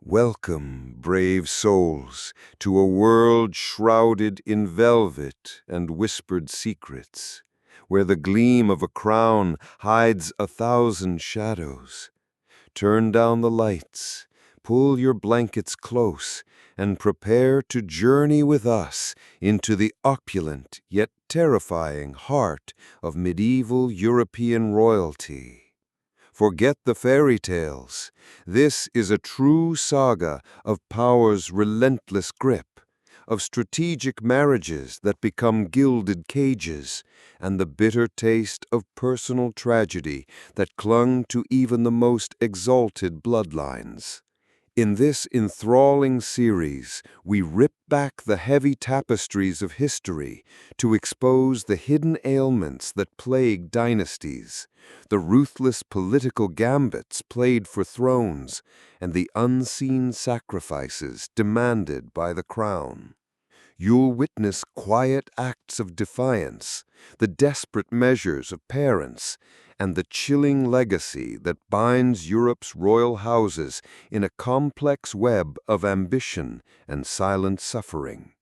Welcome, brave souls, to a world shrouded in velvet and whispered secrets, where the gleam of a crown hides 1,000 shadows. Turn down the lights, pull your blankets close, and prepare to journey with us into the opulent yet terrifying heart of medieval European royalty. Forget the fairy tales. This is a true saga of power's relentless grip, of strategic marriages that become gilded cages, and the bitter taste of personal tragedy that clung to even the most exalted bloodlines. In this enthralling series, we rip back the heavy tapestries of history to expose the hidden ailments that plague dynasties, the ruthless political gambits played for thrones, and the unseen sacrifices demanded by the crown. You'll witness quiet acts of defiance, the desperate measures of parents, and the chilling legacy that binds Europe's royal houses in a complex web of ambition and silent suffering.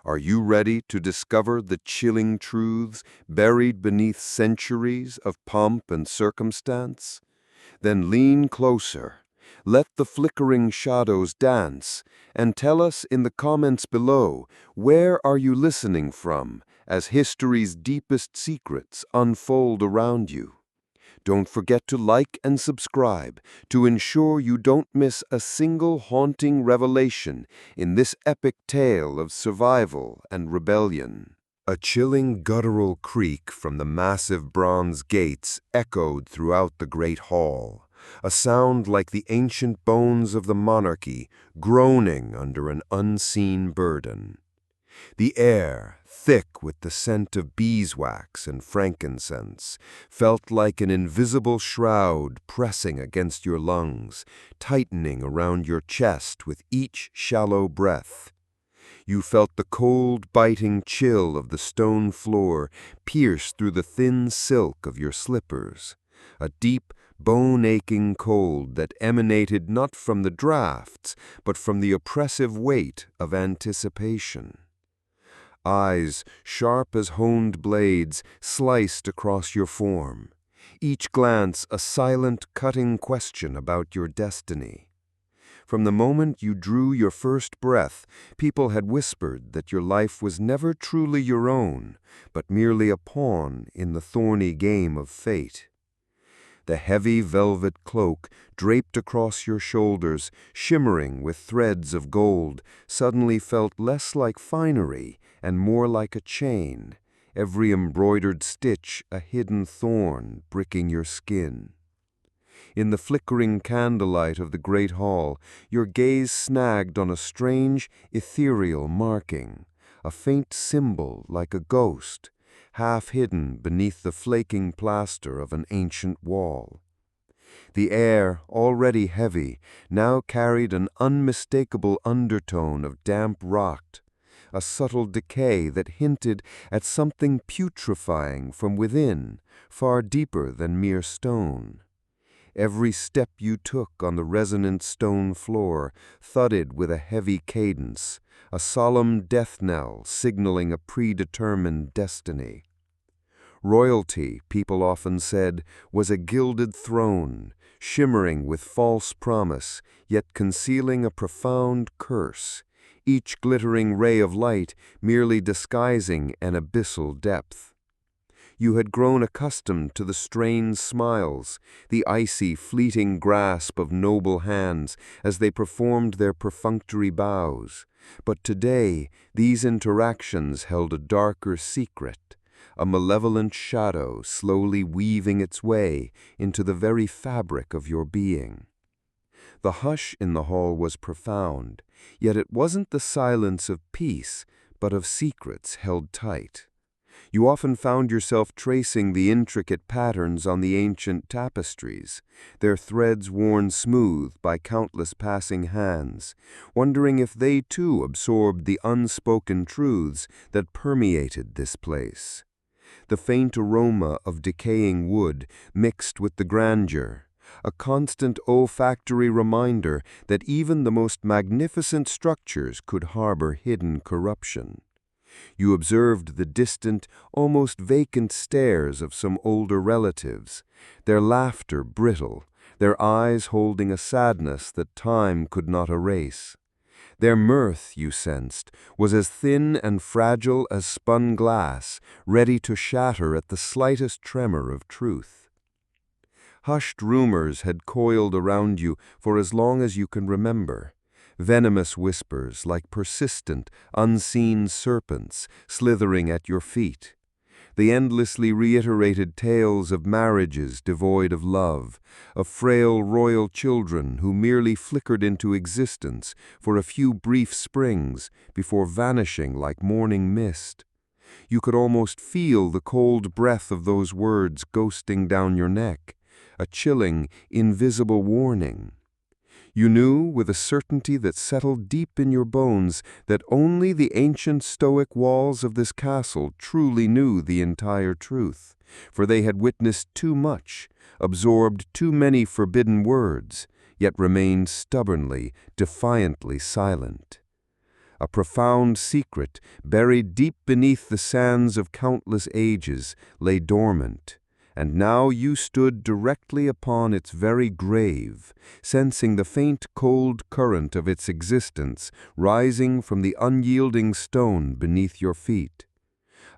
Are you ready to discover the chilling truths buried beneath centuries of pomp and circumstance? Then lean closer. Let the flickering shadows dance, and tell us in the comments below, where are you listening from as history's deepest secrets unfold around you? Don't forget to like and subscribe to ensure you don't miss a single haunting revelation in this epic tale of survival and rebellion. A chilling guttural creak from the massive bronze gates echoed throughout the great hall, a sound like the ancient bones of the monarchy groaning under an unseen burden. The air, thick with the scent of beeswax and frankincense, felt like an invisible shroud pressing against your lungs, tightening around your chest with each shallow breath. You felt the cold, biting chill of the stone floor pierce through the thin silk of your slippers, a deep, bone-aching cold that emanated not from the drafts, but from the oppressive weight of anticipation. Eyes, sharp as honed blades, sliced across your form, each glance a silent, cutting question about your destiny. From the moment you drew your first breath, people had whispered that your life was never truly your own, but merely a pawn in the thorny game of fate. The heavy velvet cloak draped across your shoulders, shimmering with threads of gold, suddenly felt less like finery and more like a chain, every embroidered stitch a hidden thorn pricking your skin. In the flickering candlelight of the great hall, your gaze snagged on a strange, ethereal marking, a faint symbol like a ghost, half hidden beneath the flaking plaster of an ancient wall. The air, already heavy, now carried an unmistakable undertone of damp rot, a subtle decay that hinted at something putrefying from within, far deeper than mere stone. Every step you took on the resonant stone floor thudded with a heavy cadence, a solemn death knell signaling a predetermined destiny. Royalty, people often said, was a gilded throne, shimmering with false promise, yet concealing a profound curse, each glittering ray of light merely disguising an abyssal depth. You had grown accustomed to the strained smiles, the icy, fleeting grasp of noble hands as they performed their perfunctory bows. But today, these interactions held a darker secret, a malevolent shadow slowly weaving its way into the very fabric of your being. The hush in the hall was profound, yet it wasn't the silence of peace, but of secrets held tight. You often found yourself tracing the intricate patterns on the ancient tapestries, their threads worn smooth by countless passing hands, wondering if they too absorbed the unspoken truths that permeated this place. The faint aroma of decaying wood mixed with the grandeur, a constant olfactory reminder that even the most magnificent structures could harbor hidden corruption. You observed the distant, almost vacant stares of some older relatives, their laughter brittle, their eyes holding a sadness that time could not erase. Their mirth, you sensed, was as thin and fragile as spun glass, ready to shatter at the slightest tremor of truth. Hushed rumors had coiled around you for as long as you can remember. Venomous whispers like persistent, unseen serpents slithering at your feet. The endlessly reiterated tales of marriages devoid of love, of frail royal children who merely flickered into existence for a few brief springs before vanishing like morning mist. You could almost feel the cold breath of those words ghosting down your neck, a chilling, invisible warning. You knew with a certainty that settled deep in your bones that only the ancient Stoic walls of this castle truly knew the entire truth, for they had witnessed too much, absorbed too many forbidden words, yet remained stubbornly, defiantly silent. A profound secret, buried deep beneath the sands of countless ages, lay dormant. And now you stood directly upon its very grave, sensing the faint cold current of its existence rising from the unyielding stone beneath your feet.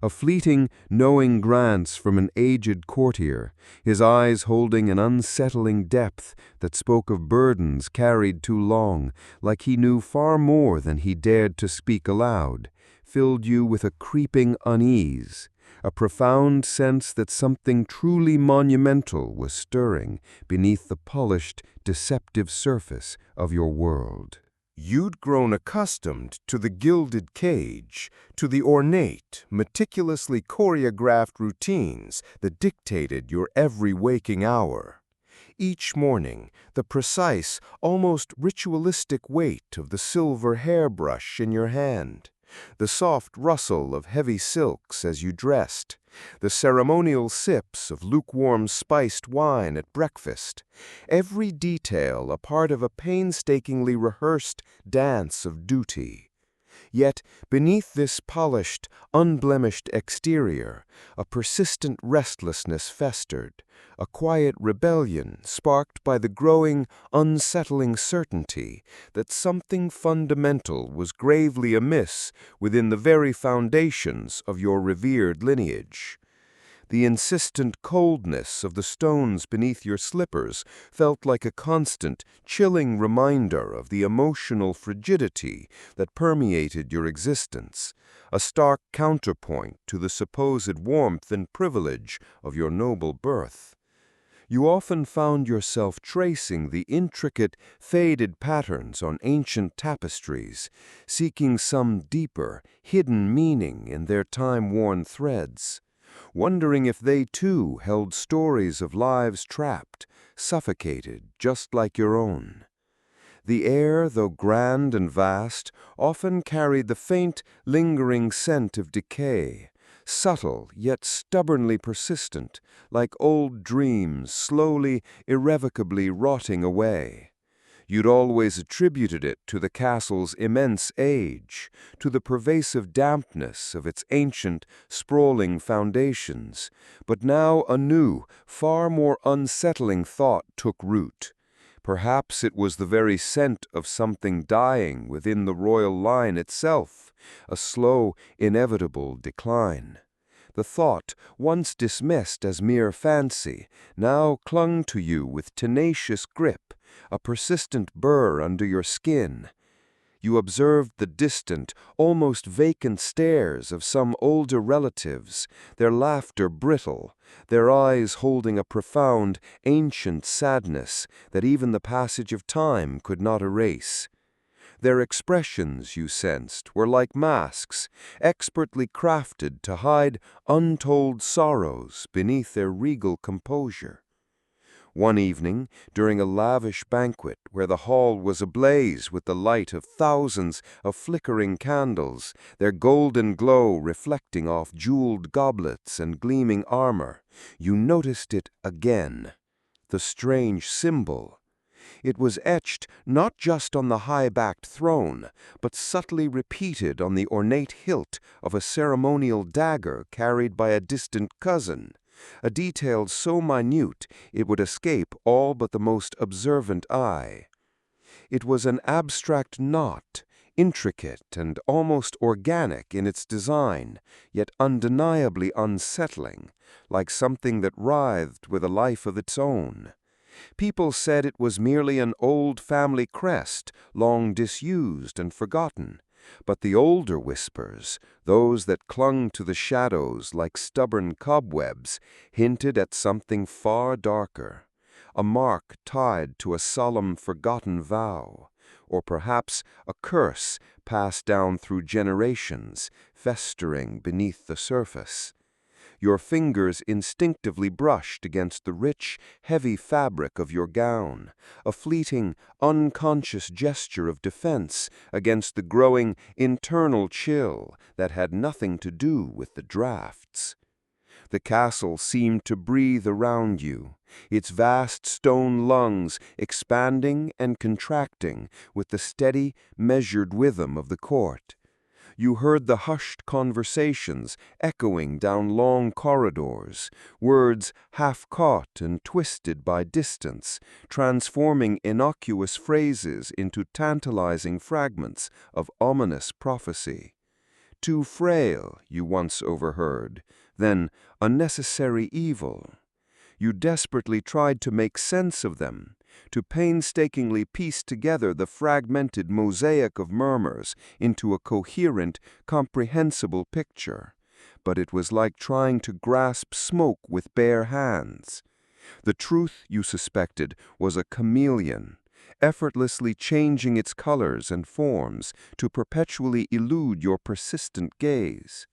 A fleeting, knowing glance from an aged courtier, his eyes holding an unsettling depth that spoke of burdens carried too long, like he knew far more than he dared to speak aloud, filled you with a creeping unease, a profound sense that something truly monumental was stirring beneath the polished, deceptive surface of your world. You'd grown accustomed to the gilded cage, to the ornate, meticulously choreographed routines that dictated your every waking hour. Each morning, the precise, almost ritualistic weight of the silver hairbrush in your hand, the soft rustle of heavy silks as you dressed, the ceremonial sips of lukewarm spiced wine at breakfast, every detail a part of a painstakingly rehearsed dance of duty. Yet, beneath this polished, unblemished exterior, a persistent restlessness festered, a quiet rebellion sparked by the growing, unsettling certainty that something fundamental was gravely amiss within the very foundations of your revered lineage. The insistent coldness of the stones beneath your slippers felt like a constant, chilling reminder of the emotional frigidity that permeated your existence, a stark counterpoint to the supposed warmth and privilege of your noble birth. You often found yourself tracing the intricate, faded patterns on ancient tapestries, seeking some deeper, hidden meaning in their time-worn threads, wondering if they too held stories of lives trapped, suffocated, just like your own. The air, though grand and vast, often carried the faint, lingering scent of decay, subtle yet stubbornly persistent, like old dreams slowly, irrevocably rotting away. You'd always attributed it to the castle's immense age, to the pervasive dampness of its ancient, sprawling foundations, but now a new, far more unsettling thought took root. Perhaps it was the very scent of something dying within the royal line itself, a slow, inevitable decline. The thought, once dismissed as mere fancy, now clung to you with tenacious grip, a persistent burr under your skin. You observed the distant, almost vacant stares of some older relatives, their laughter brittle, their eyes holding a profound, ancient sadness that even the passage of time could not erase. Their expressions, you sensed, were like masks, expertly crafted to hide untold sorrows beneath their regal composure. One evening, during a lavish banquet where the hall was ablaze with the light of thousands of flickering candles, their golden glow reflecting off jeweled goblets and gleaming armor, you noticed it again. the strange symbol. It was etched not just on the high-backed throne, but subtly repeated on the ornate hilt of a ceremonial dagger carried by a distant cousin, a detail so minute it would escape all but the most observant eye. It was an abstract knot, intricate and almost organic in its design, yet undeniably unsettling, like something that writhed with a life of its own. People said it was merely an old family crest, long disused and forgotten. But the older whispers, those that clung to the shadows like stubborn cobwebs, hinted at something far darker, a mark tied to a solemn forgotten vow, or perhaps a curse passed down through generations, festering beneath the surface. Your fingers instinctively brushed against the rich, heavy fabric of your gown, a fleeting, unconscious gesture of defense against the growing internal chill that had nothing to do with the drafts. The castle seemed to breathe around you, its vast stone lungs expanding and contracting with the steady, measured rhythm of the court. You heard the hushed conversations echoing down long corridors, words half caught and twisted by distance, transforming innocuous phrases into tantalizing fragments of ominous prophecy. Too frail, you once overheard, then a necessary evil. You desperately tried to make sense of them, to painstakingly piece together the fragmented mosaic of murmurs into a coherent, comprehensible picture. But it was like trying to grasp smoke with bare hands. The truth, you suspected, was a chameleon, effortlessly changing its colors and forms to perpetually elude your persistent gaze.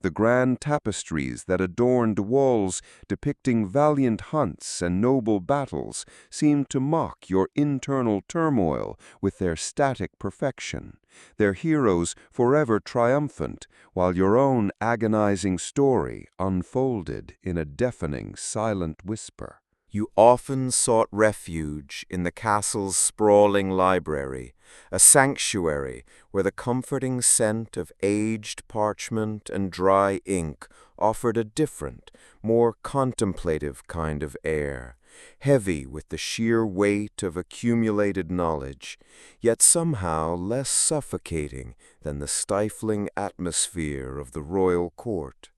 The grand tapestries that adorned walls depicting valiant hunts and noble battles seemed to mock your internal turmoil with their static perfection, their heroes forever triumphant, while your own agonizing story unfolded in a deafening, silent whisper. You often sought refuge in the castle's sprawling library, a sanctuary where the comforting scent of aged parchment and dry ink offered a different, more contemplative kind of air, heavy with the sheer weight of accumulated knowledge, yet somehow less suffocating than the stifling atmosphere of the royal court.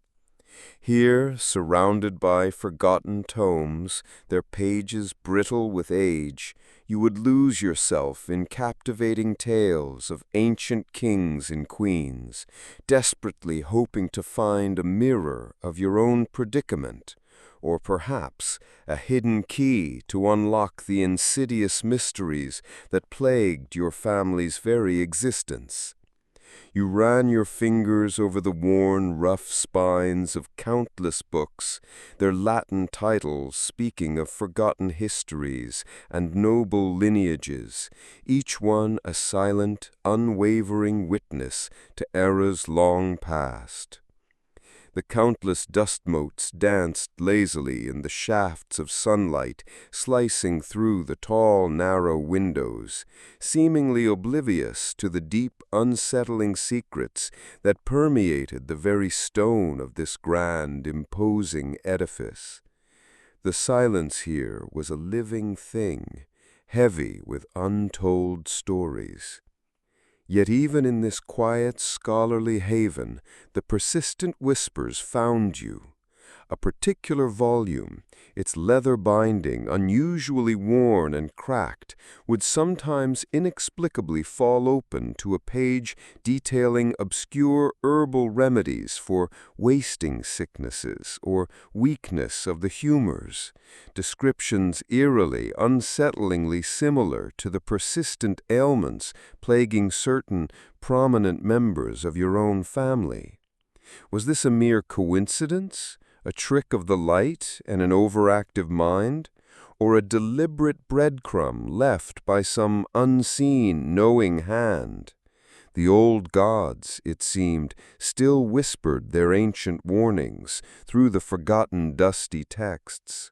Here, surrounded by forgotten tomes, their pages brittle with age, you would lose yourself in captivating tales of ancient kings and queens, desperately hoping to find a mirror of your own predicament, or perhaps a hidden key to unlock the insidious mysteries that plagued your family's very existence. You ran your fingers over the worn, rough spines of countless books, their Latin titles speaking of forgotten histories and noble lineages, each one a silent, unwavering witness to eras long past. The countless dust motes danced lazily in the shafts of sunlight slicing through the tall, narrow windows, seemingly oblivious to the deep, unsettling secrets that permeated the very stone of this grand, imposing edifice. The silence here was a living thing, heavy with untold stories. Yet even in this quiet, scholarly haven, the persistent whispers found you. A particular volume, its leather binding unusually worn and cracked, would sometimes inexplicably fall open to a page detailing obscure herbal remedies for wasting sicknesses or weakness of the humors, descriptions eerily, unsettlingly similar to the persistent ailments plaguing certain prominent members of your own family. Was this a mere coincidence? A trick of the light and an overactive mind, or a deliberate breadcrumb left by some unseen, knowing hand? The old gods, it seemed, still whispered their ancient warnings through the forgotten dusty texts.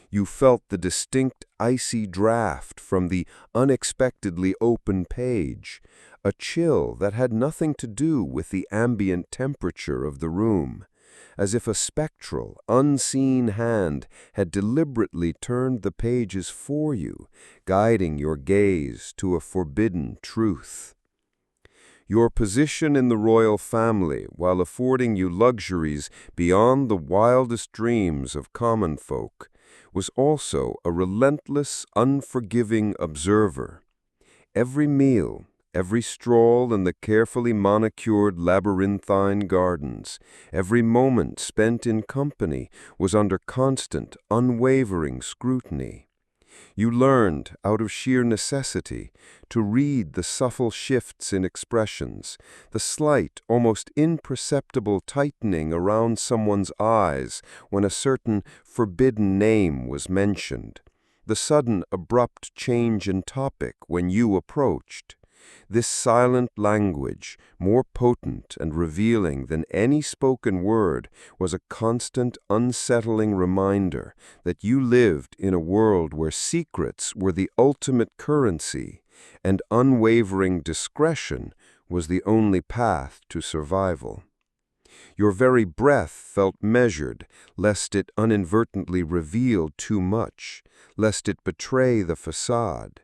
You felt the distinct icy draft from the unexpectedly open page, a chill that had nothing to do with the ambient temperature of the room, as if a spectral, unseen hand had deliberately turned the pages for you, guiding your gaze to a forbidden truth. Your position in the royal family, while affording you luxuries beyond the wildest dreams of common folk, was also a relentless, unforgiving observer. Every meal, every stroll in the carefully manicured labyrinthine gardens, every moment spent in company was under constant, unwavering scrutiny. You learned, out of sheer necessity, to read the subtle shifts in expressions, the slight, almost imperceptible tightening around someone's eyes when a certain forbidden name was mentioned, the sudden abrupt change in topic when you approached. This silent language, more potent and revealing than any spoken word, was a constant, unsettling reminder that you lived in a world where secrets were the ultimate currency, and unwavering discretion was the only path to survival. Your very breath felt measured, lest it inadvertently reveal too much, lest it betray the facade.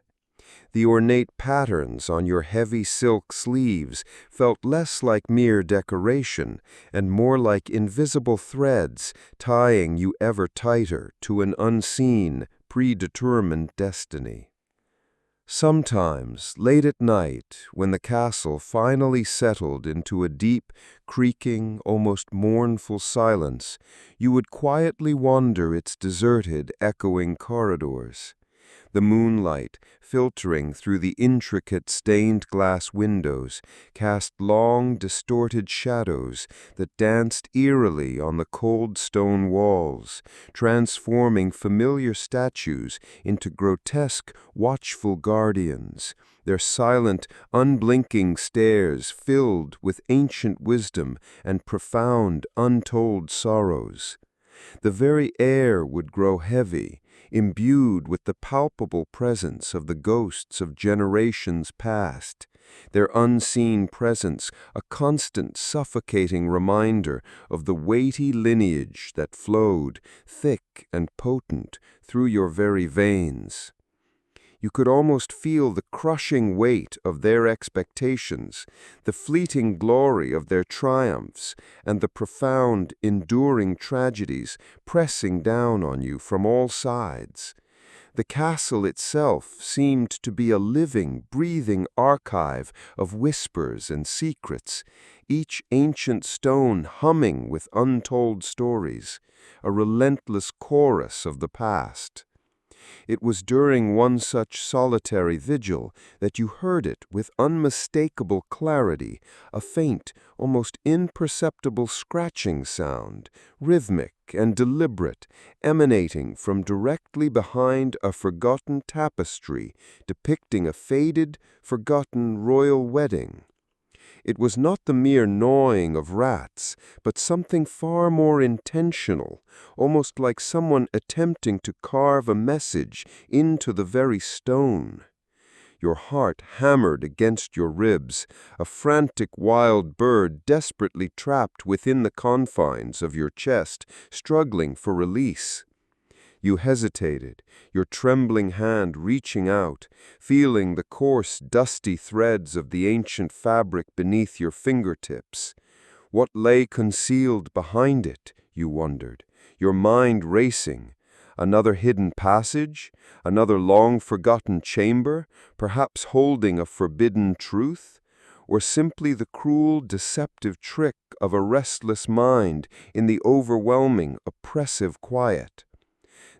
The ornate patterns on your heavy silk sleeves felt less like mere decoration and more like invisible threads tying you ever tighter to an unseen, predetermined destiny. Sometimes, late at night, when the castle finally settled into a deep, creaking, almost mournful silence, you would quietly wander its deserted, echoing corridors. The moonlight, filtering through the intricate stained glass windows, cast long, distorted shadows that danced eerily on the cold stone walls, transforming familiar statues into grotesque, watchful guardians, their silent, unblinking stares filled with ancient wisdom and profound, untold sorrows. The very air would grow heavy, imbued with the palpable presence of the ghosts of generations past, their unseen presence a constant suffocating reminder of the weighty lineage that flowed, thick and potent, through your very veins. You could almost feel the crushing weight of their expectations, the fleeting glory of their triumphs, and the profound, enduring tragedies pressing down on you from all sides. The castle itself seemed to be a living, breathing archive of whispers and secrets, each ancient stone humming with untold stories, a relentless chorus of the past. It was during one such solitary vigil that you heard it with unmistakable clarity, a faint, almost imperceptible scratching sound, rhythmic and deliberate, emanating from directly behind a forgotten tapestry depicting a faded, forgotten royal wedding. It was not the mere gnawing of rats, but something far more intentional, almost like someone attempting to carve a message into the very stone. Your heart hammered against your ribs, a frantic wild bird desperately trapped within the confines of your chest, struggling for release. You hesitated, your trembling hand reaching out, feeling the coarse, dusty threads of the ancient fabric beneath your fingertips. What lay concealed behind it, you wondered, your mind racing? Another hidden passage? Another long-forgotten chamber, perhaps holding a forbidden truth? Or simply the cruel, deceptive trick of a restless mind in the overwhelming, oppressive quiet?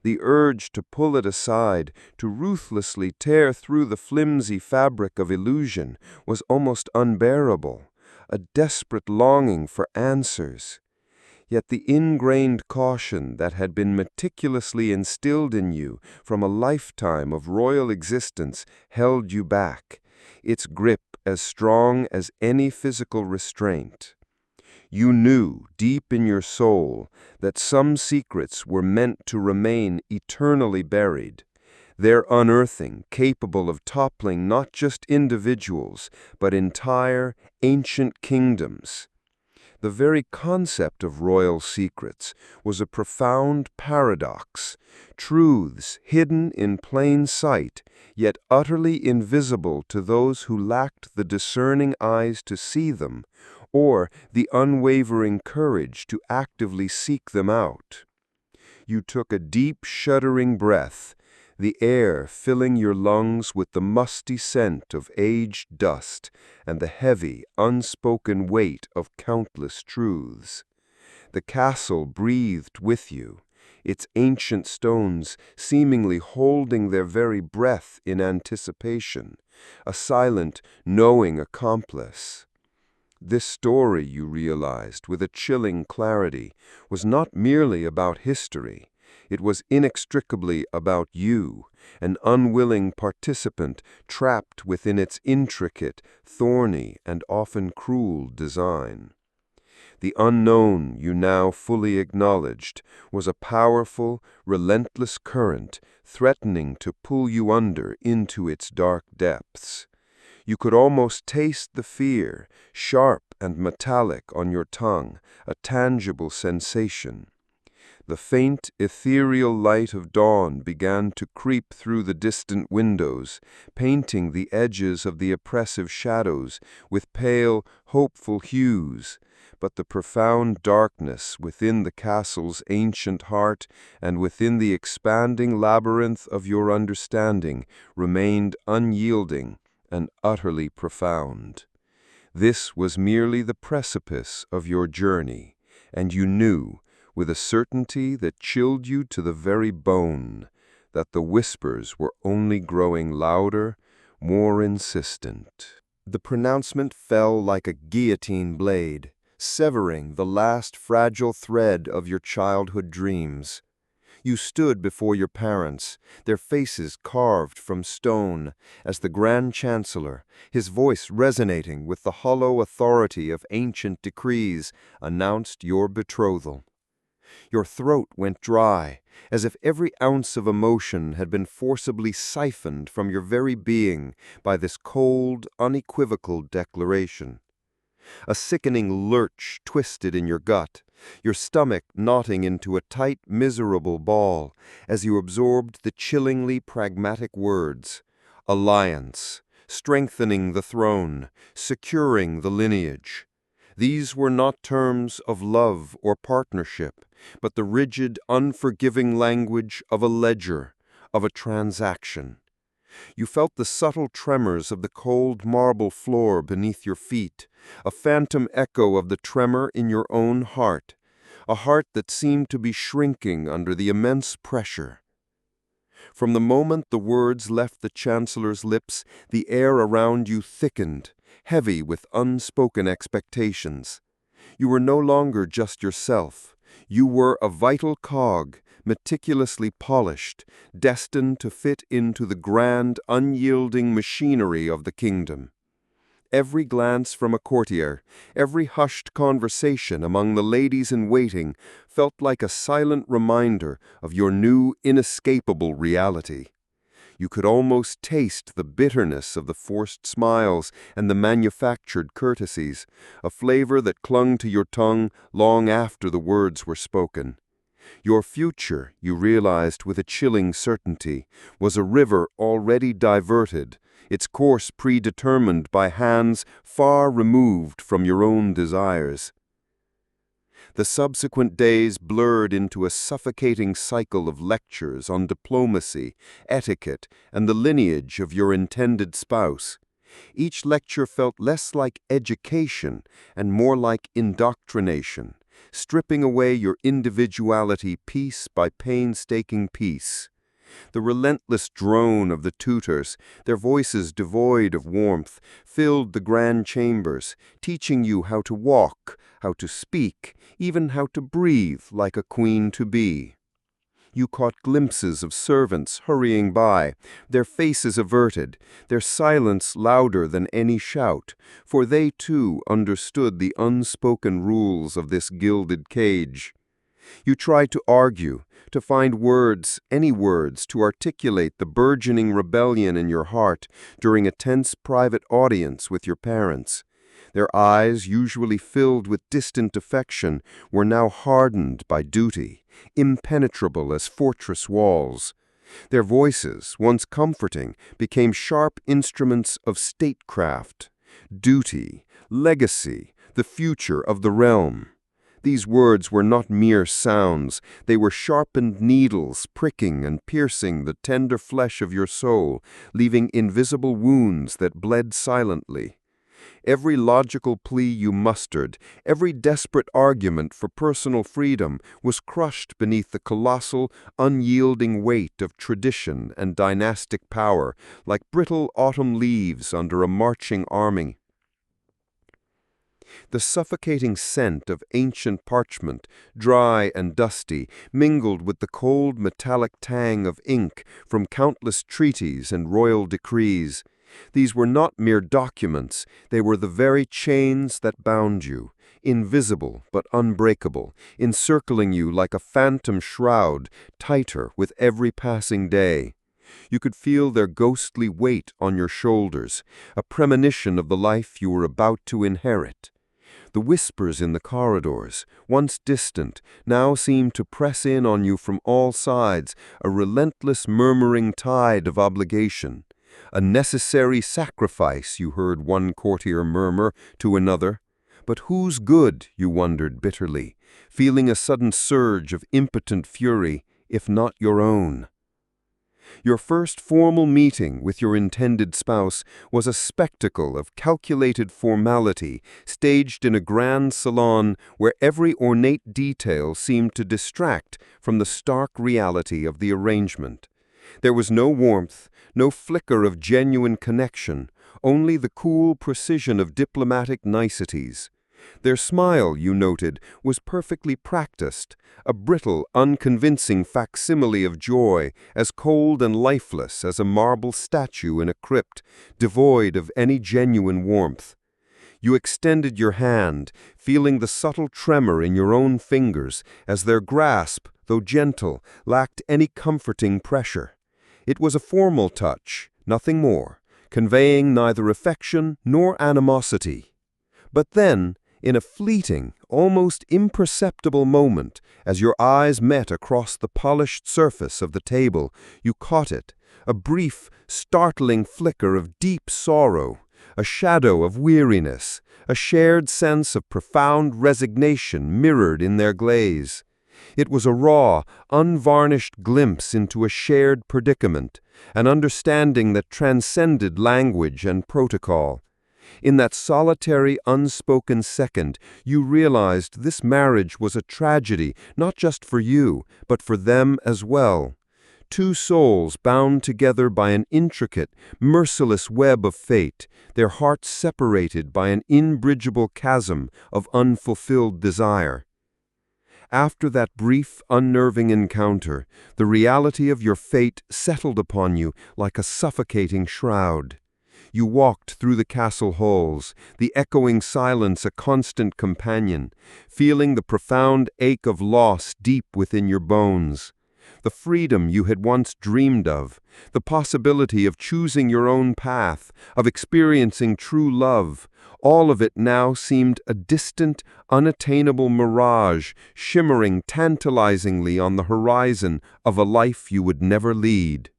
The urge to pull it aside, to ruthlessly tear through the flimsy fabric of illusion, was almost unbearable, a desperate longing for answers. Yet the ingrained caution that had been meticulously instilled in you from a lifetime of royal existence held you back, its grip as strong as any physical restraint. You knew, deep in your soul, that some secrets were meant to remain eternally buried, their unearthing capable of toppling not just individuals, but entire, ancient kingdoms. The very concept of royal secrets was a profound paradox, truths hidden in plain sight, yet utterly invisible to those who lacked the discerning eyes to see them, or the unwavering courage to actively seek them out. You took a deep, shuddering breath, the air filling your lungs with the musty scent of aged dust and the heavy, unspoken weight of countless truths. The castle breathed with you, its ancient stones seemingly holding their very breath in anticipation, a silent, knowing accomplice. This story, you realized with a chilling clarity, was not merely about history. It was inextricably about you, an unwilling participant trapped within its intricate, thorny, and often cruel design. The unknown, you now fully acknowledged, was a powerful, relentless current threatening to pull you under into its dark depths. You could almost taste the fear, sharp and metallic on your tongue, a tangible sensation. The faint, ethereal light of dawn began to creep through the distant windows, painting the edges of the oppressive shadows with pale, hopeful hues. But the profound darkness within the castle's ancient heart and within the expanding labyrinth of your understanding remained unyielding and utterly profound. This was merely the precipice of your journey, and you knew, with a certainty that chilled you to the very bone, that the whispers were only growing louder, more insistent. The pronouncement fell like a guillotine blade, severing the last fragile thread of your childhood dreams. You stood before your parents, their faces carved from stone, as the Grand Chancellor, his voice resonating with the hollow authority of ancient decrees, announced your betrothal. Your throat went dry, as if every ounce of emotion had been forcibly siphoned from your very being by this cold, unequivocal declaration. A sickening lurch twisted in your gut, your stomach knotting into a tight, miserable ball as you absorbed the chillingly pragmatic words: alliance, strengthening the throne, securing the lineage. These were not terms of love or partnership, but the rigid, unforgiving language of a ledger, of a transaction. You felt the subtle tremors of the cold marble floor beneath your feet, a phantom echo of the tremor in your own heart, a heart that seemed to be shrinking under the immense pressure. From the moment the words left the Chancellor's lips, the air around you thickened, heavy with unspoken expectations. You were no longer just yourself. You were a vital cog, meticulously polished, destined to fit into the grand, unyielding machinery of the kingdom. Every glance from a courtier, every hushed conversation among the ladies-in-waiting felt like a silent reminder of your new, inescapable reality. You could almost taste the bitterness of the forced smiles and the manufactured courtesies, a flavor that clung to your tongue long after the words were spoken. Your future, you realized with a chilling certainty, was a river already diverted, its course predetermined by hands far removed from your own desires. The subsequent days blurred into a suffocating cycle of lectures on diplomacy, etiquette, and the lineage of your intended spouse. Each lecture felt less like education and more like indoctrination, stripping away your individuality piece by painstaking piece. The relentless drone of the tutors, their voices devoid of warmth, filled the grand chambers, teaching you how to walk, how to speak, even how to breathe like a queen-to-be. You caught glimpses of servants hurrying by, their faces averted, their silence louder than any shout, for they too understood the unspoken rules of this gilded cage. You tried to argue, to find words, any words, to articulate the burgeoning rebellion in your heart during a tense private audience with your parents. Their eyes, usually filled with distant affection, were now hardened by duty, impenetrable as fortress walls. Their voices, once comforting, became sharp instruments of statecraft, duty, legacy, the future of the realm. These words were not mere sounds, they were sharpened needles pricking and piercing the tender flesh of your soul, leaving invisible wounds that bled silently. Every logical plea you mustered, every desperate argument for personal freedom was crushed beneath the colossal, unyielding weight of tradition and dynastic power, like brittle autumn leaves under a marching army. The suffocating scent of ancient parchment, dry and dusty, mingled with the cold metallic tang of ink from countless treaties and royal decrees. These were not mere documents, they were the very chains that bound you, invisible but unbreakable, encircling you like a phantom shroud, tighter with every passing day. You could feel their ghostly weight on your shoulders, a premonition of the life you were about to inherit. The whispers in the corridors, once distant, now seemed to press in on you from all sides, a relentless murmuring tide of obligation. A necessary sacrifice, you heard one courtier murmur to another. But whose good, you wondered bitterly, feeling a sudden surge of impotent fury, if not your own? Your first formal meeting with your intended spouse was a spectacle of calculated formality, staged in a grand salon where every ornate detail seemed to distract from the stark reality of the arrangement. There was no warmth, no flicker of genuine connection, only the cool precision of diplomatic niceties. Their smile, you noted, was perfectly practiced, a brittle, unconvincing facsimile of joy, as cold and lifeless as a marble statue in a crypt, devoid of any genuine warmth. You extended your hand, feeling the subtle tremor in your own fingers, as their grasp, though gentle, lacked any comforting pressure. It was a formal touch, nothing more, conveying neither affection nor animosity. But then, in a fleeting, almost imperceptible moment, as your eyes met across the polished surface of the table, you caught it, a brief, startling flicker of deep sorrow, a shadow of weariness, a shared sense of profound resignation mirrored in their glaze. It was a raw, unvarnished glimpse into a shared predicament, an understanding that transcended language and protocol. In that solitary, unspoken second, you realized this marriage was a tragedy, not just for you, but for them as well. Two souls bound together by an intricate, merciless web of fate, their hearts separated by an unbridgeable chasm of unfulfilled desire. After that brief, unnerving encounter, the reality of your fate settled upon you like a suffocating shroud. You walked through the castle halls, the echoing silence a constant companion, feeling the profound ache of loss deep within your bones. The freedom you had once dreamed of, the possibility of choosing your own path, of experiencing true love, all of it now seemed a distant, unattainable mirage, shimmering tantalizingly on the horizon of a life you would never lead.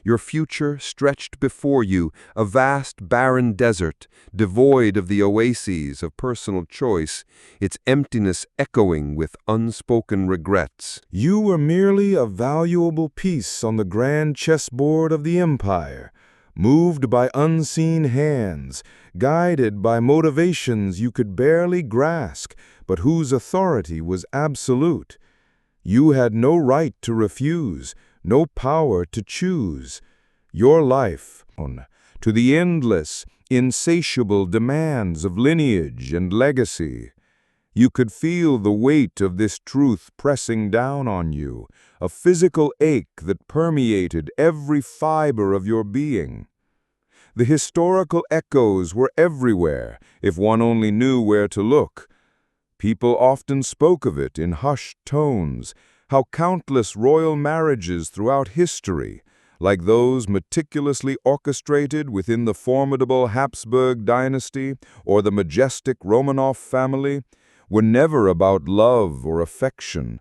Your future stretched before you, a vast, barren desert, devoid of the oases of personal choice, its emptiness echoing with unspoken regrets. You were merely a valuable piece on the grand chessboard of the empire, moved by unseen hands, guided by motivations you could barely grasp, but whose authority was absolute. You had no right to refuse, no power to choose. Your life, to the endless, insatiable demands of lineage and legacy. You could feel the weight of this truth pressing down on you, a physical ache that permeated every fiber of your being. The historical echoes were everywhere, if one only knew where to look. People often spoke of it in hushed tones, how countless royal marriages throughout history, like those meticulously orchestrated within the formidable Habsburg dynasty or the majestic Romanov family, were never about love or affection.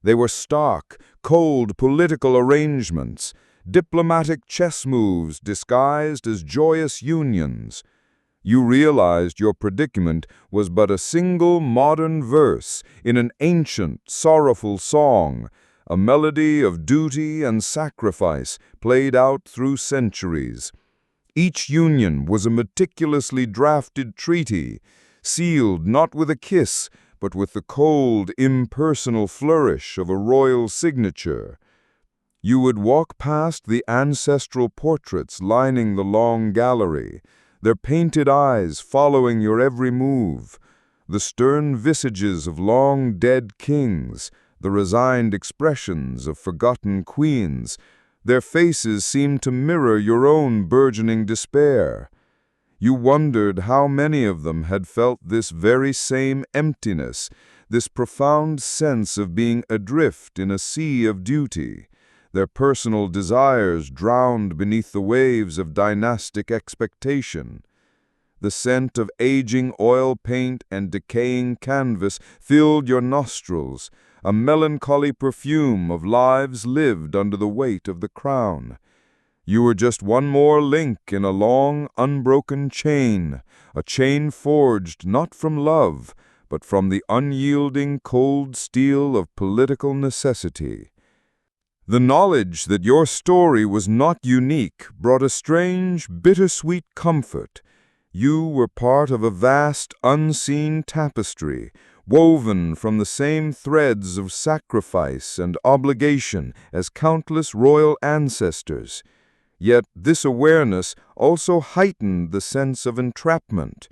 They were stark, cold political arrangements, diplomatic chess moves disguised as joyous unions. You realized your predicament was but a single modern verse in an ancient, sorrowful song, a melody of duty and sacrifice played out through centuries. Each union was a meticulously drafted treaty, sealed not with a kiss, but with the cold, impersonal flourish of a royal signature. You would walk past the ancestral portraits lining the long gallery, their painted eyes following your every move, the stern visages of long-dead kings, the resigned expressions of forgotten queens. Their faces seemed to mirror your own burgeoning despair. You wondered how many of them had felt this very same emptiness, this profound sense of being adrift in a sea of duty, their personal desires drowned beneath the waves of dynastic expectation. The scent of aging oil paint and decaying canvas filled your nostrils, a melancholy perfume of lives lived under the weight of the crown. You were just one more link in a long, unbroken chain, a chain forged not from love, but from the unyielding cold steel of political necessity. The knowledge that your story was not unique brought a strange, bittersweet comfort. You were part of a vast, unseen tapestry, woven from the same threads of sacrifice and obligation as countless royal ancestors. Yet this awareness also heightened the sense of entrapment.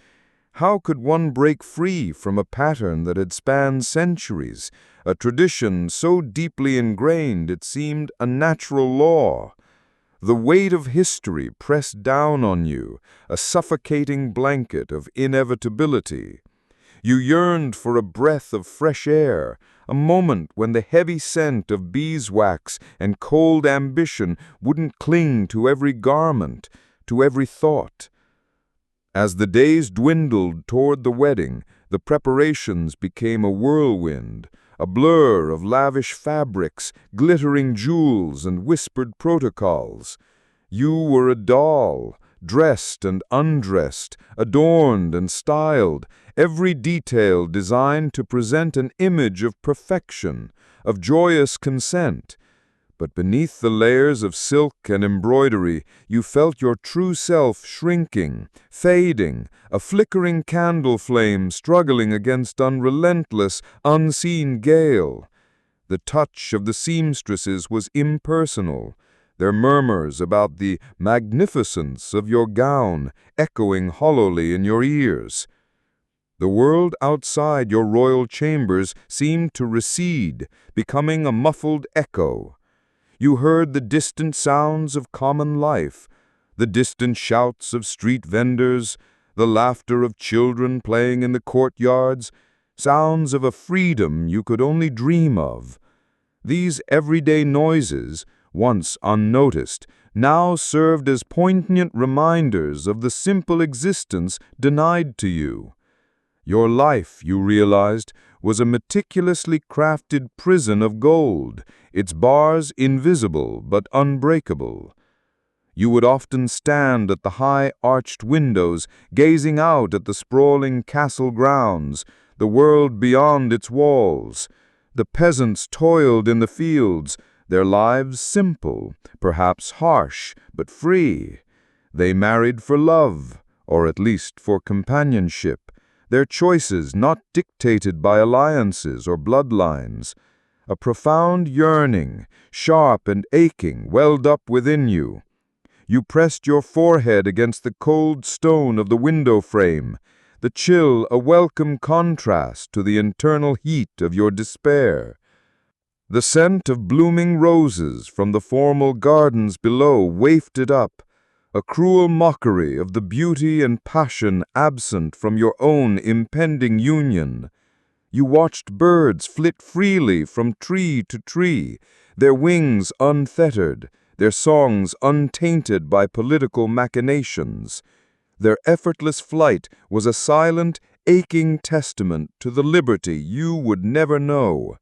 How could one break free from a pattern that had spanned centuries, a tradition so deeply ingrained it seemed a natural law? The weight of history pressed down on you, a suffocating blanket of inevitability. You yearned for a breath of fresh air, a moment when the heavy scent of beeswax and cold ambition wouldn't cling to every garment, to every thought. As the days dwindled toward the wedding, the preparations became a whirlwind, a blur of lavish fabrics, glittering jewels, and whispered protocols. You were a doll, dressed and undressed, adorned and styled, every detail designed to present an image of perfection, of joyous consent. But beneath the layers of silk and embroidery, you felt your true self shrinking, fading, a flickering candle flame struggling against unrelentless, unseen gale. The touch of the seamstresses was impersonal, their murmurs about the magnificence of your gown echoing hollowly in your ears. The world outside your royal chambers seemed to recede, becoming a muffled echo. You heard the distant sounds of common life, the distant shouts of street vendors, the laughter of children playing in the courtyards, sounds of a freedom you could only dream of. These everyday noises, once unnoticed, now served as poignant reminders of the simple existence denied to you. Your life, you realized, was a meticulously crafted prison of gold, its bars invisible but unbreakable. You would often stand at the high arched windows, gazing out at the sprawling castle grounds, the world beyond its walls. The peasants toiled in the fields, their lives simple, perhaps harsh, but free. They married for love, or at least for companionship, their choices not dictated by alliances or bloodlines. A profound yearning, sharp and aching, welled up within you. You pressed your forehead against the cold stone of the window frame. the chill a welcome contrast to the internal heat of your despair. The scent of blooming roses from the formal gardens below wafted up, a cruel mockery of the beauty and passion absent from your own impending union. You watched birds flit freely from tree to tree, their wings unfettered, their songs untainted by political machinations. Their effortless flight was a silent, aching testament to the liberty you would never know.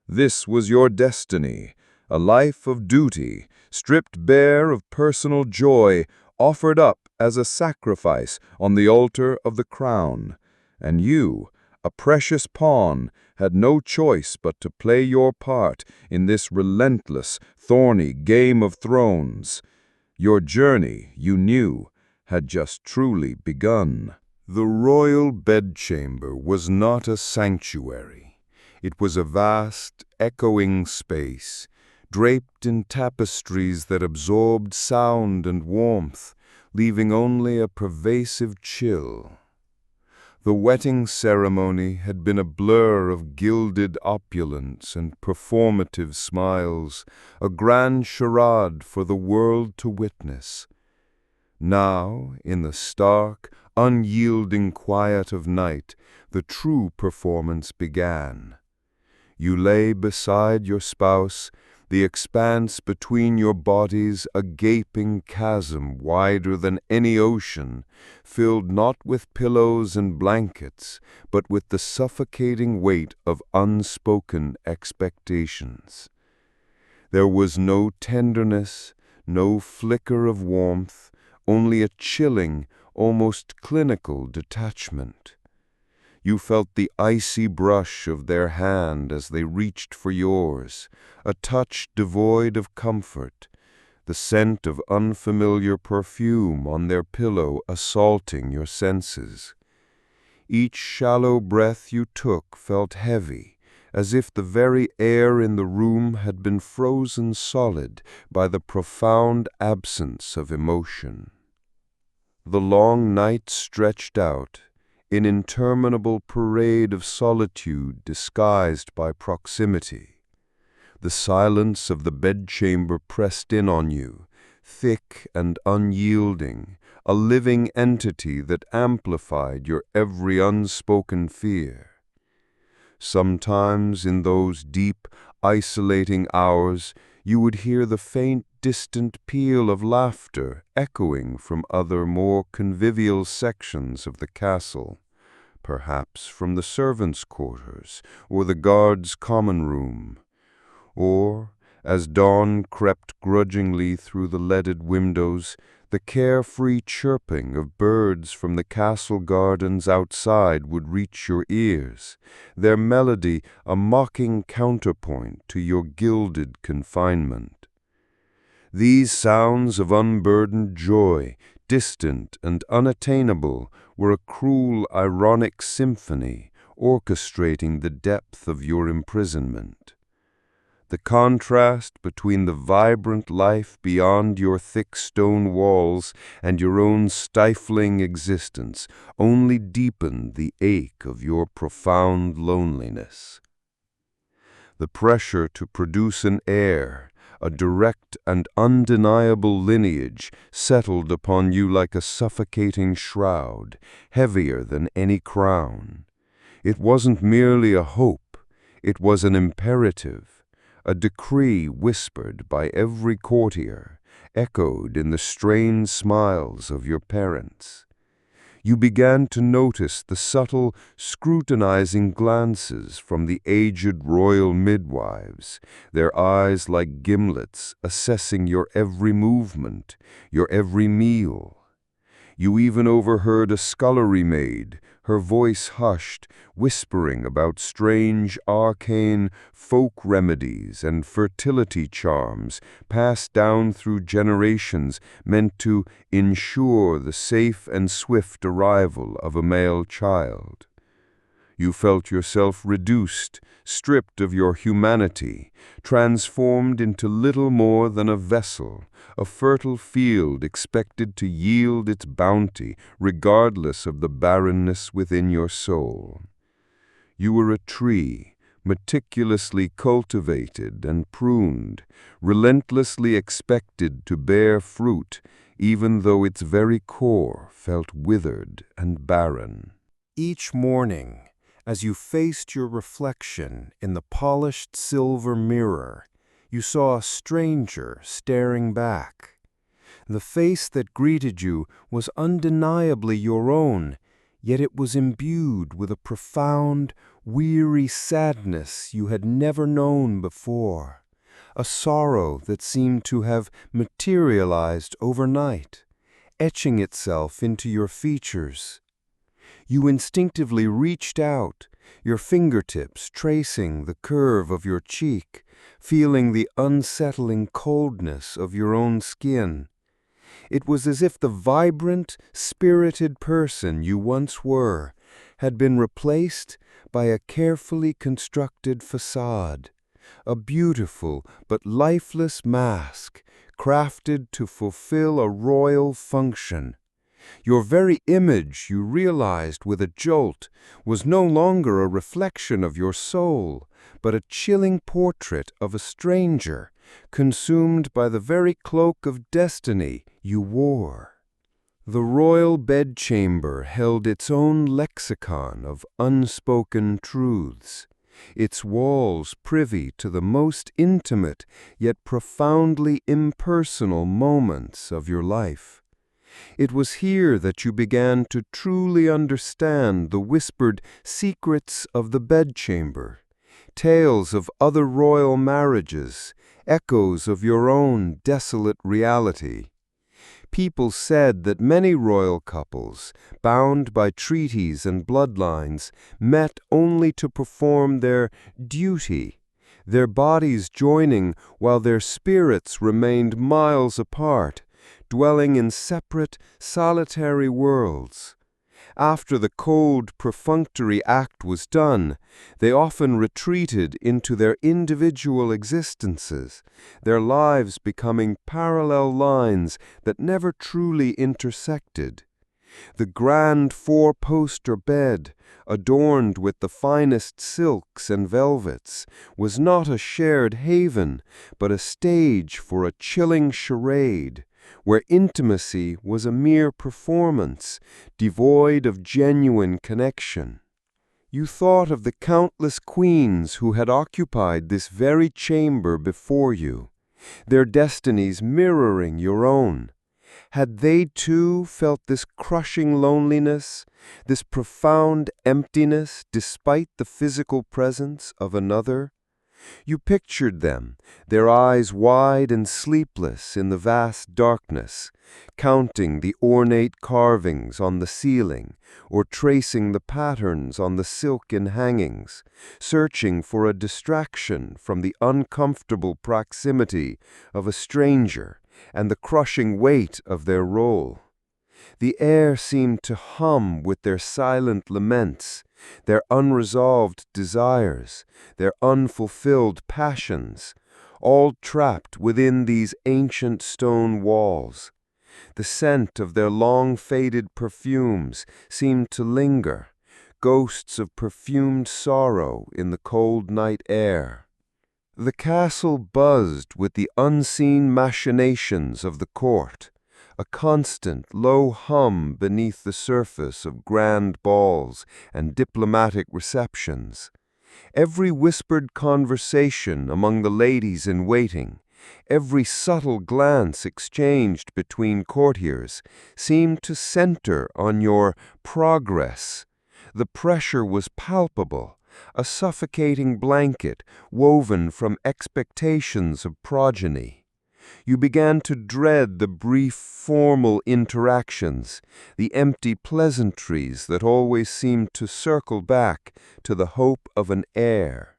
This was your destiny, a life of duty, stripped bare of personal joy, offered up as a sacrifice on the altar of the crown. And you, a precious pawn, had no choice but to play your part in this relentless, thorny game of thrones. Your journey, you knew, had just truly begun. The royal bedchamber was not a sanctuary. It was a vast, echoing space, draped in tapestries that absorbed sound and warmth, leaving only a pervasive chill. The wedding ceremony had been a blur of gilded opulence and performative smiles, a grand charade for the world to witness. Now, in the stark, unyielding quiet of night, the true performance began. You lay beside your spouse, the expanse between your bodies a gaping chasm wider than any ocean, filled not with pillows and blankets, but with the suffocating weight of unspoken expectations. There was no tenderness, no flicker of warmth, only a chilling, almost clinical detachment. You felt the icy brush of their hand as they reached for yours, a touch devoid of comfort, the scent of unfamiliar perfume on their pillow assaulting your senses. Each shallow breath you took felt heavy, as if the very air in the room had been frozen solid by the profound absence of emotion. The long night stretched out, an interminable parade of solitude disguised by proximity. The silence of the bedchamber pressed in on you, thick and unyielding, a living entity that amplified your every unspoken fear. Sometimes in those deep, isolating hours, you would hear the faint, distant peal of laughter echoing from other, more convivial sections of the castle, perhaps from the servants' quarters or the guards' common room. Or, as dawn crept grudgingly through the leaded windows, the carefree chirping of birds from the castle gardens outside would reach your ears, their melody a mocking counterpoint to your gilded confinement. These sounds of unburdened joy, distant and unattainable, were a cruel, ironic symphony orchestrating the depth of your imprisonment. The contrast between the vibrant life beyond your thick stone walls and your own stifling existence only deepened the ache of your profound loneliness. The pressure to produce an heir, a direct and undeniable lineage, settled upon you like a suffocating shroud, heavier than any crown. It wasn't merely a hope, it was an imperative. A decree whispered by every courtier, echoed in the strained smiles of your parents. You began to notice the subtle, scrutinizing glances from the aged royal midwives, their eyes like gimlets assessing your every movement, your every meal. You even overheard a scullery maid, her voice hushed, whispering about strange, arcane folk remedies and fertility charms passed down through generations meant to ensure the safe and swift arrival of a male child. You felt yourself reduced, stripped of your humanity, transformed into little more than a vessel, a fertile field expected to yield its bounty regardless of the barrenness within your soul. You were a tree, meticulously cultivated and pruned, relentlessly expected to bear fruit, even though its very core felt withered and barren. Each morning, as you faced your reflection in the polished silver mirror, you saw a stranger staring back. The face that greeted you was undeniably your own, yet it was imbued with a profound, weary sadness you had never known before, a sorrow that seemed to have materialized overnight, etching itself into your features. You instinctively reached out, your fingertips tracing the curve of your cheek, feeling the unsettling coldness of your own skin. It was as if the vibrant, spirited person you once were had been replaced by a carefully constructed facade, a beautiful but lifeless mask crafted to fulfill a royal function. Your very image, you realized with a jolt, was no longer a reflection of your soul, but a chilling portrait of a stranger, consumed by the very cloak of destiny you wore. The royal bedchamber held its own lexicon of unspoken truths, its walls privy to the most intimate yet profoundly impersonal moments of your life. It was here that you began to truly understand the whispered secrets of the bedchamber, tales of other royal marriages, echoes of your own desolate reality. People said that many royal couples, bound by treaties and bloodlines, met only to perform their duty, their bodies joining while their spirits remained miles apart, dwelling in separate, solitary worlds. After the cold, perfunctory act was done, they often retreated into their individual existences, their lives becoming parallel lines that never truly intersected. The grand four-poster bed, adorned with the finest silks and velvets, was not a shared haven, but a stage for a chilling charade, where intimacy was a mere performance, devoid of genuine connection. You thought of the countless queens who had occupied this very chamber before you, their destinies mirroring your own. Had they too felt this crushing loneliness, this profound emptiness despite the physical presence of another? You pictured them, their eyes wide and sleepless in the vast darkness, counting the ornate carvings on the ceiling or tracing the patterns on the silken hangings, searching for a distraction from the uncomfortable proximity of a stranger and the crushing weight of their role. The air seemed to hum with their silent laments, their unresolved desires, their unfulfilled passions, all trapped within these ancient stone walls. The scent of their long-faded perfumes seemed to linger, ghosts of perfumed sorrow in the cold night air. The castle buzzed with the unseen machinations of the court, a constant, low hum beneath the surface of grand balls and diplomatic receptions. Every whispered conversation among the ladies in waiting, every subtle glance exchanged between courtiers, seemed to center on your progress. The pressure was palpable, a suffocating blanket woven from expectations of progeny. You began to dread the brief, formal interactions, the empty pleasantries that always seemed to circle back to the hope of an heir.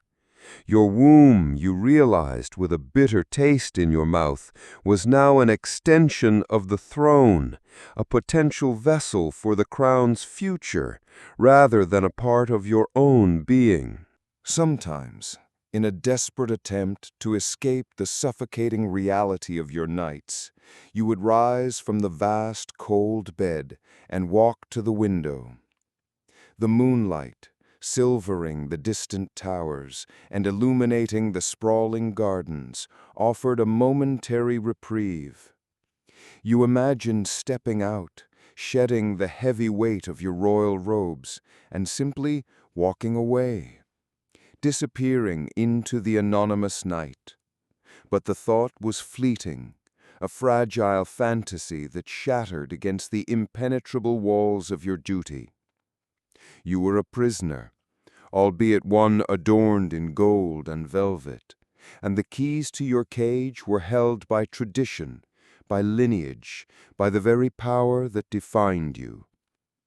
Your womb, you realized with a bitter taste in your mouth, was now an extension of the throne, a potential vessel for the crown's future, rather than a part of your own being. Sometimes, in a desperate attempt to escape the suffocating reality of your nights, you would rise from the vast, cold bed and walk to the window. The moonlight, silvering the distant towers and illuminating the sprawling gardens, offered a momentary reprieve. You imagined stepping out, shedding the heavy weight of your royal robes, and simply walking away, disappearing into the anonymous night. But the thought was fleeting, a fragile fantasy that shattered against the impenetrable walls of your duty. You were a prisoner, albeit one adorned in gold and velvet, and the keys to your cage were held by tradition, by lineage, by the very power that defined you.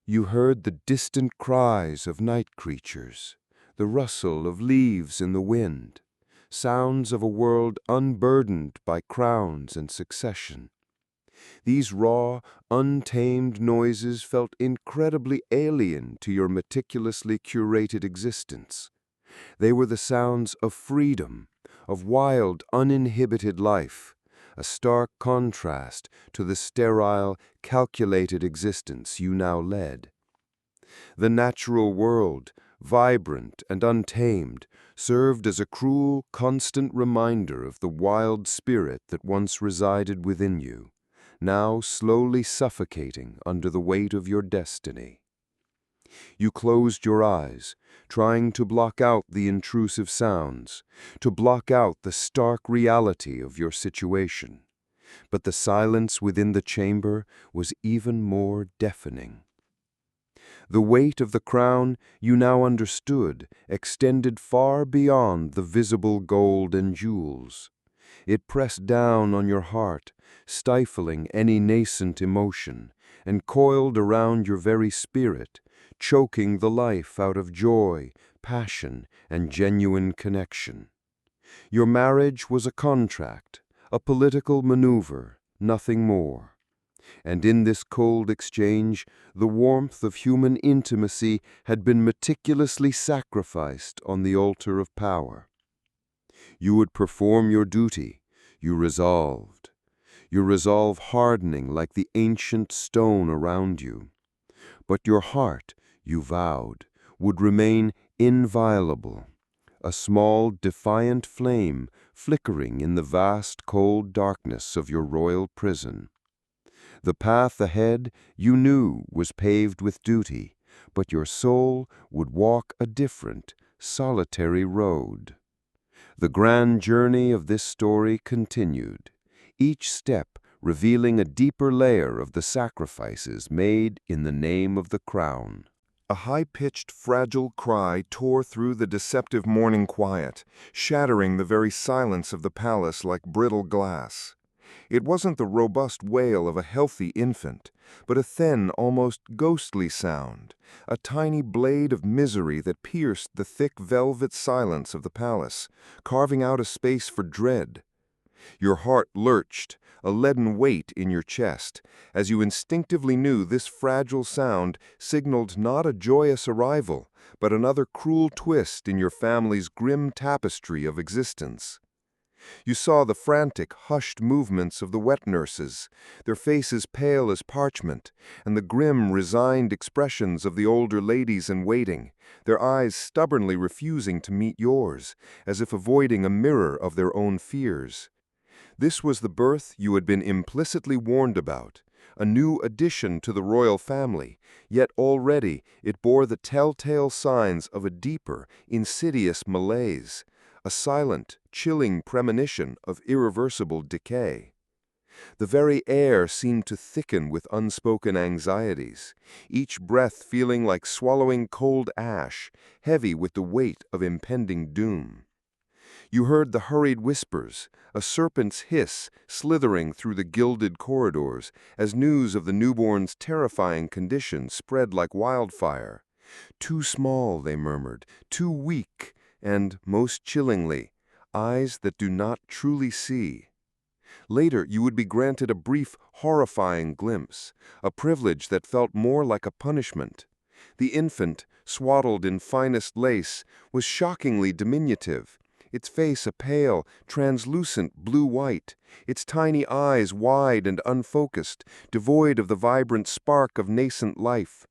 You heard the distant cries of night creatures, the rustle of leaves in the wind, sounds of a world unburdened by crowns and succession. These raw, untamed noises felt incredibly alien to your meticulously curated existence. They were the sounds of freedom, of wild, uninhibited life, a stark contrast to the sterile, calculated existence you now led. The natural world, vibrant and untamed, served as a cruel, constant reminder of the wild spirit that once resided within you, now slowly suffocating under the weight of your destiny. You closed your eyes, trying to block out the intrusive sounds, to block out the stark reality of your situation. But the silence within the chamber was even more deafening. The weight of the crown, you now understood, extended far beyond the visible gold and jewels. It pressed down on your heart, stifling any nascent emotion, and coiled around your very spirit, choking the life out of joy, passion, and genuine connection. Your marriage was a contract, a political maneuver, nothing more. And in this cold exchange, the warmth of human intimacy had been meticulously sacrificed on the altar of power. You would perform your duty, you resolved, your resolve hardening like the ancient stone around you. But your heart, you vowed, would remain inviolable, a small, defiant flame flickering in the vast, cold darkness of your royal prison. The path ahead, you knew, was paved with duty, but your soul would walk a different, solitary road. The grand journey of this story continued, each step revealing a deeper layer of the sacrifices made in the name of the crown. A high-pitched, fragile cry tore through the deceptive morning quiet, shattering the very silence of the palace like brittle glass. It wasn't the robust wail of a healthy infant, but a thin, almost ghostly sound, a tiny blade of misery that pierced the thick velvet silence of the palace, carving out a space for dread. Your heart lurched, a leaden weight in your chest, as you instinctively knew this fragile sound signaled not a joyous arrival, but another cruel twist in your family's grim tapestry of existence. You saw the frantic, hushed movements of the wet nurses, their faces pale as parchment, and the grim, resigned expressions of the older ladies in waiting, their eyes stubbornly refusing to meet yours, as if avoiding a mirror of their own fears. This was the birth you had been implicitly warned about, a new addition to the royal family, yet already it bore the telltale signs of a deeper, insidious malaise, a silent, chilling premonition of irreversible decay. The very air seemed to thicken with unspoken anxieties, each breath feeling like swallowing cold ash, heavy with the weight of impending doom. You heard the hurried whispers, a serpent's hiss slithering through the gilded corridors as news of the newborn's terrifying condition spread like wildfire. Too small, they murmured, too weak, and, most chillingly, eyes that do not truly see. Later, you would be granted a brief, horrifying glimpse, a privilege that felt more like a punishment. The infant, swaddled in finest lace, was shockingly diminutive, its face a pale, translucent blue-white, its tiny eyes wide and unfocused, devoid of the vibrant spark of nascent life.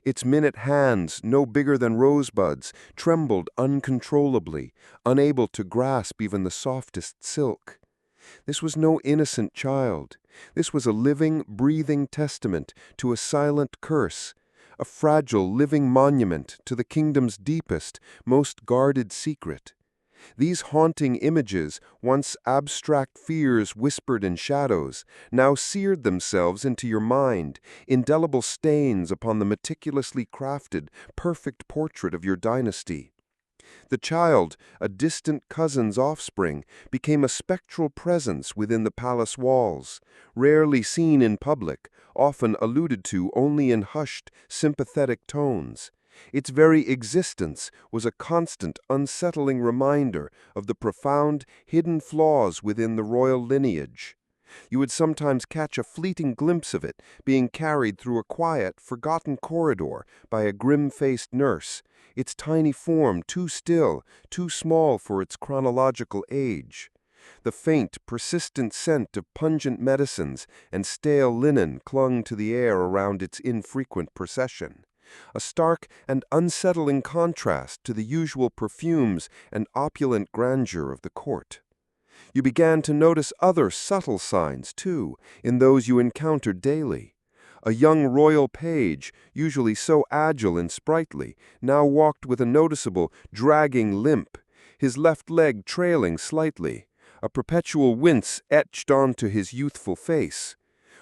Its minute hands, no bigger than rosebuds, trembled uncontrollably, unable to grasp even the softest silk. This was no innocent child. This was a living, breathing testament to a silent curse, a fragile, living monument to the kingdom's deepest, most guarded secret. These haunting images, once abstract fears whispered in shadows, now seared themselves into your mind, indelible stains upon the meticulously crafted, perfect portrait of your dynasty. The child, a distant cousin's offspring, became a spectral presence within the palace walls, rarely seen in public, often alluded to only in hushed, sympathetic tones. Its very existence was a constant, unsettling reminder of the profound, hidden flaws within the royal lineage. You would sometimes catch a fleeting glimpse of it, being carried through a quiet, forgotten corridor by a grim-faced nurse, its tiny form too still, too small for its chronological age. The faint, persistent scent of pungent medicines and stale linen clung to the air around its infrequent procession, a stark and unsettling contrast to the usual perfumes and opulent grandeur of the court. You began to notice other subtle signs, too, in those you encountered daily. A young royal page, usually so agile and sprightly, now walked with a noticeable, dragging limp, his left leg trailing slightly, a perpetual wince etched onto his youthful face.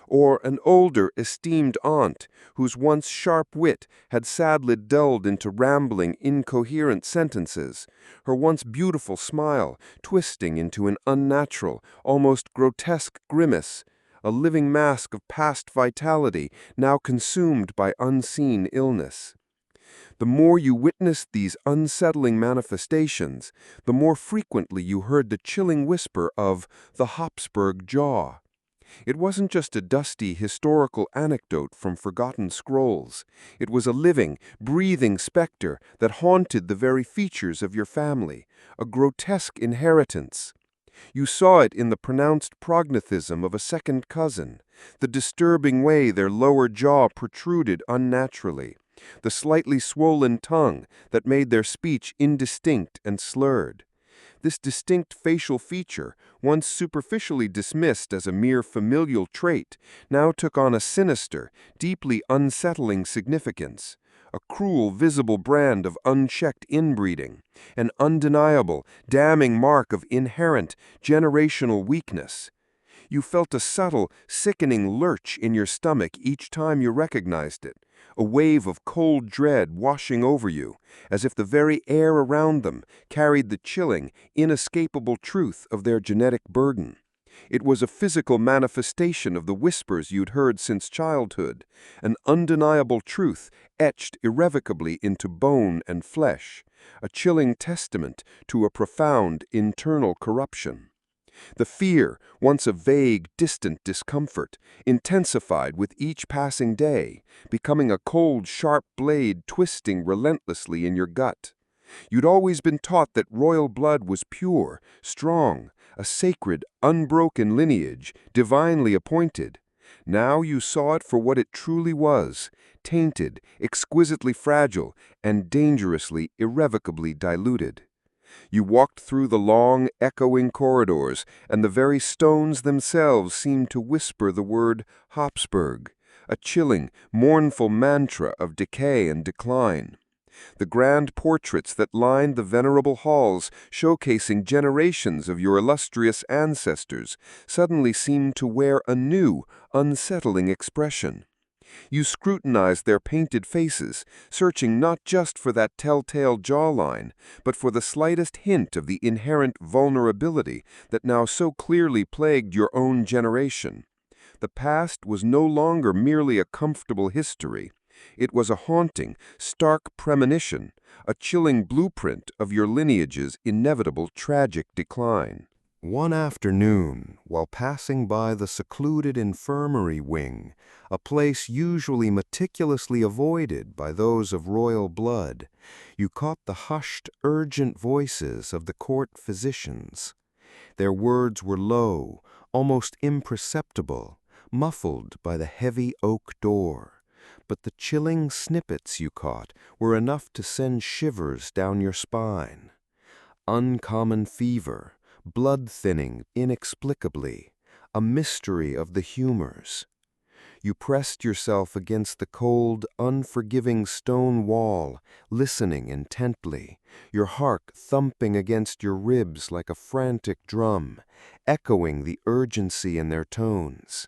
Or an older, esteemed aunt, whose once sharp wit had sadly dulled into rambling, incoherent sentences, her once beautiful smile twisting into an unnatural, almost grotesque grimace, a living mask of past vitality now consumed by unseen illness. The more you witnessed these unsettling manifestations, the more frequently you heard the chilling whisper of the Habsburg jaw. It wasn't just a dusty historical anecdote from forgotten scrolls. It was a living, breathing specter that haunted the very features of your family, a grotesque inheritance. You saw it in the pronounced prognathism of a second cousin, the disturbing way their lower jaw protruded unnaturally, the slightly swollen tongue that made their speech indistinct and slurred. This distinct facial feature, once superficially dismissed as a mere familial trait, now took on a sinister, deeply unsettling significance, a cruel visible brand of unchecked inbreeding, an undeniable, damning mark of inherent, generational weakness. You felt a subtle, sickening lurch in your stomach each time you recognized it, a wave of cold dread washing over you, as if the very air around them carried the chilling, inescapable truth of their genetic burden. It was a physical manifestation of the whispers you'd heard since childhood, an undeniable truth etched irrevocably into bone and flesh, a chilling testament to a profound internal corruption. The fear, once a vague, distant discomfort, intensified with each passing day, becoming a cold, sharp blade twisting relentlessly in your gut. You'd always been taught that royal blood was pure, strong, a sacred, unbroken lineage, divinely appointed. Now you saw it for what it truly was, tainted, exquisitely fragile, and dangerously, irrevocably diluted. You walked through the long, echoing corridors, and the very stones themselves seemed to whisper the word Habsburg, a chilling, mournful mantra of decay and decline. The grand portraits that lined the venerable halls, showcasing generations of your illustrious ancestors, suddenly seemed to wear a new, unsettling expression. You scrutinized their painted faces, searching not just for that telltale jawline, but for the slightest hint of the inherent vulnerability that now so clearly plagued your own generation. The past was no longer merely a comfortable history. It was a haunting, stark premonition, a chilling blueprint of your lineage's inevitable tragic decline. One afternoon, while passing by the secluded infirmary wing, a place usually meticulously avoided by those of royal blood, you caught the hushed, urgent voices of the court physicians. Their words were low, almost imperceptible, muffled by the heavy oak door. But the chilling snippets you caught were enough to send shivers down your spine. Uncommon fever, blood thinning inexplicably, a mystery of the humors. You pressed yourself against the cold, unforgiving stone wall, listening intently, your heart thumping against your ribs like a frantic drum, echoing the urgency in their tones.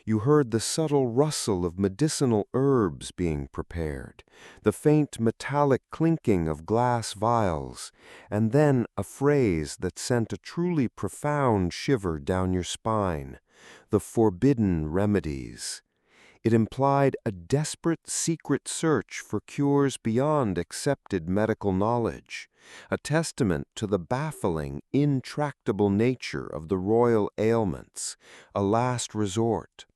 You heard the subtle rustle of medicinal herbs being prepared, the faint metallic clinking of glass vials, and then a phrase that sent a truly profound shiver down your spine: the forbidden remedies. It implied a desperate secret search for cures beyond accepted medical knowledge, a testament to the baffling, intractable nature of the royal ailments, a last resort.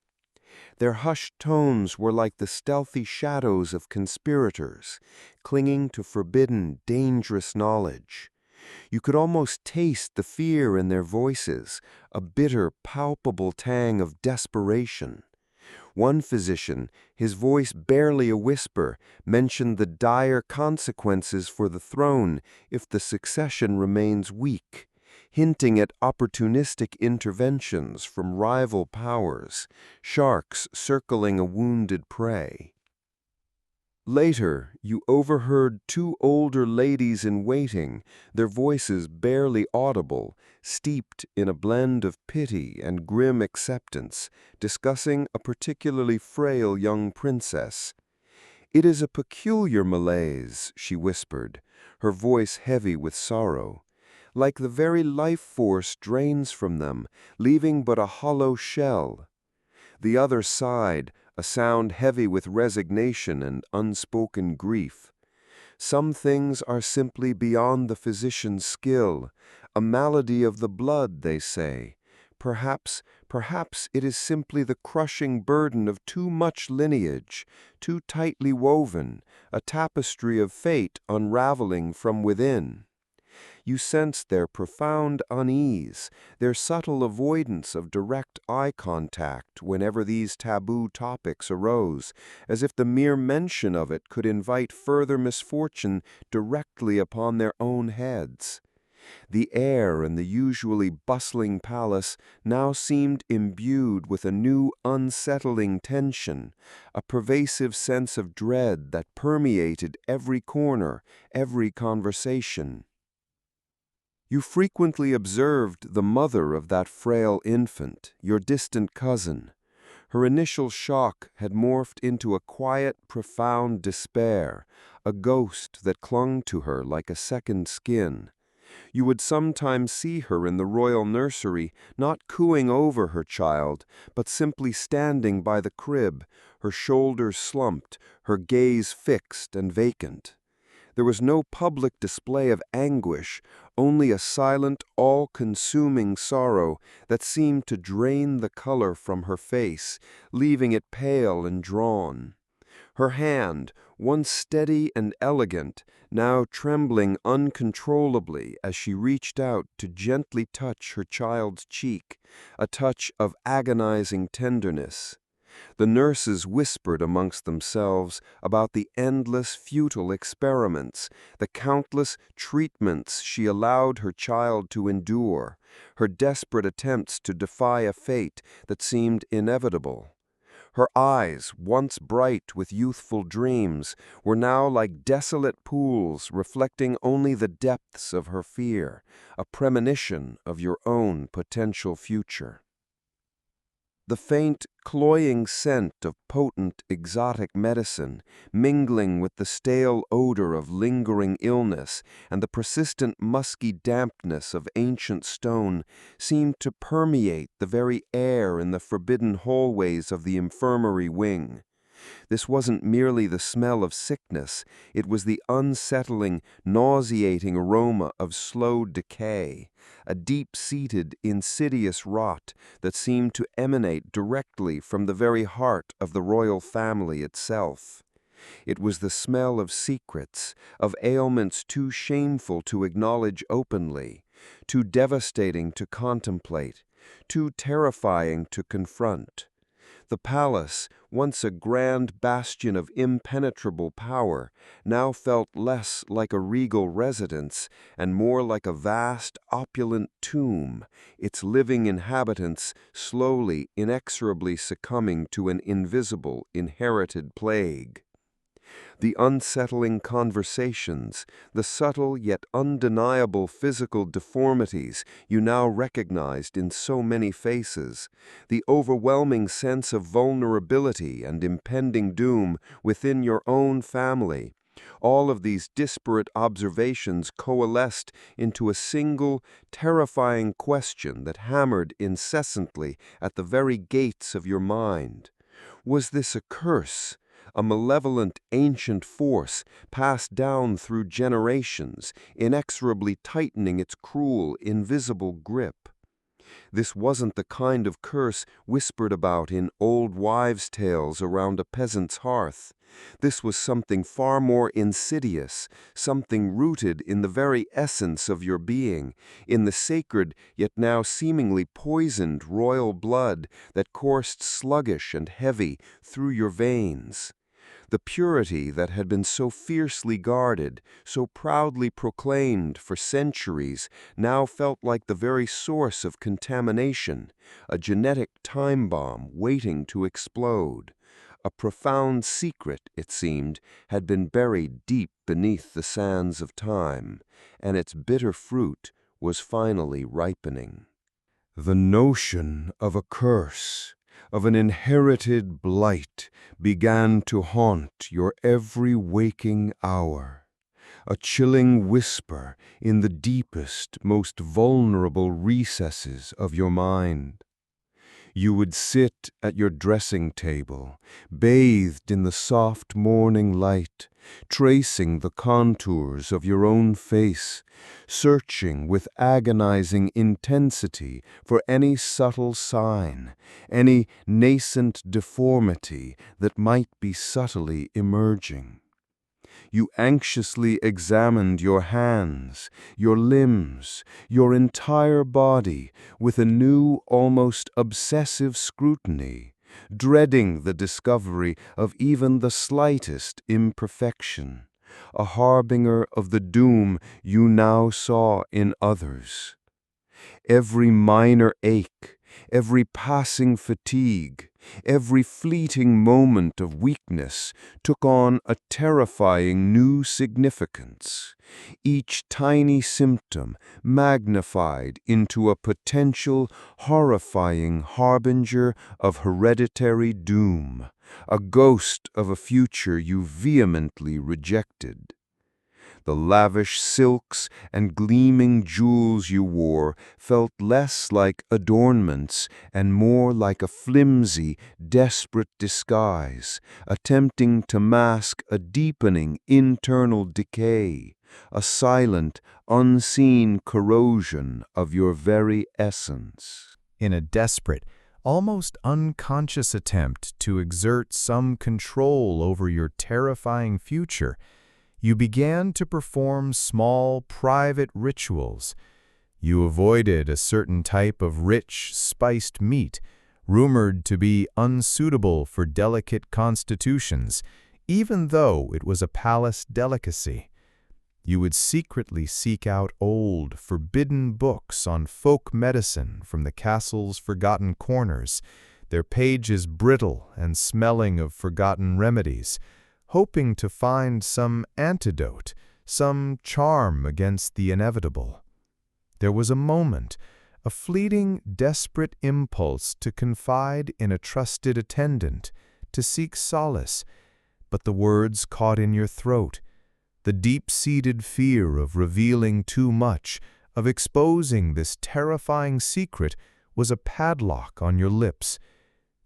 Their hushed tones were like the stealthy shadows of conspirators, clinging to forbidden, dangerous knowledge. You could almost taste the fear in their voices, a bitter, palpable tang of desperation. One physician, his voice barely a whisper, mentioned the dire consequences for the throne if the succession remains weak, hinting at opportunistic interventions from rival powers, sharks circling a wounded prey. Later, you overheard two older ladies-in-waiting, their voices barely audible, steeped in a blend of pity and grim acceptance, discussing a particularly frail young princess. "It is a peculiar malaise," she whispered, her voice heavy with sorrow. "Like the very life force drains from them, leaving but a hollow shell." The other sighed, a sound heavy with resignation and unspoken grief. "Some things are simply beyond the physician's skill, a malady of the blood, they say. Perhaps it is simply the crushing burden of too much lineage, too tightly woven, a tapestry of fate unraveling from within." You sensed their profound unease, their subtle avoidance of direct eye contact whenever these taboo topics arose, as if the mere mention of it could invite further misfortune directly upon their own heads. The air in the usually bustling palace now seemed imbued with a new unsettling tension, a pervasive sense of dread that permeated every corner, every conversation. You frequently observed the mother of that frail infant, your distant cousin. Her initial shock had morphed into a quiet, profound despair, a ghost that clung to her like a second skin. You would sometimes see her in the royal nursery, not cooing over her child, but simply standing by the crib, her shoulders slumped, her gaze fixed and vacant. There was no public display of anguish, only a silent, all-consuming sorrow that seemed to drain the color from her face, leaving it pale and drawn. Her hand, once steady and elegant, now trembling uncontrollably as she reached out to gently touch her child's cheek, a touch of agonizing tenderness. The nurses whispered amongst themselves about the endless futile experiments, the countless treatments she allowed her child to endure, her desperate attempts to defy a fate that seemed inevitable. Her eyes, once bright with youthful dreams, were now like desolate pools reflecting only the depths of her fear, a premonition of your own potential future. The faint, cloying scent of potent exotic medicine, mingling with the stale odor of lingering illness and the persistent musky dampness of ancient stone, seemed to permeate the very air in the forbidden hallways of the infirmary wing. This wasn't merely the smell of sickness, it was the unsettling, nauseating aroma of slow decay, a deep-seated, insidious rot that seemed to emanate directly from the very heart of the royal family itself. It was the smell of secrets, of ailments too shameful to acknowledge openly, too devastating to contemplate, too terrifying to confront. The palace, once a grand bastion of impenetrable power, now felt less like a regal residence and more like a vast, opulent tomb, its living inhabitants slowly, inexorably succumbing to an invisible, inherited plague. The unsettling conversations, the subtle yet undeniable physical deformities you now recognized in so many faces, the overwhelming sense of vulnerability and impending doom within your own family, all of these disparate observations coalesced into a single, terrifying question that hammered incessantly at the very gates of your mind. Was this a curse? A malevolent ancient force passed down through generations, inexorably tightening its cruel, invisible grip. This wasn't the kind of curse whispered about in old wives' tales around a peasant's hearth. This was something far more insidious, something rooted in the very essence of your being, in the sacred yet now seemingly poisoned royal blood that coursed sluggish and heavy through your veins. The purity that had been so fiercely guarded, so proudly proclaimed for centuries, now felt like the very source of contamination, a genetic time bomb waiting to explode. A profound secret, it seemed, had been buried deep beneath the sands of time, and its bitter fruit was finally ripening. The notion of a curse, of an inherited blight, began to haunt your every waking hour, a chilling whisper in the deepest, most vulnerable recesses of your mind. You would sit at your dressing table, bathed in the soft morning light, tracing the contours of your own face, searching with agonizing intensity for any subtle sign, any nascent deformity that might be subtly emerging. You anxiously examined your hands, your limbs, your entire body with a new, almost obsessive scrutiny, dreading the discovery of even the slightest imperfection, a harbinger of the doom you now saw in others. Every minor ache, every passing fatigue, every fleeting moment of weakness took on a terrifying new significance, each tiny symptom magnified into a potential, horrifying harbinger of hereditary doom, a ghost of a future you vehemently rejected. The lavish silks and gleaming jewels you wore felt less like adornments and more like a flimsy, desperate disguise, attempting to mask a deepening internal decay, a silent, unseen corrosion of your very essence. In a desperate, almost unconscious attempt to exert some control over your terrifying future, you began to perform small, private rituals. You avoided a certain type of rich, spiced meat, rumored to be unsuitable for delicate constitutions, even though it was a palace delicacy. You would secretly seek out old, forbidden books on folk medicine from the castle's forgotten corners, their pages brittle and smelling of forgotten remedies, hoping to find some antidote, some charm against the inevitable. There was a moment, a fleeting, desperate impulse to confide in a trusted attendant, to seek solace, but the words caught in your throat. The deep-seated fear of revealing too much, of exposing this terrifying secret, was a padlock on your lips.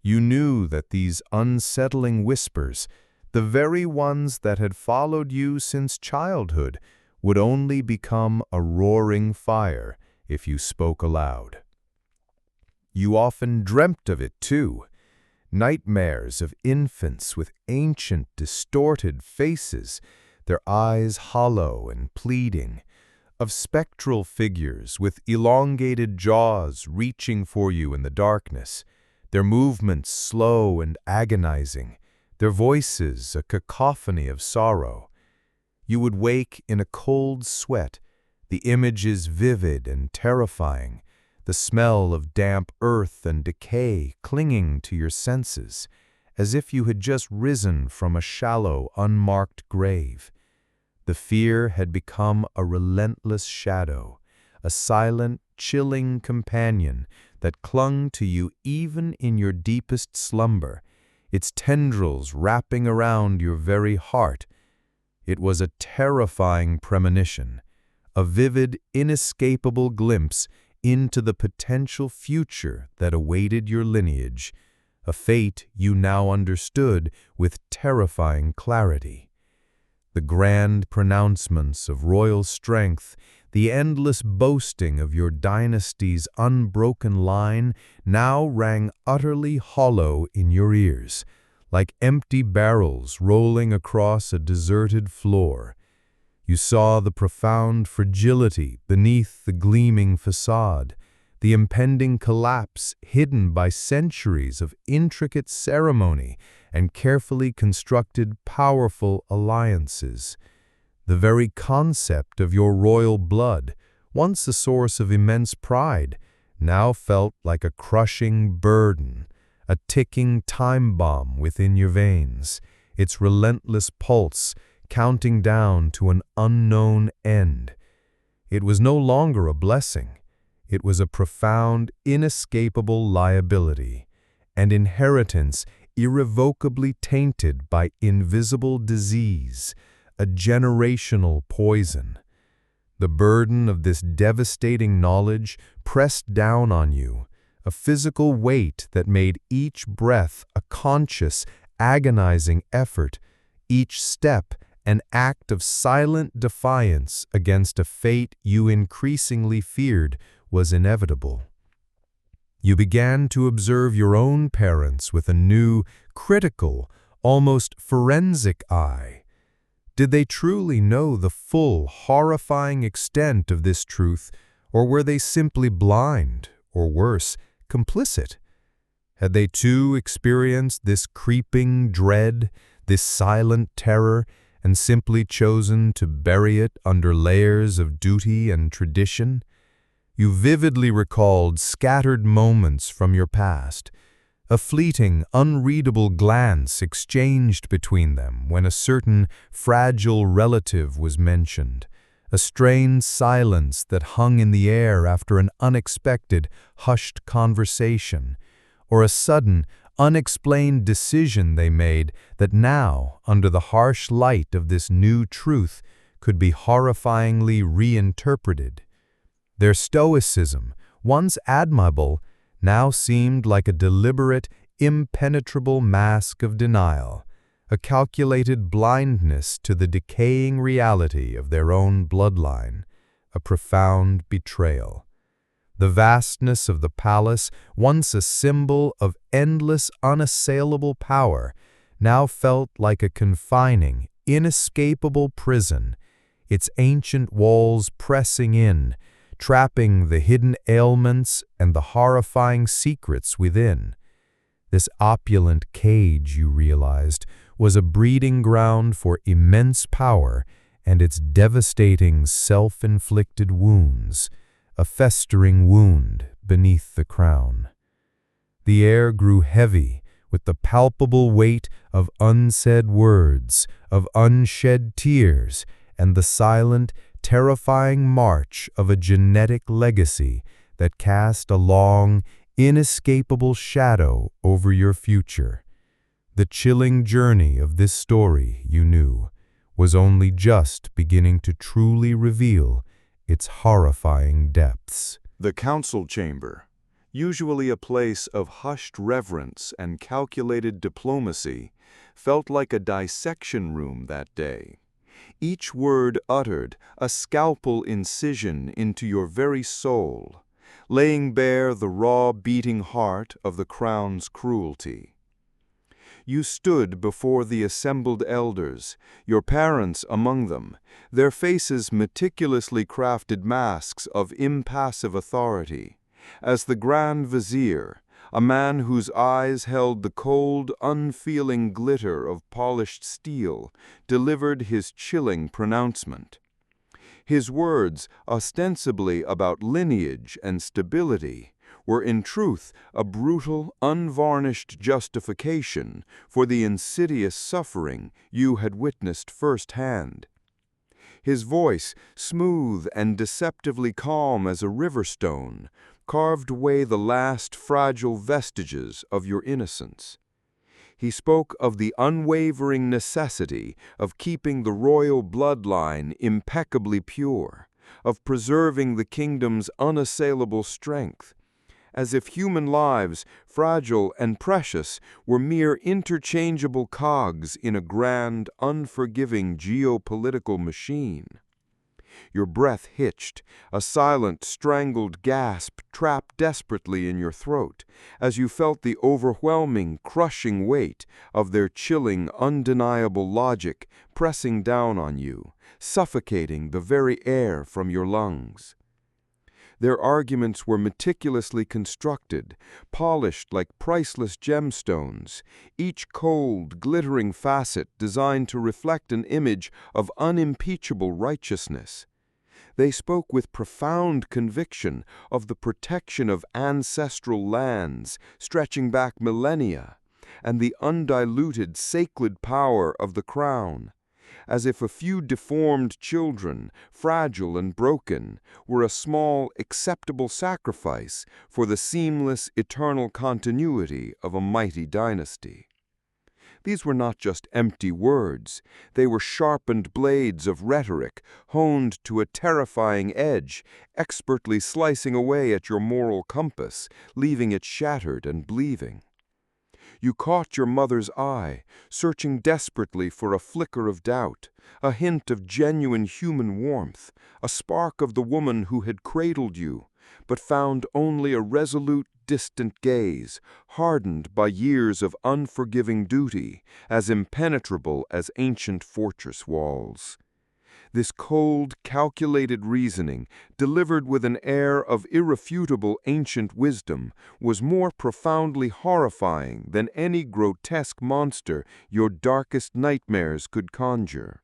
You knew that these unsettling whispers, the very ones that had followed you since childhood, would only become a roaring fire if you spoke aloud. You often dreamt of it, too. Nightmares of infants with ancient, distorted faces, their eyes hollow and pleading, of spectral figures with elongated jaws reaching for you in the darkness, their movements slow and agonizing, their voices a cacophony of sorrow. You would wake in a cold sweat, the images vivid and terrifying, the smell of damp earth and decay clinging to your senses, as if you had just risen from a shallow, unmarked grave. The fear had become a relentless shadow, a silent, chilling companion that clung to you even in your deepest slumber, its tendrils wrapping around your very heart. It was a terrifying premonition, a vivid, inescapable glimpse into the potential future that awaited your lineage, a fate you now understood with terrifying clarity. The grand pronouncements of royal strength, the endless boasting of your dynasty's unbroken line now rang utterly hollow in your ears, like empty barrels rolling across a deserted floor. You saw the profound fragility beneath the gleaming facade, the impending collapse hidden by centuries of intricate ceremony and carefully constructed powerful alliances. The very concept of your royal blood, once a source of immense pride, now felt like a crushing burden, a ticking time bomb within your veins, its relentless pulse counting down to an unknown end. It was no longer a blessing. It was a profound, inescapable liability, an inheritance irrevocably tainted by invisible disease, a generational poison. The burden of this devastating knowledge pressed down on you, a physical weight that made each breath a conscious, agonizing effort, each step an act of silent defiance against a fate you increasingly feared was inevitable. You began to observe your own parents with a new, critical, almost forensic eye. Did they truly know the full, horrifying extent of this truth, or were they simply blind, or worse, complicit? Had they too experienced this creeping dread, this silent terror, and simply chosen to bury it under layers of duty and tradition? You vividly recalled scattered moments from your past, a fleeting, unreadable glance exchanged between them when a certain fragile relative was mentioned, a strained silence that hung in the air after an unexpected, hushed conversation, or a sudden, unexplained decision they made that now, under the harsh light of this new truth, could be horrifyingly reinterpreted. Their stoicism, once admirable, now seemed like a deliberate, impenetrable mask of denial, a calculated blindness to the decaying reality of their own bloodline, a profound betrayal. The vastness of the palace, once a symbol of endless, unassailable power, now felt like a confining, inescapable prison, its ancient walls pressing in, trapping the hidden ailments and the horrifying secrets within. This opulent cage, you realized, was a breeding ground for immense power and its devastating self-inflicted wounds, a festering wound beneath the crown. The air grew heavy with the palpable weight of unsaid words, of unshed tears, and the silent, terrifying march of a genetic legacy that cast a long, inescapable shadow over your future. The chilling journey of this story, you knew, was only just beginning to truly reveal its horrifying depths. The council chamber, usually a place of hushed reverence and calculated diplomacy, felt like a dissection room that day. Each word uttered a scalpel incision into your very soul, laying bare the raw beating heart of the crown's cruelty. You stood before the assembled elders, your parents among them, their faces meticulously crafted masks of impassive authority, as the Grand Vizier, a man whose eyes held the cold, unfeeling glitter of polished steel, delivered his chilling pronouncement. His words, ostensibly about lineage and stability, were in truth a brutal, unvarnished justification for the insidious suffering you had witnessed firsthand. His voice, smooth and deceptively calm as a river stone, carved away the last fragile vestiges of your innocence. He spoke of the unwavering necessity of keeping the royal bloodline impeccably pure, of preserving the kingdom's unassailable strength, as if human lives, fragile and precious, were mere interchangeable cogs in a grand, unforgiving geopolitical machine. Your breath hitched, a silent, strangled gasp trapped desperately in your throat, as you felt the overwhelming, crushing weight of their chilling, undeniable logic pressing down on you, suffocating the very air from your lungs. Their arguments were meticulously constructed, polished like priceless gemstones, each cold, glittering facet designed to reflect an image of unimpeachable righteousness. They spoke with profound conviction of the protection of ancestral lands stretching back millennia, and the undiluted sacred power of the crown, as if a few deformed children, fragile and broken, were a small, acceptable sacrifice for the seamless, eternal continuity of a mighty dynasty. These were not just empty words. They were sharpened blades of rhetoric, honed to a terrifying edge, expertly slicing away at your moral compass, leaving it shattered and bleeding. You caught your mother's eye, searching desperately for a flicker of doubt, a hint of genuine human warmth, a spark of the woman who had cradled you, but found only a resolute, distant gaze, hardened by years of unforgiving duty, as impenetrable as ancient fortress walls. This cold, calculated reasoning, delivered with an air of irrefutable ancient wisdom, was more profoundly horrifying than any grotesque monster your darkest nightmares could conjure.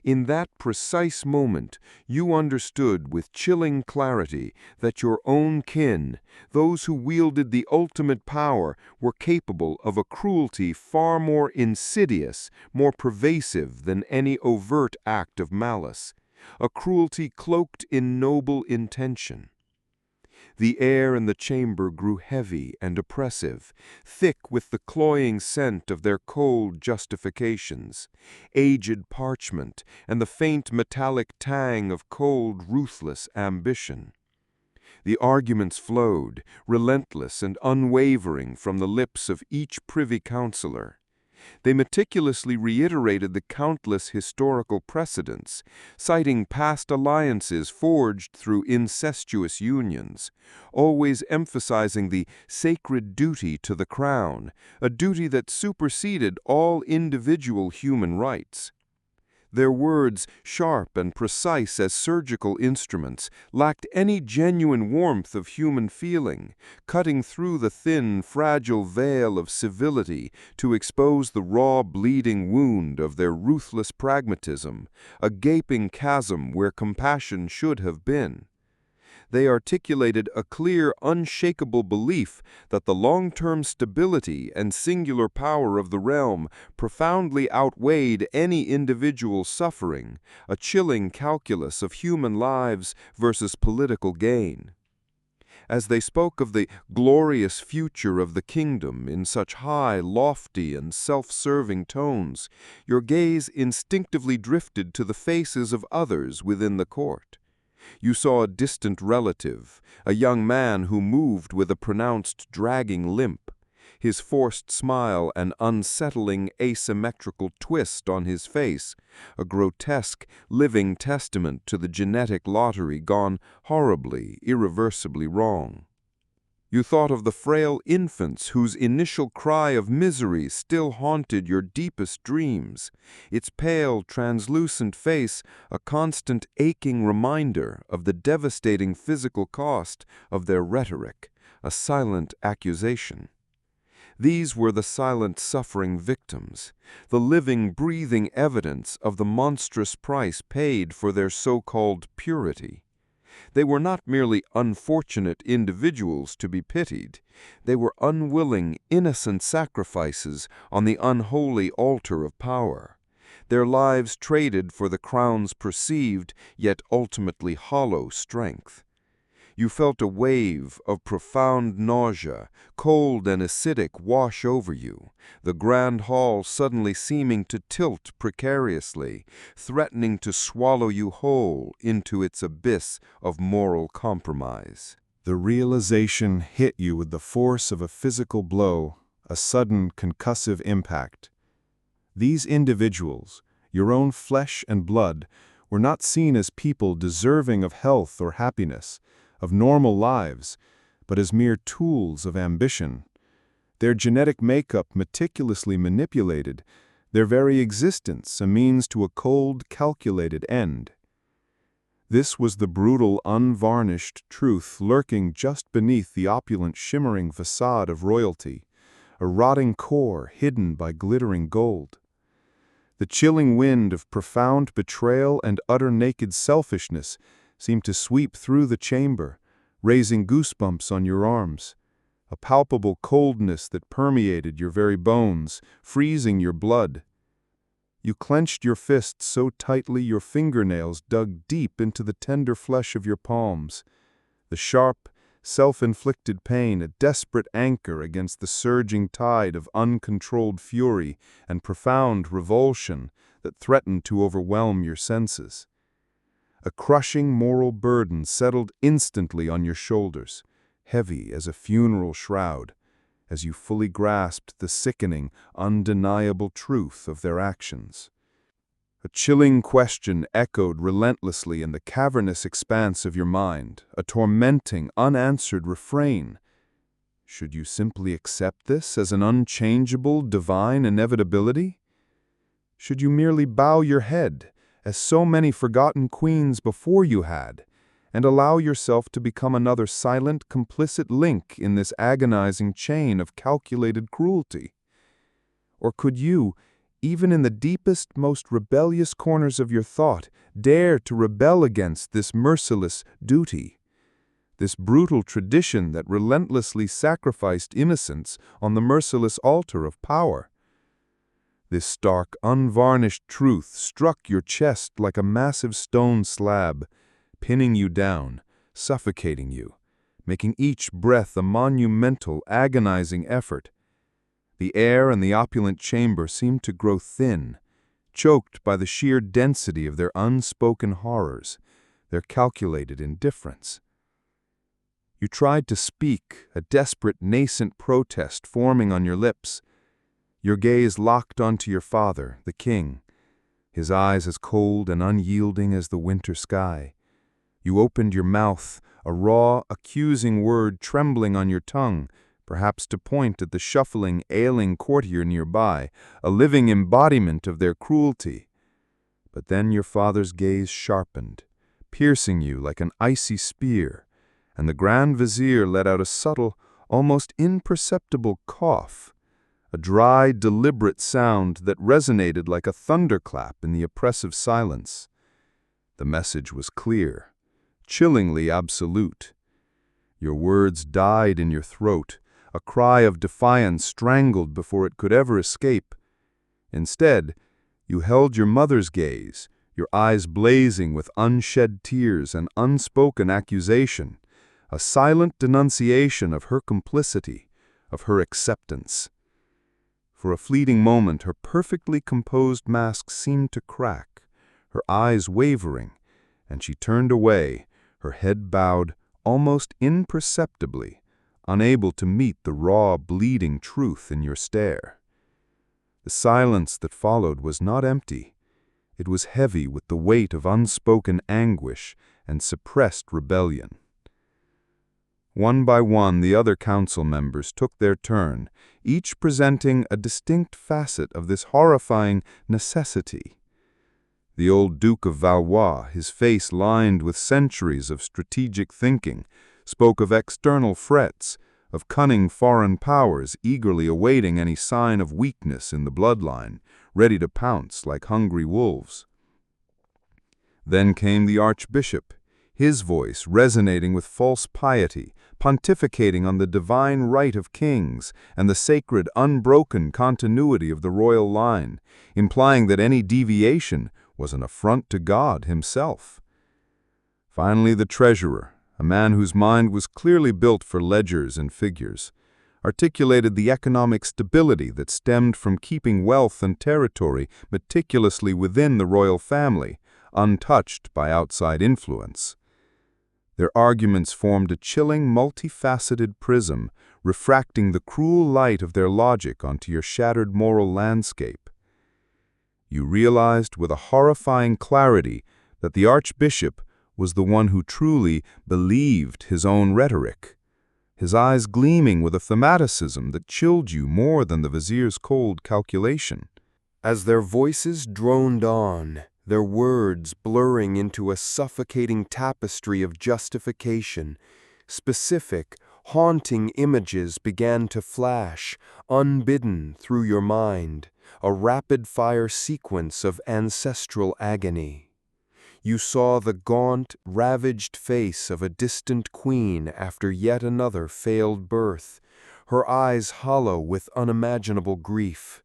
In that precise moment, you understood with chilling clarity that your own kin, those who wielded the ultimate power, were capable of a cruelty far more insidious, more pervasive than any overt act of malice, a cruelty cloaked in noble intention. The air in the chamber grew heavy and oppressive, thick with the cloying scent of their cold justifications, aged parchment, and the faint metallic tang of cold, ruthless ambition. The arguments flowed, relentless and unwavering, from the lips of each privy councillor. They meticulously reiterated the countless historical precedents, citing past alliances forged through incestuous unions, always emphasizing the sacred duty to the crown, a duty that superseded all individual human rights. Their words, sharp and precise as surgical instruments, lacked any genuine warmth of human feeling, cutting through the thin, fragile veil of civility to expose the raw, bleeding wound of their ruthless pragmatism, a gaping chasm where compassion should have been. They articulated a clear, unshakable belief that the long-term stability and singular power of the realm profoundly outweighed any individual suffering, a chilling calculus of human lives versus political gain. As they spoke of the glorious future of the kingdom in such high, lofty, and self-serving tones, your gaze instinctively drifted to the faces of others within the court. You saw a distant relative, a young man who moved with a pronounced dragging limp, his forced smile an unsettling asymmetrical twist on his face, a grotesque, living testament to the genetic lottery gone horribly, irreversibly wrong. You thought of the frail infants whose initial cry of misery still haunted your deepest dreams, its pale, translucent face a constant aching reminder of the devastating physical cost of their rhetoric, a silent accusation. These were the silent suffering victims, the living, breathing evidence of the monstrous price paid for their so-called purity. They were not merely unfortunate individuals to be pitied. They were unwilling, innocent sacrifices on the unholy altar of power, their lives traded for the crown's perceived, yet ultimately hollow strength. You felt a wave of profound nausea, cold and acidic, wash over you, the grand hall suddenly seeming to tilt precariously, threatening to swallow you whole into its abyss of moral compromise. The realization hit you with the force of a physical blow, a sudden concussive impact. These individuals, your own flesh and blood, were not seen as people deserving of health or happiness, of normal lives, but as mere tools of ambition. Their genetic makeup meticulously manipulated, their very existence a means to a cold, calculated end. This was the brutal, unvarnished truth lurking just beneath the opulent, shimmering facade of royalty, a rotting core hidden by glittering gold. The chilling wind of profound betrayal and utter naked selfishness seemed to sweep through the chamber, raising goosebumps on your arms, a palpable coldness that permeated your very bones, freezing your blood. You clenched your fists so tightly your fingernails dug deep into the tender flesh of your palms, the sharp, self-inflicted pain a desperate anchor against the surging tide of uncontrolled fury and profound revulsion that threatened to overwhelm your senses. A crushing moral burden settled instantly on your shoulders, heavy as a funeral shroud, as you fully grasped the sickening, undeniable truth of their actions. A chilling question echoed relentlessly in the cavernous expanse of your mind, a tormenting, unanswered refrain. Should you simply accept this as an unchangeable, divine inevitability? Should you merely bow your head, as so many forgotten queens before you had, and allow yourself to become another silent, complicit link in this agonizing chain of calculated cruelty? Or could you, even in the deepest, most rebellious corners of your thought, dare to rebel against this merciless duty, this brutal tradition that relentlessly sacrificed innocence on the merciless altar of power? This stark, unvarnished truth struck your chest like a massive stone slab, pinning you down, suffocating you, making each breath a monumental, agonizing effort. The air in the opulent chamber seemed to grow thin, choked by the sheer density of their unspoken horrors, their calculated indifference. You tried to speak, a desperate, nascent protest forming on your lips. Your gaze locked onto your father, the king, his eyes as cold and unyielding as the winter sky. You opened your mouth, a raw, accusing word trembling on your tongue, perhaps to point at the shuffling, ailing courtier nearby, a living embodiment of their cruelty. But then your father's gaze sharpened, piercing you like an icy spear, and the Grand Vizier let out a subtle, almost imperceptible cough, a dry, deliberate sound that resonated like a thunderclap in the oppressive silence. The message was clear, chillingly absolute. Your words died in your throat, a cry of defiance strangled before it could ever escape. Instead, you held your mother's gaze, your eyes blazing with unshed tears and unspoken accusation, a silent denunciation of her complicity, of her acceptance. For a fleeting moment, her perfectly composed mask seemed to crack, her eyes wavering, and she turned away, her head bowed almost imperceptibly, unable to meet the raw, bleeding truth in your stare. The silence that followed was not empty. It was heavy with the weight of unspoken anguish and suppressed rebellion. One by one, the other council members took their turn, each presenting a distinct facet of this horrifying necessity. The old Duke of Valois, his face lined with centuries of strategic thinking, spoke of external threats, of cunning foreign powers eagerly awaiting any sign of weakness in the bloodline, ready to pounce like hungry wolves. Then came the Archbishop, his voice resonating with false piety, pontificating on the divine right of kings and the sacred, unbroken continuity of the royal line, implying that any deviation was an affront to God himself. Finally, the treasurer, a man whose mind was clearly built for ledgers and figures, articulated the economic stability that stemmed from keeping wealth and territory meticulously within the royal family, untouched by outside influence. Their arguments formed a chilling, multifaceted prism, refracting the cruel light of their logic onto your shattered moral landscape. You realized with a horrifying clarity that the Archbishop was the one who truly believed his own rhetoric, his eyes gleaming with a thematicism that chilled you more than the vizier's cold calculation. As their voices droned on, their words blurring into a suffocating tapestry of justification, specific, haunting images began to flash, unbidden, through your mind, a rapid-fire sequence of ancestral agony. You saw the gaunt, ravaged face of a distant queen after yet another failed birth, her eyes hollow with unimaginable grief.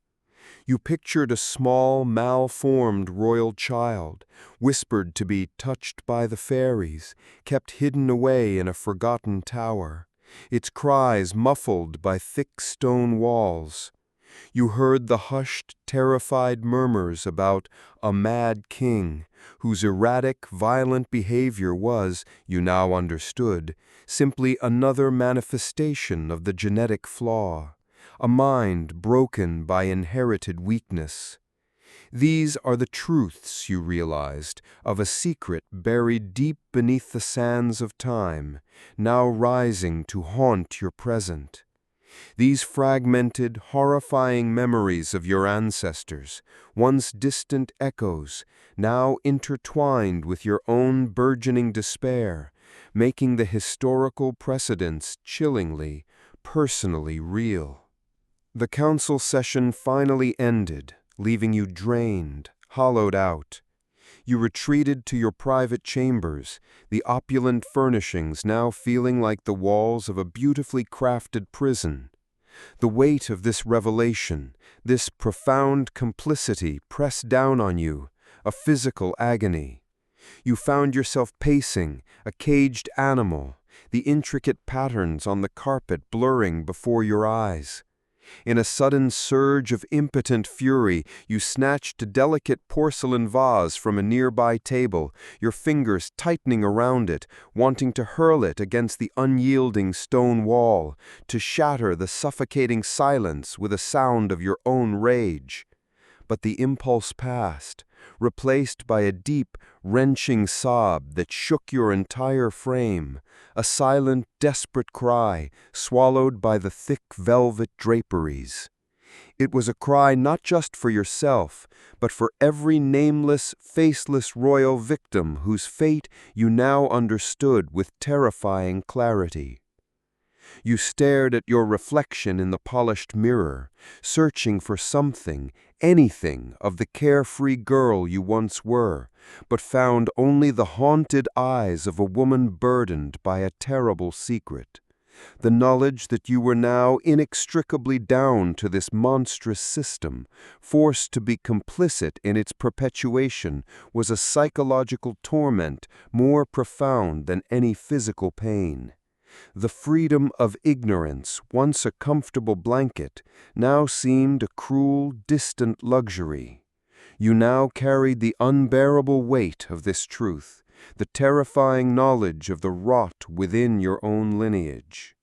You pictured a small, malformed royal child, whispered to be touched by the fairies, kept hidden away in a forgotten tower, its cries muffled by thick stone walls. You heard the hushed, terrified murmurs about a mad king, whose erratic, violent behavior was, you now understood, simply another manifestation of the genetic flaw, a mind broken by inherited weakness. These are the truths, you realized, of a secret buried deep beneath the sands of time, now rising to haunt your present. These fragmented, horrifying memories of your ancestors, once distant echoes, now intertwined with your own burgeoning despair, making the historical precedents chillingly, personally real. The council session finally ended, leaving you drained, hollowed out. You retreated to your private chambers, the opulent furnishings now feeling like the walls of a beautifully crafted prison. The weight of this revelation, this profound complicity pressed down on you, a physical agony. You found yourself pacing, a caged animal, the intricate patterns on the carpet blurring before your eyes. In a sudden surge of impotent fury, you snatched a delicate porcelain vase from a nearby table, your fingers tightening around it, wanting to hurl it against the unyielding stone wall, to shatter the suffocating silence with a sound of your own rage. But the impulse passed, replaced by a deep, wrenching sob that shook your entire frame, a silent, desperate cry swallowed by the thick velvet draperies. It was a cry not just for yourself, but for every nameless, faceless royal victim whose fate you now understood with terrifying clarity. You stared at your reflection in the polished mirror, searching for something, anything of the carefree girl you once were, but found only the haunted eyes of a woman burdened by a terrible secret. The knowledge that you were now inextricably down to this monstrous system, forced to be complicit in its perpetuation, was a psychological torment more profound than any physical pain. The freedom of ignorance, once a comfortable blanket, now seemed a cruel, distant luxury. You now carried the unbearable weight of this truth, the terrifying knowledge of the rot within your own lineage.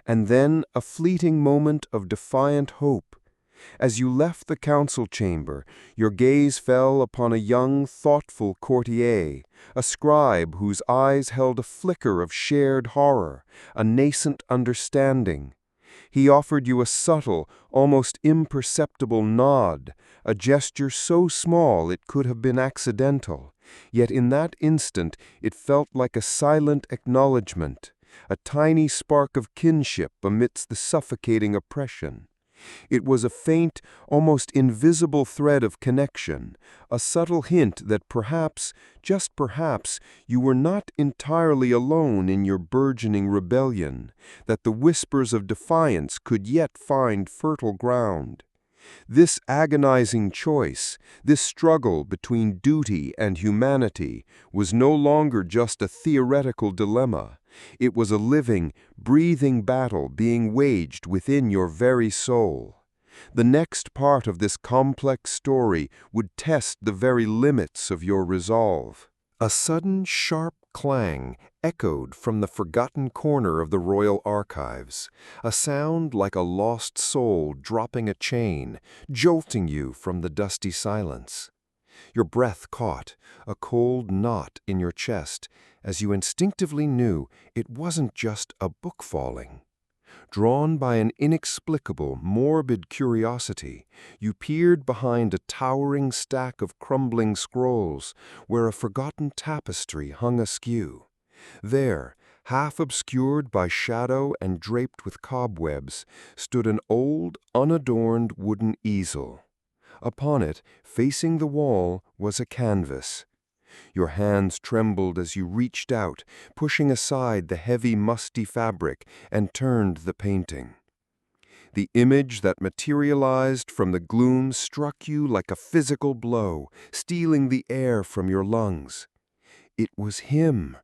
And then a fleeting moment of defiant hope. As you left the council chamber, your gaze fell upon a young, thoughtful courtier, a scribe whose eyes held a flicker of shared horror, a nascent understanding. He offered you a subtle, almost imperceptible nod, a gesture so small it could have been accidental, yet in that instant it felt like a silent acknowledgment, a tiny spark of kinship amidst the suffocating oppression. It was a faint, almost invisible thread of connection, a subtle hint that perhaps, just perhaps, you were not entirely alone in your burgeoning rebellion, that the whispers of defiance could yet find fertile ground. This agonizing choice, this struggle between duty and humanity, was no longer just a theoretical dilemma. It was a living, breathing battle being waged within your very soul. The next part of this complex story would test the very limits of your resolve. A sudden sharp clang echoed from the forgotten corner of the royal archives, a sound like a lost soul dropping a chain, jolting you from the dusty silence. Your breath caught, a cold knot in your chest, as you instinctively knew it wasn't just a book falling. Drawn by an inexplicable, morbid curiosity, you peered behind a towering stack of crumbling scrolls where a forgotten tapestry hung askew. There, half obscured by shadow and draped with cobwebs, stood an old, unadorned wooden easel. Upon it, facing the wall, was a canvas. Your hands trembled as you reached out, pushing aside the heavy, musty fabric, and turned the painting. The image that materialized from the gloom struck you like a physical blow, stealing the air from your lungs. It was him.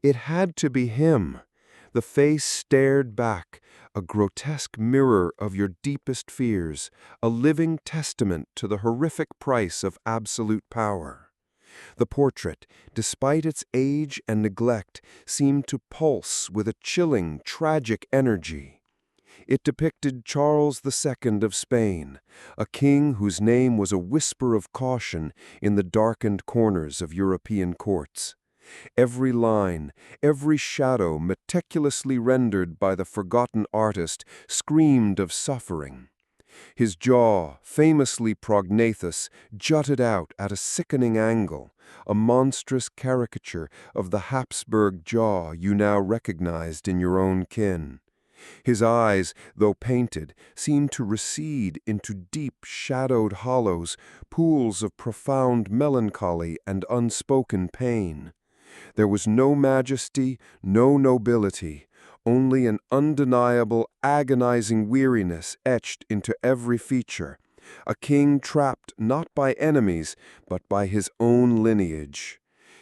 It had to be him. The face stared back, a grotesque mirror of your deepest fears, a living testament to the horrific price of absolute power. The portrait, despite its age and neglect, seemed to pulse with a chilling, tragic energy. It depicted Charles II of Spain, a king whose name was a whisper of caution in the darkened corners of European courts. Every line, every shadow meticulously rendered by the forgotten artist screamed of suffering. His jaw, famously prognathous, jutted out at a sickening angle, a monstrous caricature of the Habsburg jaw you now recognized in your own kin. His eyes, though painted, seemed to recede into deep, shadowed hollows, pools of profound melancholy and unspoken pain. There was no majesty, no nobility, only an undeniable, agonizing weariness etched into every feature, a king trapped not by enemies, but by his own lineage.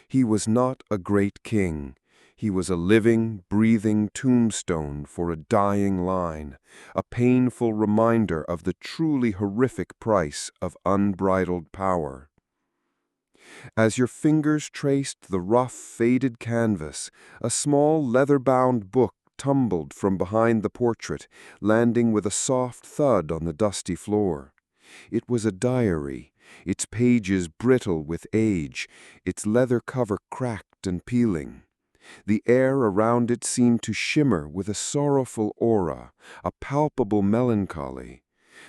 He was not a great king. He was a living, breathing tombstone for a dying line, a painful reminder of the truly horrific price of unbridled power. As your fingers traced the rough, faded canvas, a small leather-bound book tumbled from behind the portrait, landing with a soft thud on the dusty floor. It was a diary, its pages brittle with age, its leather cover cracked and peeling. The air around it seemed to shimmer with a sorrowful aura, a palpable melancholy.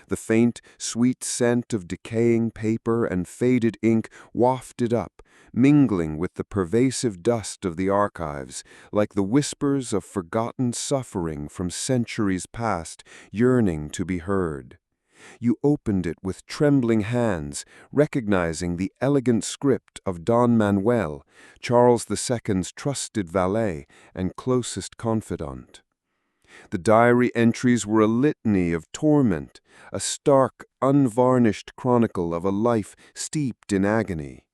The faint, sweet scent of decaying paper and faded ink wafted up, mingling with the pervasive dust of the archives, like the whispers of forgotten suffering from centuries past, yearning to be heard. You opened it with trembling hands, recognizing the elegant script of Don Manuel, Charles II's trusted valet and closest confidant. The diary entries were a litany of torment, a stark, unvarnished chronicle of a life steeped in agony.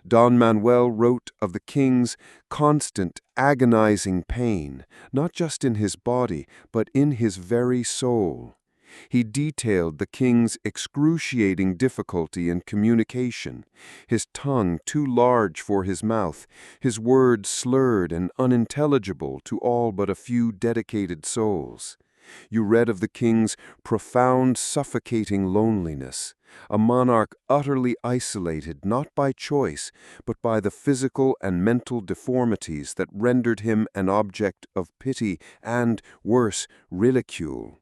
Don Manuel wrote of the king's constant, agonizing pain, not just in his body, but in his very soul. He detailed the king's excruciating difficulty in communication, his tongue too large for his mouth, his words slurred and unintelligible to all but a few dedicated souls. You read of the king's profound, suffocating loneliness, a monarch utterly isolated not by choice, but by the physical and mental deformities that rendered him an object of pity and, worse, ridicule.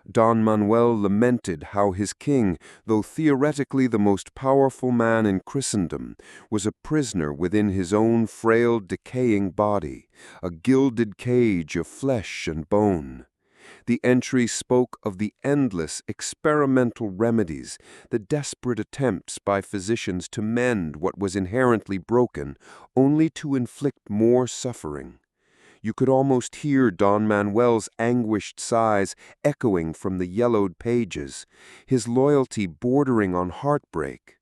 Don Manuel lamented how his king, though theoretically the most powerful man in Christendom, was a prisoner within his own frail, decaying body, a gilded cage of flesh and bone. The entry spoke of the endless experimental remedies, the desperate attempts by physicians to mend what was inherently broken, only to inflict more suffering. You could almost hear Don Manuel's anguished sighs echoing from the yellowed pages, his loyalty bordering on heartbreak.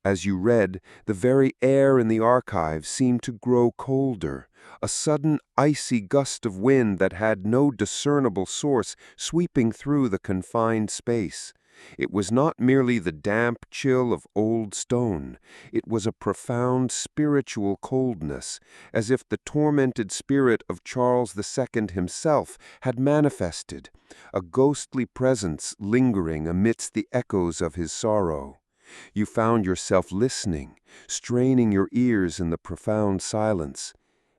As you read, the very air in the archive seemed to grow colder, a sudden icy gust of wind that had no discernible source sweeping through the confined space. It was not merely the damp chill of old stone. It was a profound spiritual coldness, as if the tormented spirit of Charles II himself had manifested, a ghostly presence lingering amidst the echoes of his sorrow. You found yourself listening, straining your ears in the profound silence,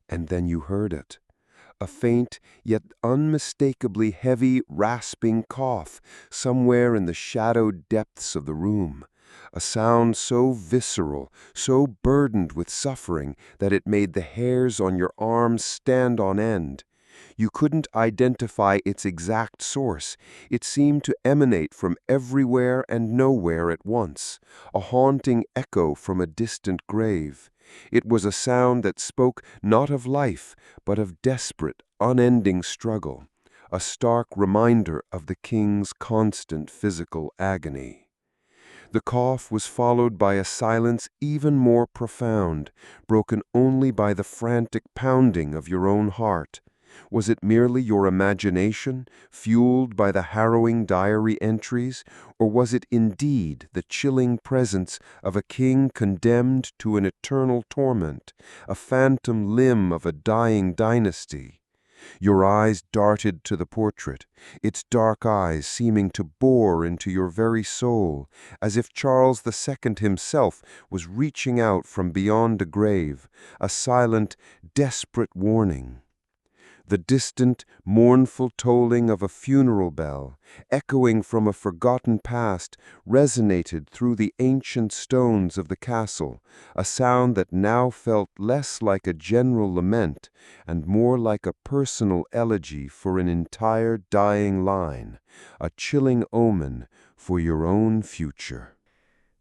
and then you heard it. A faint, yet unmistakably heavy, rasping cough somewhere in the shadowed depths of the room, a sound so visceral, so burdened with suffering that it made the hairs on your arms stand on end. You couldn't identify its exact source. It seemed to emanate from everywhere and nowhere at once, a haunting echo from a distant grave. It was a sound that spoke not of life, but of desperate, unending struggle, a stark reminder of the king's constant physical agony. The cough was followed by a silence even more profound, broken only by the frantic pounding of your own heart. Was it merely your imagination, fueled by the harrowing diary entries, or was it indeed the chilling presence of a king condemned to an eternal torment, a phantom limb of a dying dynasty? Your eyes darted to the portrait, its dark eyes seeming to bore into your very soul, as if Charles II himself was reaching out from beyond a grave, a silent, desperate warning. The distant, mournful tolling of a funeral bell, echoing from a forgotten past, resonated through the ancient stones of the castle, a sound that now felt less like a general lament and more like a personal elegy for an entire dying line, a chilling omen for your own future.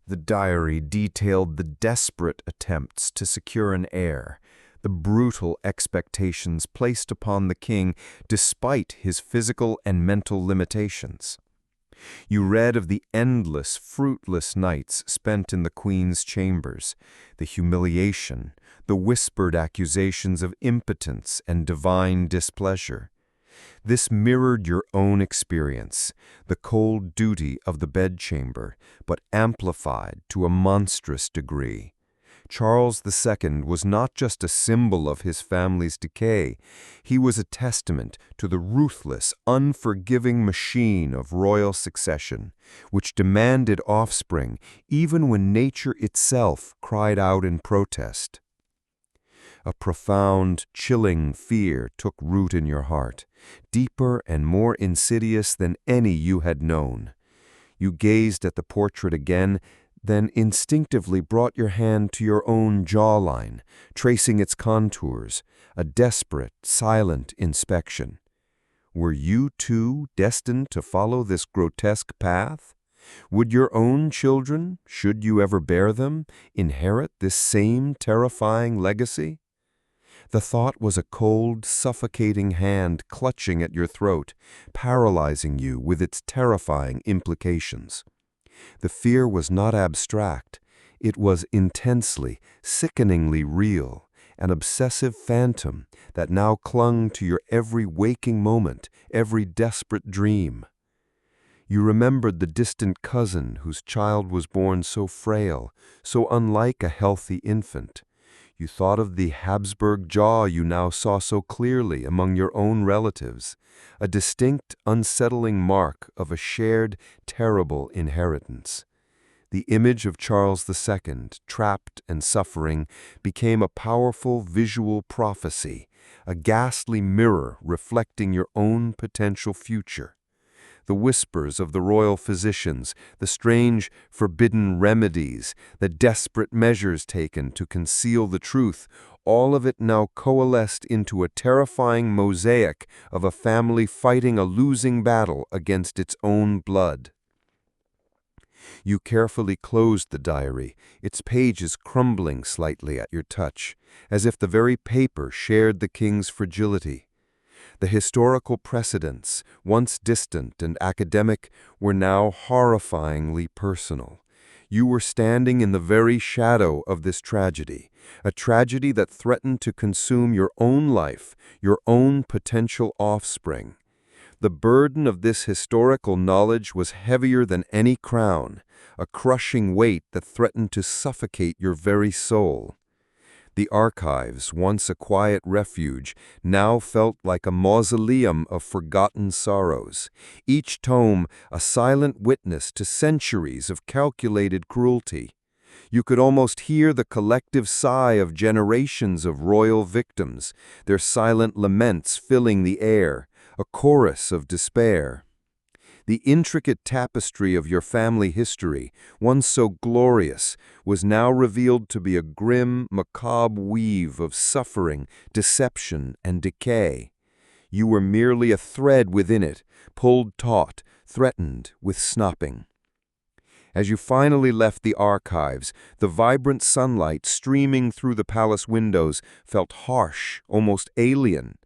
The diary detailed the desperate attempts to secure an heir, the brutal expectations placed upon the king despite his physical and mental limitations. You read of the endless, fruitless nights spent in the queen's chambers, the humiliation, the whispered accusations of impotence and divine displeasure. This mirrored your own experience, the cold duty of the bedchamber, but amplified to a monstrous degree. Charles II was not just a symbol of his family's decay, he was a testament to the ruthless, unforgiving machine of royal succession, which demanded offspring even when nature itself cried out in protest. A profound, chilling fear took root in your heart, deeper and more insidious than any you had known. You gazed at the portrait again, then instinctively brought your hand to your own jawline, tracing its contours, a desperate, silent inspection. Were you, too, destined to follow this grotesque path? Would your own children, should you ever bear them, inherit this same terrifying legacy? The thought was a cold, suffocating hand clutching at your throat, paralyzing you with its terrifying implications. The fear was not abstract. It was intensely, sickeningly real, an obsessive phantom that now clung to your every waking moment, every desperate dream. You remembered the distant cousin whose child was born so frail, so unlike a healthy infant. You thought of the Habsburg jaw you now saw so clearly among your own relatives, a distinct, unsettling mark of a shared, terrible inheritance. The image of Charles II, trapped and suffering, became a powerful visual prophecy, a ghastly mirror reflecting your own potential future. The whispers of the royal physicians, the strange, forbidden remedies, the desperate measures taken to conceal the truth, all of it now coalesced into a terrifying mosaic of a family fighting a losing battle against its own blood. You carefully closed the diary, its pages crumbling slightly at your touch, as if the very paper shared the king's fragility. The historical precedents, once distant and academic, were now horrifyingly personal. You were standing in the very shadow of this tragedy, a tragedy that threatened to consume your own life, your own potential offspring. The burden of this historical knowledge was heavier than any crown, a crushing weight that threatened to suffocate your very soul. The archives, once a quiet refuge, now felt like a mausoleum of forgotten sorrows, each tome a silent witness to centuries of calculated cruelty. You could almost hear the collective sigh of generations of royal victims, their silent laments filling the air, a chorus of despair. The intricate tapestry of your family history, once so glorious, was now revealed to be a grim, macabre weave of suffering, deception, and decay. You were merely a thread within it, pulled taut, threatened with snapping. As you finally left the archives, the vibrant sunlight streaming through the palace windows felt harsh, almost alien.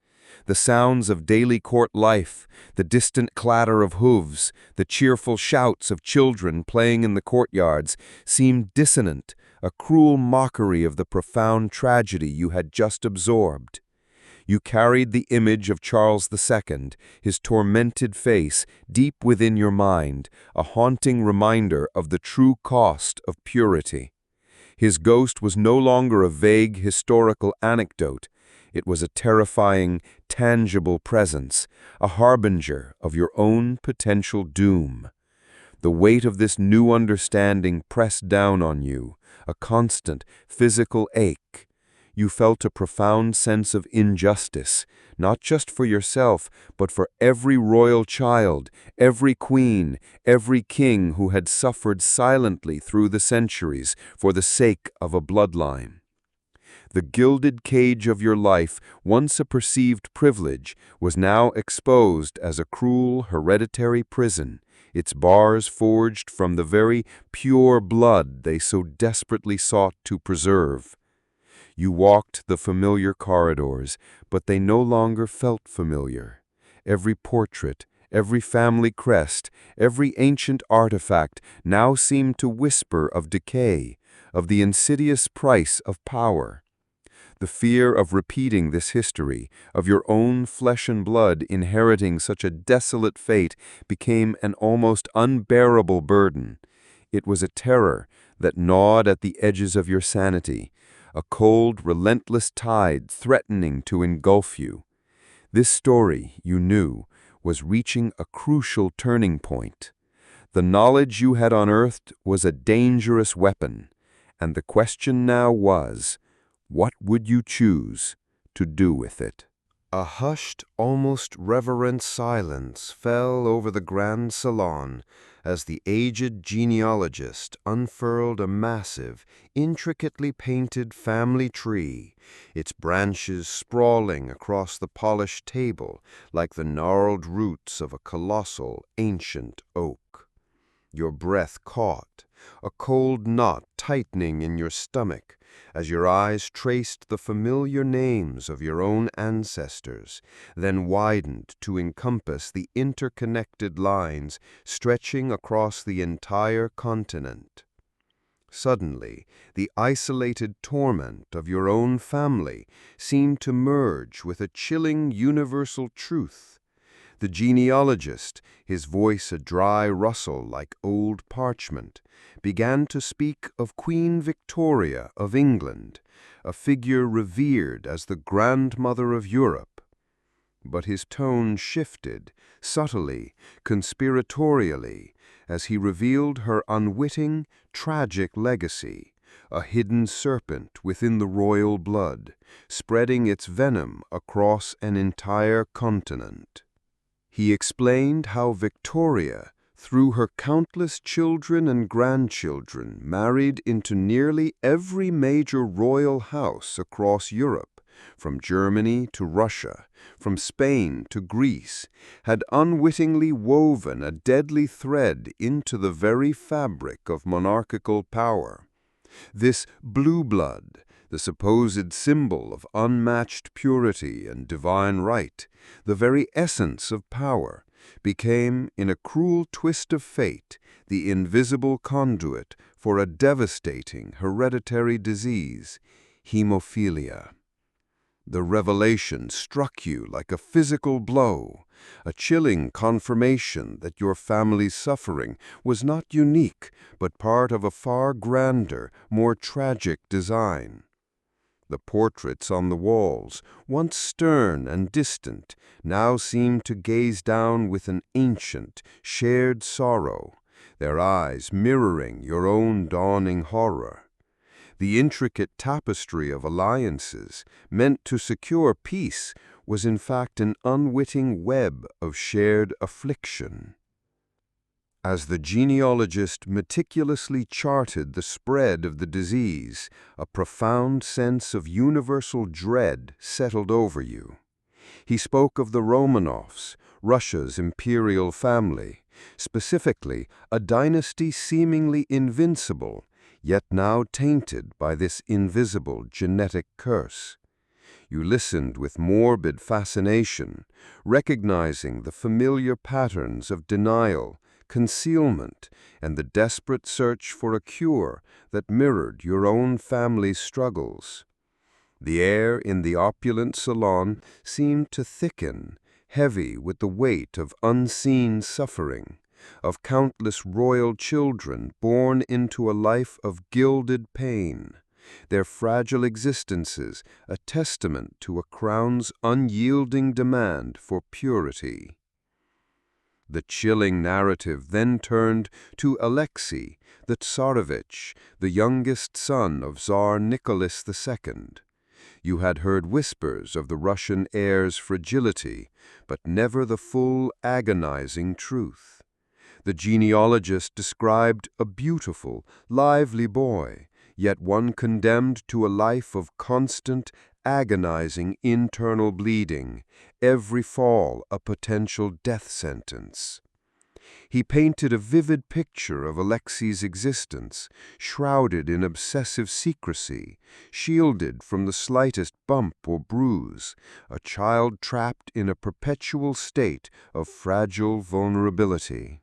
The sounds of daily court life, the distant clatter of hooves, the cheerful shouts of children playing in the courtyards seemed dissonant, a cruel mockery of the profound tragedy you had just absorbed. You carried the image of Charles II, his tormented face, deep within your mind, a haunting reminder of the true cost of purity. His ghost was no longer a vague historical anecdote. It was a terrifying, tangible presence, a harbinger of your own potential doom. The weight of this new understanding pressed down on you, a constant, physical ache. You felt a profound sense of injustice, not just for yourself, but for every royal child, every queen, every king who had suffered silently through the centuries for the sake of a bloodline. The gilded cage of your life, once a perceived privilege, was now exposed as a cruel hereditary prison, its bars forged from the very pure blood they so desperately sought to preserve. You walked the familiar corridors, but they no longer felt familiar. Every portrait, every family crest, every ancient artifact now seemed to whisper of decay, of the insidious price of power. The fear of repeating this history, of your own flesh and blood inheriting such a desolate fate, became an almost unbearable burden. It was a terror that gnawed at the edges of your sanity, a cold, relentless tide threatening to engulf you. This story, you knew, was reaching a crucial turning point. The knowledge you had unearthed was a dangerous weapon, and the question now was, what would you choose to do with it? A hushed, almost reverent silence fell over the grand salon as the aged genealogist unfurled a massive, intricately painted family tree, its branches sprawling across the polished table like the gnarled roots of a colossal, ancient oak. Your breath caught, a cold knot tightening in your stomach, as your eyes traced the familiar names of your own ancestors, then widened to encompass the interconnected lines stretching across the entire continent. Suddenly, the isolated torment of your own family seemed to merge with a chilling universal truth. The genealogist, his voice a dry rustle like old parchment, began to speak of Queen Victoria of England, a figure revered as the grandmother of Europe. But his tone shifted, subtly, conspiratorially, as he revealed her unwitting, tragic legacy, a hidden serpent within the royal blood, spreading its venom across an entire continent. He explained how Victoria, through her countless children and grandchildren, married into nearly every major royal house across Europe, from Germany to Russia, from Spain to Greece, had unwittingly woven a deadly thread into the very fabric of monarchical power. This blue blood, the supposed symbol of unmatched purity and divine right, the very essence of power, became, in a cruel twist of fate, the invisible conduit for a devastating hereditary disease, hemophilia. The revelation struck you like a physical blow, a chilling confirmation that your family's suffering was not unique, but part of a far grander, more tragic design. The portraits on the walls, once stern and distant, now seemed to gaze down with an ancient, shared sorrow, their eyes mirroring your own dawning horror. The intricate tapestry of alliances, meant to secure peace, was in fact an unwitting web of shared affliction. As the genealogist meticulously charted the spread of the disease, a profound sense of universal dread settled over you. He spoke of the Romanovs, Russia's imperial family, specifically a dynasty seemingly invincible, yet now tainted by this invisible genetic curse. You listened with morbid fascination, recognizing the familiar patterns of denial, concealment, and the desperate search for a cure that mirrored your own family's struggles. The air in the opulent salon seemed to thicken, heavy with the weight of unseen suffering, of countless royal children born into a life of gilded pain, their fragile existences a testament to a crown's unyielding demand for purity. The chilling narrative then turned to Alexei, the Tsarevich, the youngest son of Tsar Nicholas II. You had heard whispers of the Russian heir's fragility, but never the full, agonizing truth. The genealogist described a beautiful, lively boy, yet one condemned to a life of constant, agonizing internal bleeding, every fall a potential death sentence. He painted a vivid picture of Alexei's existence, shrouded in obsessive secrecy, shielded from the slightest bump or bruise, a child trapped in a perpetual state of fragile vulnerability.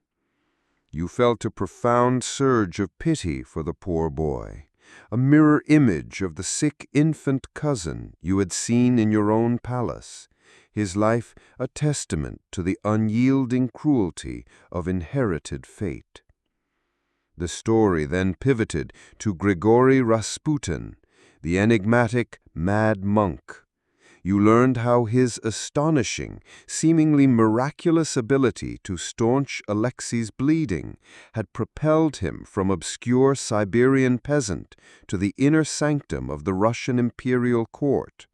You felt a profound surge of pity for the poor boy, a mirror image of the sick infant cousin you had seen in your own palace, his life a testament to the unyielding cruelty of inherited fate. The story then pivoted to Grigory Rasputin, the enigmatic mad monk. You learned how his astonishing, seemingly miraculous ability to staunch Alexei's bleeding had propelled him from obscure Siberian peasant to the inner sanctum of the Russian imperial court.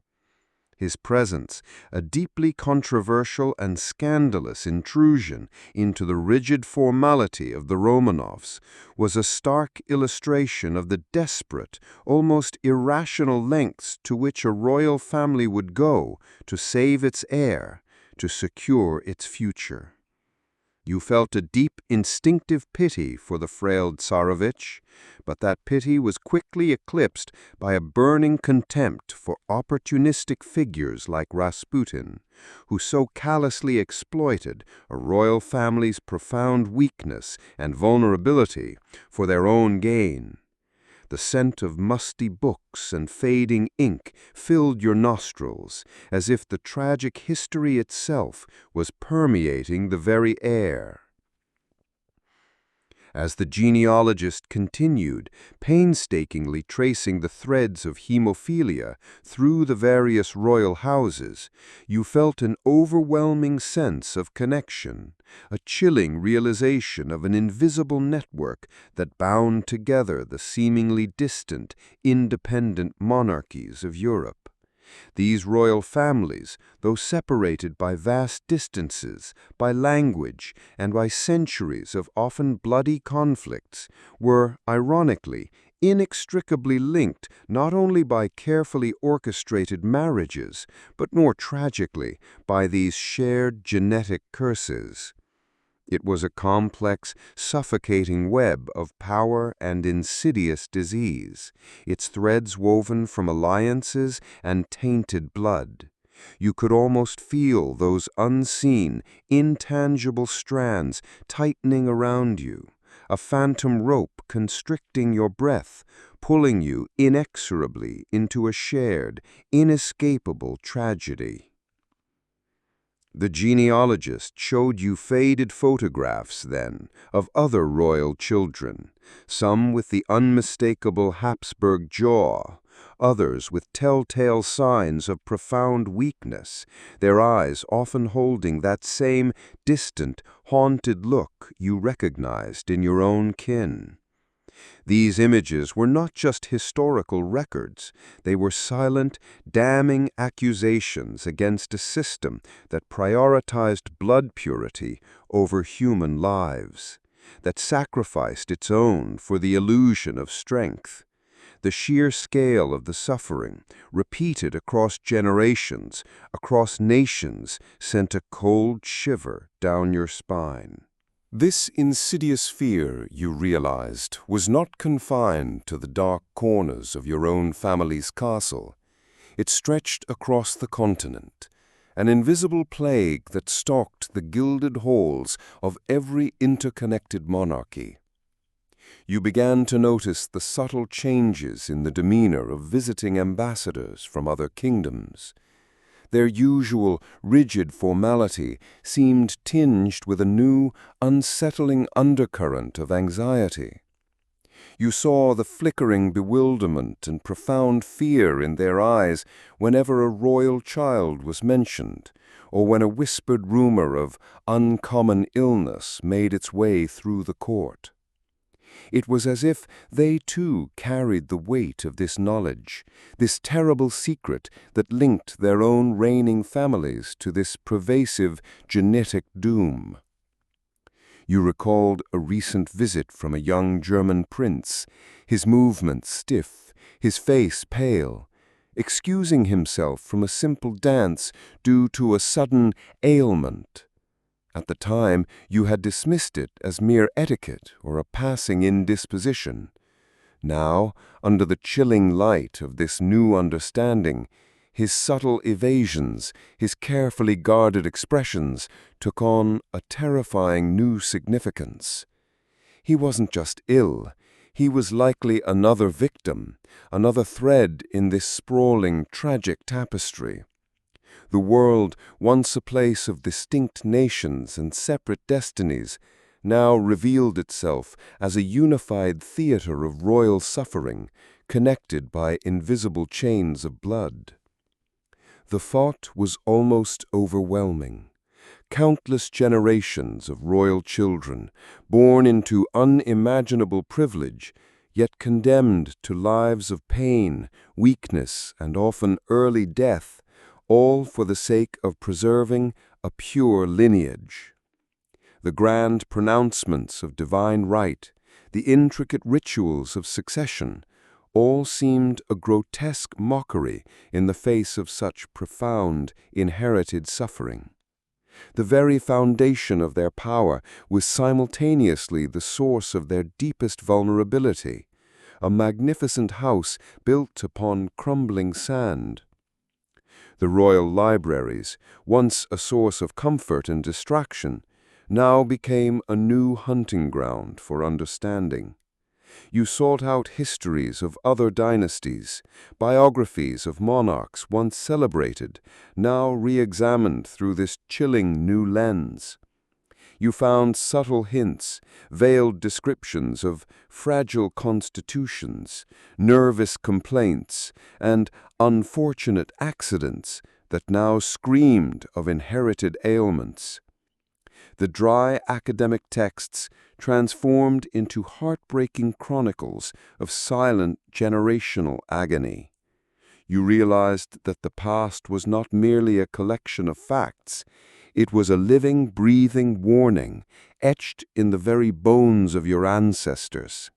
His presence, a deeply controversial and scandalous intrusion into the rigid formality of the Romanovs, was a stark illustration of the desperate, almost irrational lengths to which a royal family would go to save its heir, to secure its future. You felt a deep instinctive pity for the frail Tsarevich, but that pity was quickly eclipsed by a burning contempt for opportunistic figures like Rasputin, who so callously exploited a royal family's profound weakness and vulnerability for their own gain. The scent of musty books and fading ink filled your nostrils, as if the tragic history itself was permeating the very air. As the genealogist continued, painstakingly tracing the threads of hemophilia through the various royal houses, you felt an overwhelming sense of connection, a chilling realization of an invisible network that bound together the seemingly distant, independent monarchies of Europe. These royal families, though separated by vast distances, by language, and by centuries of often bloody conflicts, were, ironically, inextricably linked not only by carefully orchestrated marriages, but more tragically by these shared genetic curses. It was a complex, suffocating web of power and insidious disease, its threads woven from alliances and tainted blood. You could almost feel those unseen, intangible strands tightening around you, a phantom rope constricting your breath, pulling you inexorably into a shared, inescapable tragedy. The genealogist showed you faded photographs, then, of other royal children, some with the unmistakable Habsburg jaw, others with telltale signs of profound weakness, their eyes often holding that same distant, haunted look you recognized in your own kin. These images were not just historical records, they were silent, damning accusations against a system that prioritized blood purity over human lives, that sacrificed its own for the illusion of strength. The sheer scale of the suffering, repeated across generations, across nations, sent a cold shiver down your spine. This insidious fear, you realized, was not confined to the dark corners of your own family's castle. It stretched across the continent, an invisible plague that stalked the gilded halls of every interconnected monarchy. You began to notice the subtle changes in the demeanor of visiting ambassadors from other kingdoms. Their usual, rigid formality seemed tinged with a new, unsettling undercurrent of anxiety. You saw the flickering bewilderment and profound fear in their eyes whenever a royal child was mentioned, or when a whispered rumor of uncommon illness made its way through the court. It was as if they too carried the weight of this knowledge, this terrible secret that linked their own reigning families to this pervasive genetic doom. You recalled a recent visit from a young German prince, his movements stiff, his face pale, excusing himself from a simple dance due to a sudden ailment. At the time, you had dismissed it as mere etiquette or a passing indisposition. Now, under the chilling light of this new understanding, his subtle evasions, his carefully guarded expressions, took on a terrifying new significance. He wasn't just ill, he was likely another victim, another thread in this sprawling, tragic tapestry. The world, once a place of distinct nations and separate destinies, now revealed itself as a unified theater of royal suffering, connected by invisible chains of blood. The thought was almost overwhelming. Countless generations of royal children, born into unimaginable privilege, yet condemned to lives of pain, weakness, and often early death, all for the sake of preserving a pure lineage. The grand pronouncements of divine right, the intricate rituals of succession, all seemed a grotesque mockery in the face of such profound, inherited suffering. The very foundation of their power was simultaneously the source of their deepest vulnerability, a magnificent house built upon crumbling sand. The royal libraries, once a source of comfort and distraction, now became a new hunting ground for understanding. You sought out histories of other dynasties, biographies of monarchs once celebrated, now re-examined through this chilling new lens. You found subtle hints, veiled descriptions of fragile constitutions, nervous complaints, and unfortunate accidents that now screamed of inherited ailments. The dry academic texts transformed into heartbreaking chronicles of silent generational agony. You realized that the past was not merely a collection of facts, it was a living, breathing warning, etched in the very bones of your ancestors.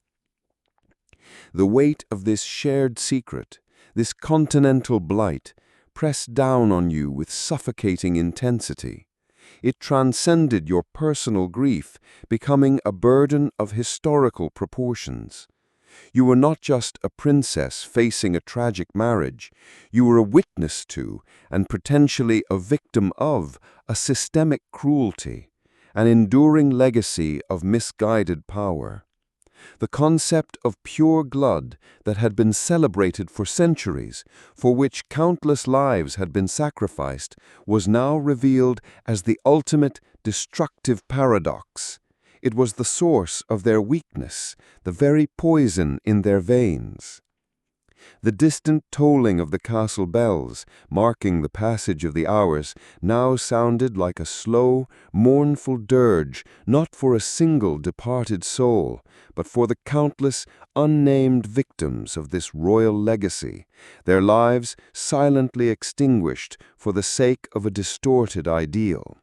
The weight of this shared secret, this continental blight, pressed down on you with suffocating intensity. It transcended your personal grief, becoming a burden of historical proportions. You were not just a princess facing a tragic marriage, you were a witness to, and potentially a victim of, a systemic cruelty, an enduring legacy of misguided power. The concept of pure blood that had been celebrated for centuries, for which countless lives had been sacrificed, was now revealed as the ultimate destructive paradox. It was the source of their weakness, the very poison in their veins. The distant tolling of the castle bells, marking the passage of the hours, now sounded like a slow, mournful dirge, not for a single departed soul, but for the countless, unnamed victims of this royal legacy, their lives silently extinguished for the sake of a distorted ideal.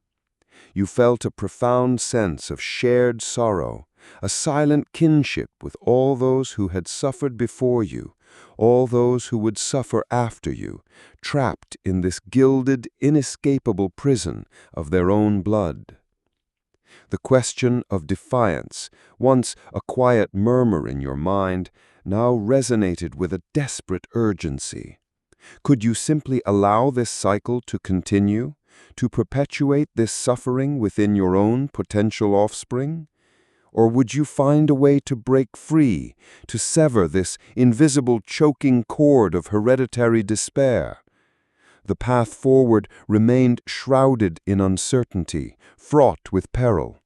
You felt a profound sense of shared sorrow, a silent kinship with all those who had suffered before you, all those who would suffer after you, trapped in this gilded, inescapable prison of their own blood. The question of defiance, once a quiet murmur in your mind, now resonated with a desperate urgency. Could you simply allow this cycle to continue, to perpetuate this suffering within your own potential offspring? Or would you find a way to break free, to sever this invisible choking cord of hereditary despair? The path forward remained shrouded in uncertainty, fraught with peril.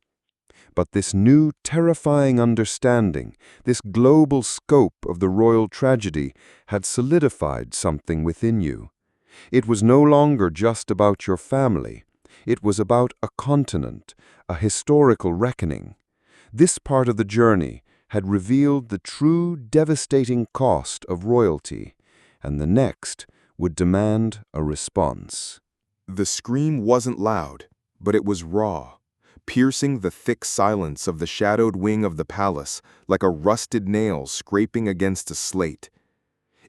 But this new terrifying understanding, this global scope of the royal tragedy, had solidified something within you. It was no longer just about your family. It was about a continent, a historical reckoning. This part of the journey had revealed the true devastating cost of royalty, and the next would demand a response. The scream wasn't loud, but it was raw, piercing the thick silence of the shadowed wing of the palace like a rusted nail scraping against a slate.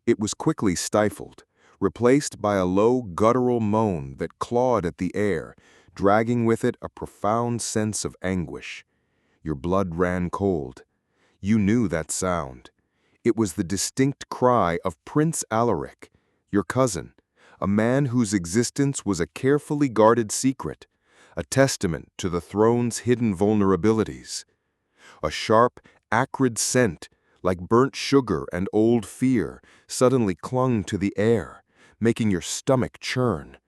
It was quickly stifled, replaced by a low guttural moan that clawed at the air, dragging with it a profound sense of anguish. Your blood ran cold. You knew that sound. It was the distinct cry of Prince Alaric, your cousin, a man whose existence was a carefully guarded secret, a testament to the throne's hidden vulnerabilities. A sharp, acrid scent, like burnt sugar and old fear, suddenly clung to the air, making your stomach churn.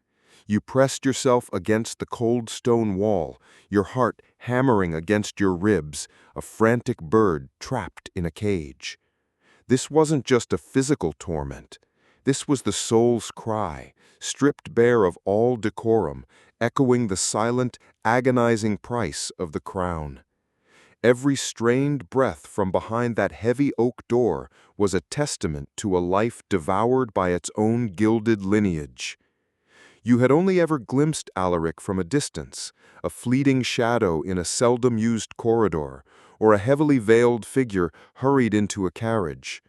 You pressed yourself against the cold stone wall, your heart hammering against your ribs, a frantic bird trapped in a cage. This wasn't just a physical torment. This was the soul's cry, stripped bare of all decorum, echoing the silent, agonizing price of the crown. Every strained breath from behind that heavy oak door was a testament to a life devoured by its own gilded lineage. You had only ever glimpsed Alaric from a distance, a fleeting shadow in a seldom-used corridor, or a heavily veiled figure hurried into a carriage.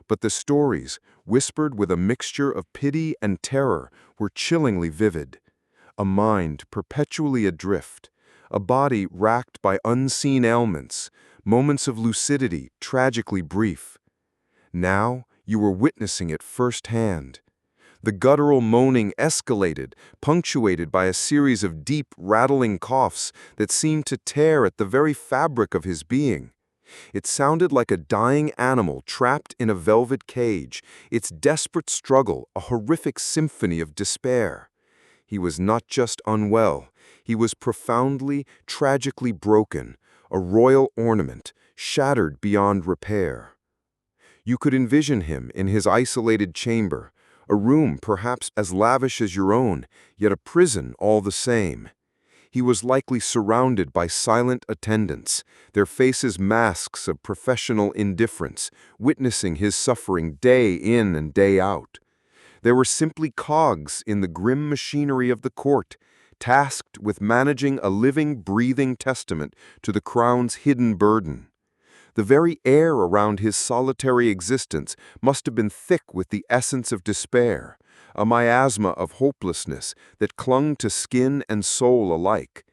But the stories, whispered with a mixture of pity and terror, were chillingly vivid. A mind perpetually adrift, a body racked by unseen ailments, moments of lucidity tragically brief. Now you were witnessing it firsthand. The guttural moaning escalated, punctuated by a series of deep, rattling coughs that seemed to tear at the very fabric of his being. It sounded like a dying animal trapped in a velvet cage, its desperate struggle a horrific symphony of despair. He was not just unwell, he was profoundly, tragically broken, a royal ornament, shattered beyond repair. You could envision him in his isolated chamber, a room perhaps as lavish as your own, yet a prison all the same. He was likely surrounded by silent attendants, their faces masks of professional indifference, witnessing his suffering day in and day out. They were simply cogs in the grim machinery of the court, tasked with managing a living, breathing testament to the crown's hidden burden. The very air around his solitary existence must have been thick with the essence of despair, a miasma of hopelessness that clung to skin and soul alike.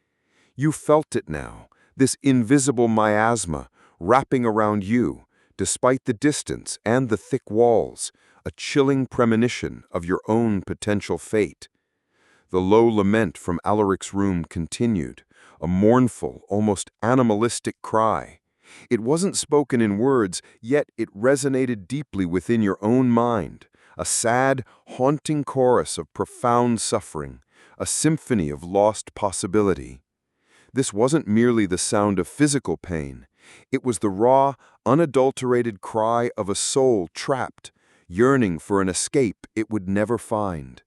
You felt it now, this invisible miasma wrapping around you, despite the distance and the thick walls, a chilling premonition of your own potential fate. The low lament from Alaric's room continued, a mournful, almost animalistic cry. It wasn't spoken in words, yet it resonated deeply within your own mind, a sad, haunting chorus of profound suffering, a symphony of lost possibility. This wasn't merely the sound of physical pain. It was the raw, unadulterated cry of a soul trapped, yearning for an escape it would never find.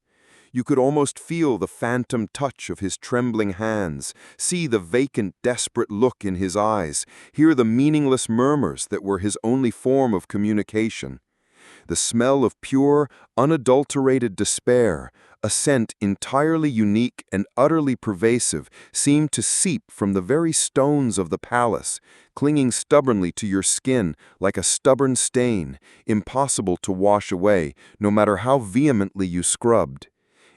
You could almost feel the phantom touch of his trembling hands, see the vacant, desperate look in his eyes, hear the meaningless murmurs that were his only form of communication. The smell of pure, unadulterated despair, a scent entirely unique and utterly pervasive, seemed to seep from the very stones of the palace, clinging stubbornly to your skin like a stubborn stain, impossible to wash away, no matter how vehemently you scrubbed.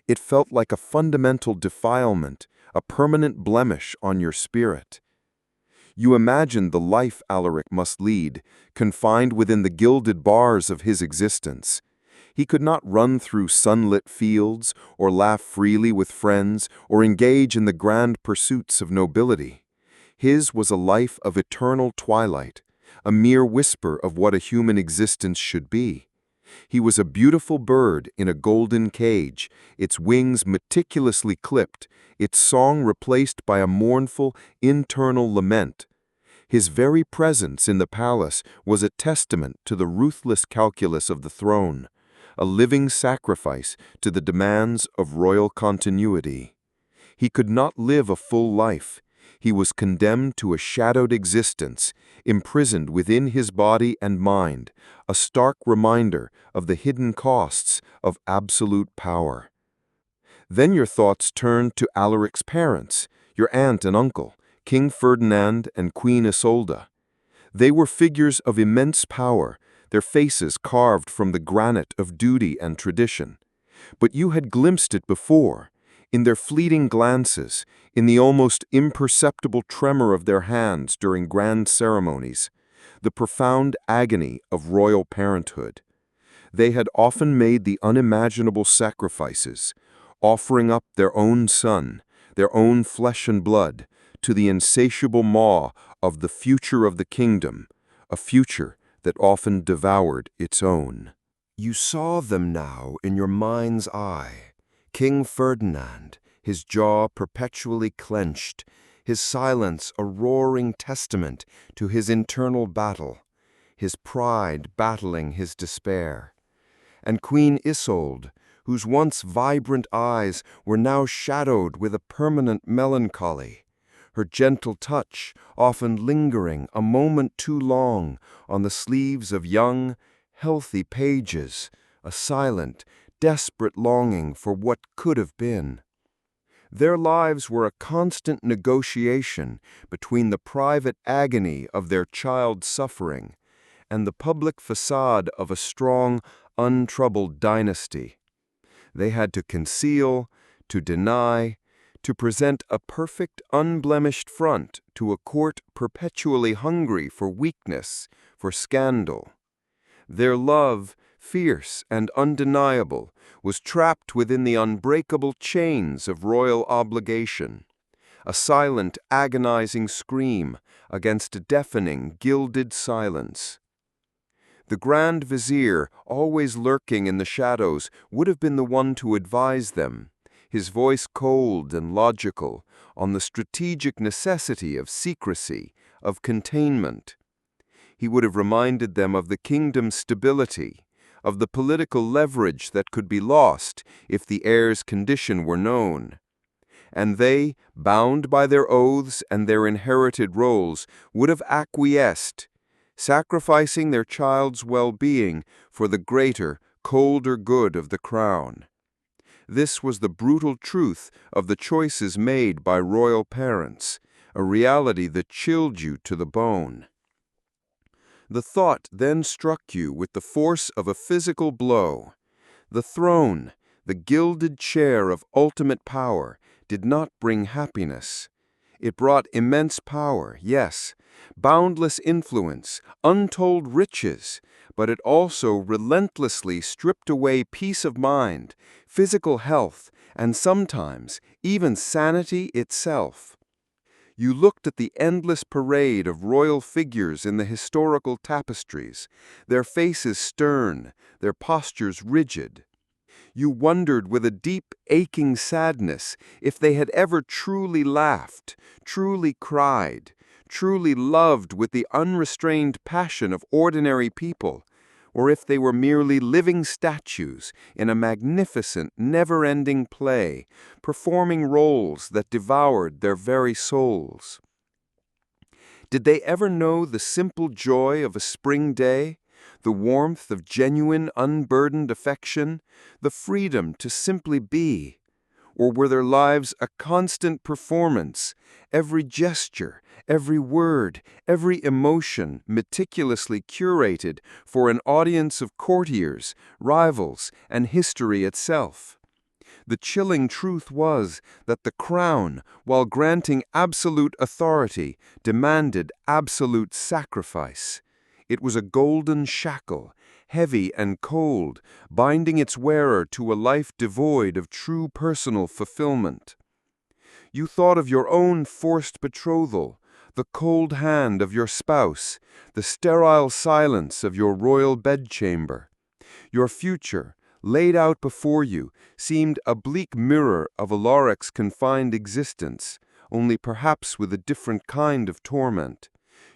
It felt like a fundamental defilement, a permanent blemish on your spirit. You imagined the life Alaric must lead, confined within the gilded bars of his existence. He could not run through sunlit fields, or laugh freely with friends, or engage in the grand pursuits of nobility. His was a life of eternal twilight, a mere whisper of what a human existence should be. He was a beautiful bird in a golden cage, its wings meticulously clipped, its song replaced by a mournful, internal lament. His very presence in the palace was a testament to the ruthless calculus of the throne, a living sacrifice to the demands of royal continuity. He could not live a full life. He was condemned to a shadowed existence, imprisoned within his body and mind, a stark reminder of the hidden costs of absolute power. Then your thoughts turned to Alaric's parents, your aunt and uncle, King Ferdinand and Queen Isolde. They were figures of immense power, their faces carved from the granite of duty and tradition. But you had glimpsed it before, in their fleeting glances, in the almost imperceptible tremor of their hands during grand ceremonies, the profound agony of royal parenthood. They had often made the unimaginable sacrifices, offering up their own son, their own flesh and blood, to the insatiable maw of the future of the kingdom, a future that often devoured its own. You saw them now in your mind's eye. King Ferdinand, his jaw perpetually clenched, his silence a roaring testament to his internal battle, his pride battling his despair. And Queen Isolde, whose once vibrant eyes were now shadowed with a permanent melancholy, her gentle touch often lingering a moment too long on the sleeves of young, healthy pages, a silent, desperate longing for what could have been. Their lives were a constant negotiation between the private agony of their child's suffering and the public facade of a strong, untroubled dynasty. They had to conceal, to deny, to present a perfect, unblemished front to a court perpetually hungry for weakness, for scandal. Their love, fierce and undeniable, was trapped within the unbreakable chains of royal obligation, a silent, agonizing scream against a deafening, gilded silence. The Grand Vizier, always lurking in the shadows, would have been the one to advise them, his voice cold and logical, on the strategic necessity of secrecy, of containment. He would have reminded them of the kingdom's stability, of the political leverage that could be lost if the heir's condition were known. And they, bound by their oaths and their inherited roles, would have acquiesced, sacrificing their child's well-being for the greater, colder good of the crown. This was the brutal truth of the choices made by royal parents, a reality that chilled you to the bone. The thought then struck you with the force of a physical blow. The throne, the gilded chair of ultimate power, did not bring happiness. It brought immense power, yes, boundless influence, untold riches, but it also relentlessly stripped away peace of mind, physical health, and sometimes even sanity itself. You looked at the endless parade of royal figures in the historical tapestries, their faces stern, their postures rigid. You wondered with a deep, aching sadness if they had ever truly laughed, truly cried, truly loved with the unrestrained passion of ordinary people, or if they were merely living statues in a magnificent, never-ending play, performing roles that devoured their very souls. Did they ever know the simple joy of a spring day, the warmth of genuine, unburdened affection, the freedom to simply be? Or were their lives a constant performance, every gesture, every word, every emotion meticulously curated for an audience of courtiers, rivals, and history itself? The chilling truth was that the crown, while granting absolute authority, demanded absolute sacrifice. It was a golden shackle, heavy and cold, binding its wearer to a life devoid of true personal fulfillment. You thought of your own forced betrothal, the cold hand of your spouse, the sterile silence of your royal bedchamber. Your future, laid out before you, seemed a bleak mirror of Alaric's confined existence, only perhaps with a different kind of torment.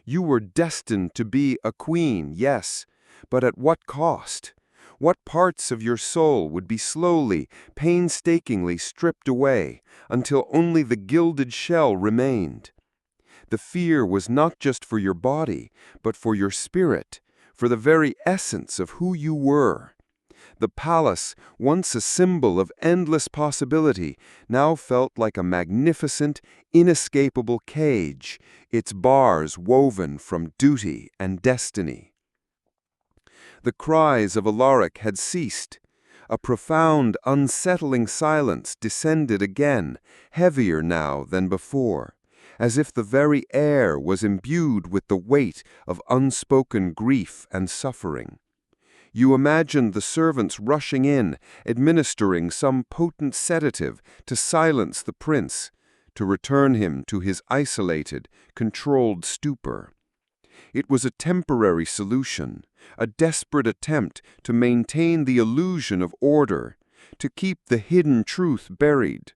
You were destined to be a queen, yes, but at what cost? What parts of your soul would be slowly, painstakingly stripped away, until only the gilded shell remained? The fear was not just for your body, but for your spirit, for the very essence of who you were. The palace, once a symbol of endless possibility, now felt like a magnificent, inescapable cage, its bars woven from duty and destiny. The cries of Alaric had ceased. A profound, unsettling silence descended again, heavier now than before, as if the very air was imbued with the weight of unspoken grief and suffering. You imagined the servants rushing in, administering some potent sedative to silence the prince, to return him to his isolated, controlled stupor. It was a temporary solution, a desperate attempt to maintain the illusion of order, to keep the hidden truth buried.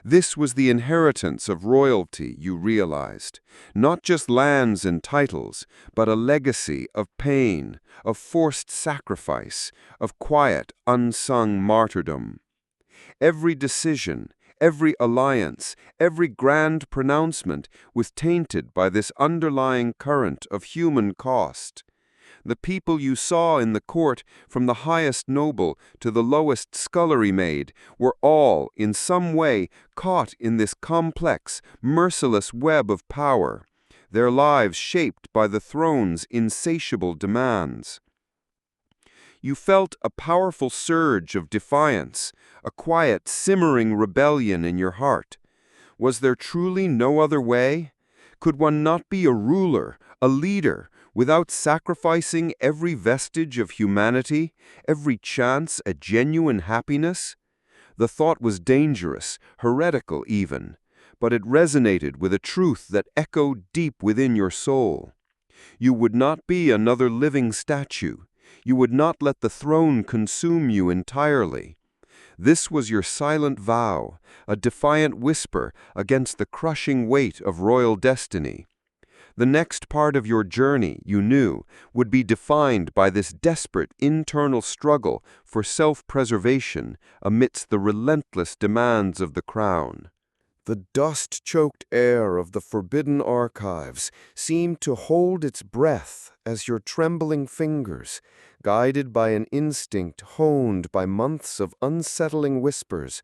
This was the inheritance of royalty, you realized, not just lands and titles, but a legacy of pain, of forced sacrifice, of quiet, unsung martyrdom. Every decision, every alliance, every grand pronouncement was tainted by this underlying current of human cost. The people you saw in the court, from the highest noble to the lowest scullery maid, were all, in some way, caught in this complex, merciless web of power, their lives shaped by the throne's insatiable demands. You felt a powerful surge of defiance, a quiet, simmering rebellion in your heart. Was there truly no other way? Could one not be a ruler, a leader, without sacrificing every vestige of humanity, every chance at genuine happiness? The thought was dangerous, heretical even, but it resonated with a truth that echoed deep within your soul. You would not be another living statue. You would not let the throne consume you entirely. This was your silent vow, a defiant whisper against the crushing weight of royal destiny. The next part of your journey, you knew, would be defined by this desperate internal struggle for self-preservation amidst the relentless demands of the crown. The dust-choked air of the forbidden archives seemed to hold its breath as your trembling fingers, guided by an instinct honed by months of unsettling whispers,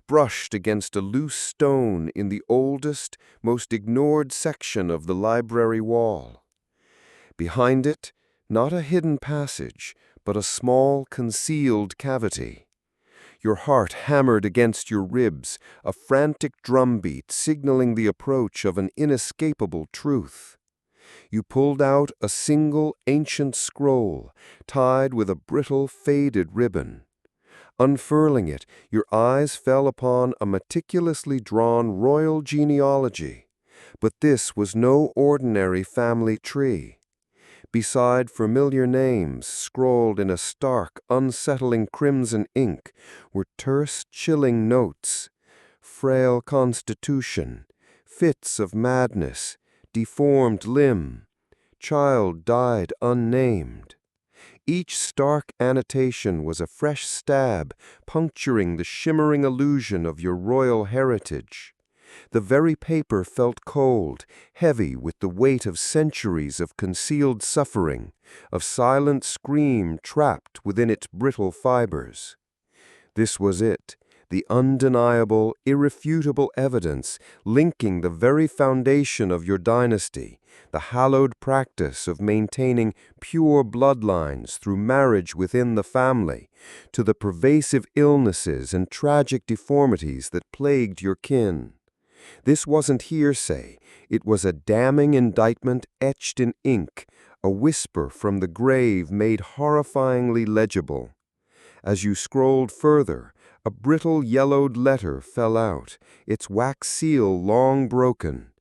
brushed against a loose stone in the oldest, most ignored section of the library wall. Behind it, not a hidden passage, but a small, concealed cavity. Your heart hammered against your ribs, a frantic drumbeat signaling the approach of an inescapable truth. You pulled out a single ancient scroll, tied with a brittle, faded ribbon. Unfurling it, your eyes fell upon a meticulously drawn royal genealogy. But this was no ordinary family tree. Beside familiar names, scrawled in a stark, unsettling crimson ink, were terse, chilling notes. Frail constitution, fits of madness, deformed limb, child died unnamed. Each stark annotation was a fresh stab, puncturing the shimmering illusion of your royal heritage. The very paper felt cold, heavy with the weight of centuries of concealed suffering, of silent scream trapped within its brittle fibers. This was it, the undeniable, irrefutable evidence linking the very foundation of your dynasty, the hallowed practice of maintaining pure bloodlines through marriage within the family, to the pervasive illnesses and tragic deformities that plagued your kin. This wasn't hearsay, it was a damning indictment etched in ink, a whisper from the grave made horrifyingly legible. As you scrolled further, a brittle yellowed letter fell out, its wax seal long broken.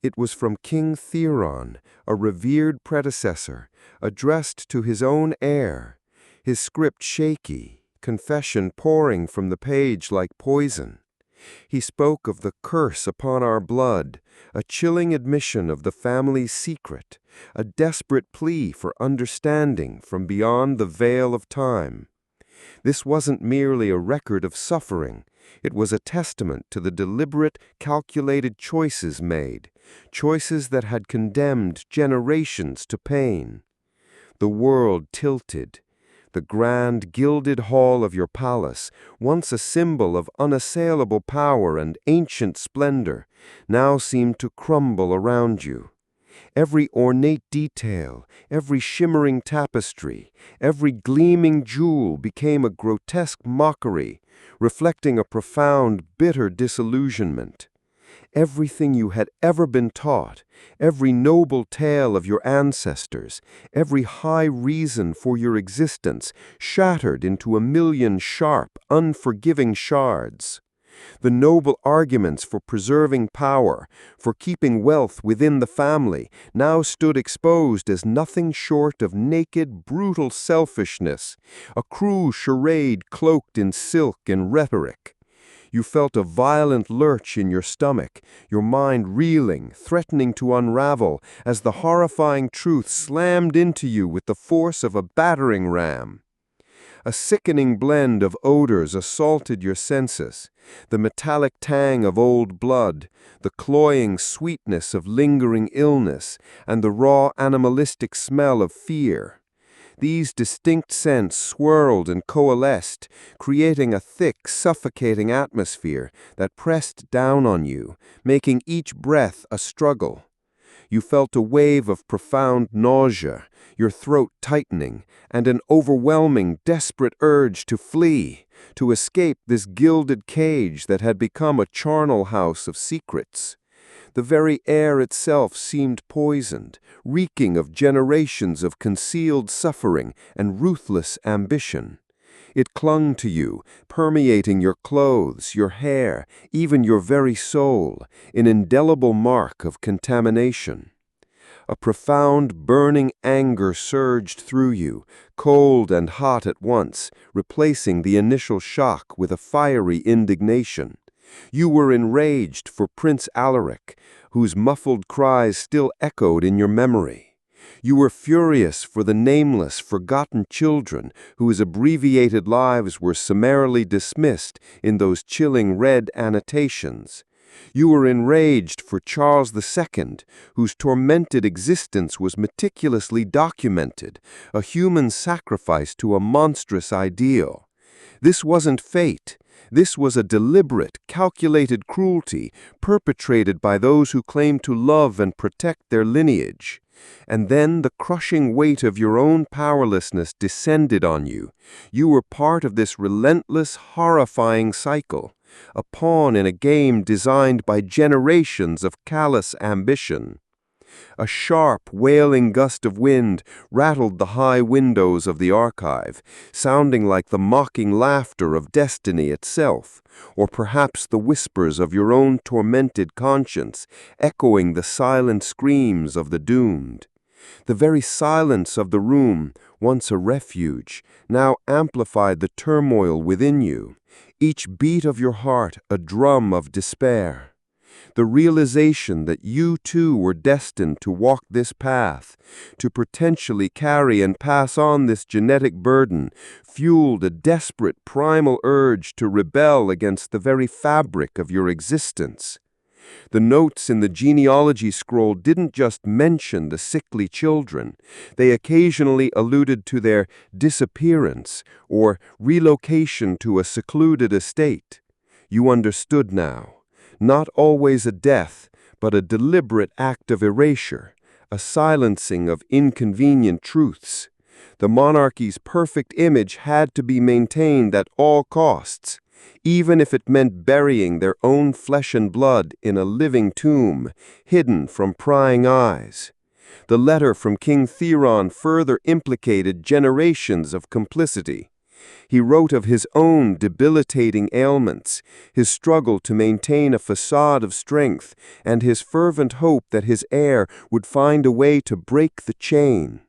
It was from King Theron, a revered predecessor, addressed to his own heir, his script shaky, confession pouring from the page like poison. He spoke of the curse upon our blood, a chilling admission of the family's secret, a desperate plea for understanding from beyond the veil of time. This wasn't merely a record of suffering, it was a testament to the deliberate, calculated choices made, choices that had condemned generations to pain. The world tilted. The grand, gilded hall of your palace, once a symbol of unassailable power and ancient splendor, now seemed to crumble around you. Every ornate detail, every shimmering tapestry, every gleaming jewel became a grotesque mockery, reflecting a profound, bitter disillusionment. Everything you had ever been taught, every noble tale of your ancestors, every high reason for your existence, shattered into a million sharp, unforgiving shards. The noble arguments for preserving power, for keeping wealth within the family, now stood exposed as nothing short of naked, brutal selfishness, a cruel charade cloaked in silk and rhetoric. You felt a violent lurch in your stomach, your mind reeling, threatening to unravel, as the horrifying truth slammed into you with the force of a battering ram. A sickening blend of odors assaulted your senses, the metallic tang of old blood, the cloying sweetness of lingering illness, and the raw animalistic smell of fear. These distinct scents swirled and coalesced, creating a thick, suffocating atmosphere that pressed down on you, making each breath a struggle. You felt a wave of profound nausea, your throat tightening, and an overwhelming, desperate urge to flee, to escape this gilded cage that had become a charnel house of secrets. The very air itself seemed poisoned, reeking of generations of concealed suffering and ruthless ambition. It clung to you, permeating your clothes, your hair, even your very soul, an indelible mark of contamination. A profound, burning anger surged through you, cold and hot at once, replacing the initial shock with a fiery indignation. You were enraged for Prince Alaric, whose muffled cries still echoed in your memory. You were furious for the nameless, forgotten children whose abbreviated lives were summarily dismissed in those chilling red annotations. You were enraged for Charles II, whose tormented existence was meticulously documented, a human sacrifice to a monstrous ideal. This wasn't fate. This was a deliberate, calculated cruelty perpetrated by those who claimed to love and protect their lineage. And then the crushing weight of your own powerlessness descended on you. You were part of this relentless, horrifying cycle, a pawn in a game designed by generations of callous ambition. A sharp, wailing gust of wind rattled the high windows of the archive, sounding like the mocking laughter of destiny itself, or perhaps the whispers of your own tormented conscience, echoing the silent screams of the doomed. The very silence of the room, once a refuge, now amplified the turmoil within you, each beat of your heart a drum of despair. The realization that you too were destined to walk this path, to potentially carry and pass on this genetic burden, fueled a desperate primal urge to rebel against the very fabric of your existence. The notes in the genealogy scroll didn't just mention the sickly children. They occasionally alluded to their disappearance or relocation to a secluded estate. You understood now. Not always a death, but a deliberate act of erasure, a silencing of inconvenient truths. The monarchy's perfect image had to be maintained at all costs, even if it meant burying their own flesh and blood in a living tomb, hidden from prying eyes. The letter from King Theron further implicated generations of complicity. He wrote of his own debilitating ailments, his struggle to maintain a facade of strength, and his fervent hope that his heir would find a way to break the chain.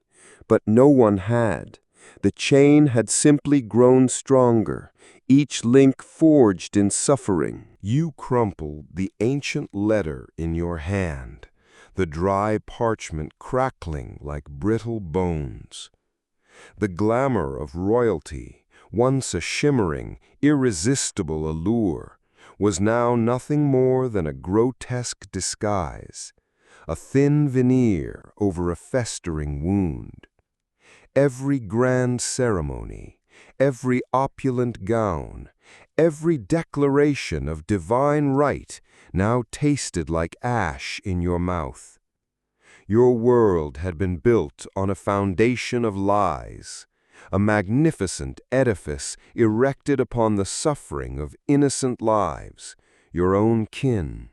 But no one had. The chain had simply grown stronger, each link forged in suffering. You crumpled the ancient letter in your hand, the dry parchment crackling like brittle bones. The glamour of royalty, once a shimmering, irresistible allure, was now nothing more than a grotesque disguise, a thin veneer over a festering wound. Every grand ceremony, every opulent gown, every declaration of divine right now tasted like ash in your mouth. Your world had been built on a foundation of lies, a magnificent edifice erected upon the suffering of innocent lives, your own kin.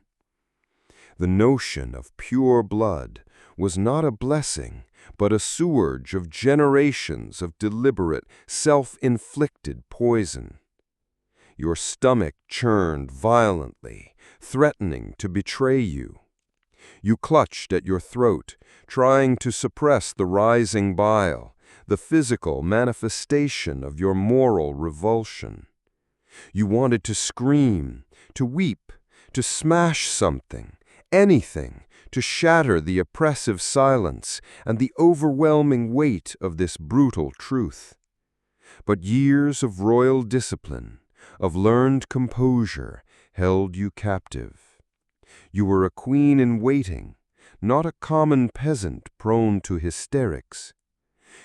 The notion of pure blood was not a blessing, but a scourge of generations of deliberate, self-inflicted poison. Your stomach churned violently, threatening to betray you. You clutched at your throat, trying to suppress the rising bile, the physical manifestation of your moral revulsion. You wanted to scream, to weep, to smash something, anything, to shatter the oppressive silence and the overwhelming weight of this brutal truth. But years of royal discipline, of learned composure, held you captive. You were a queen in waiting, not a common peasant prone to hysterics.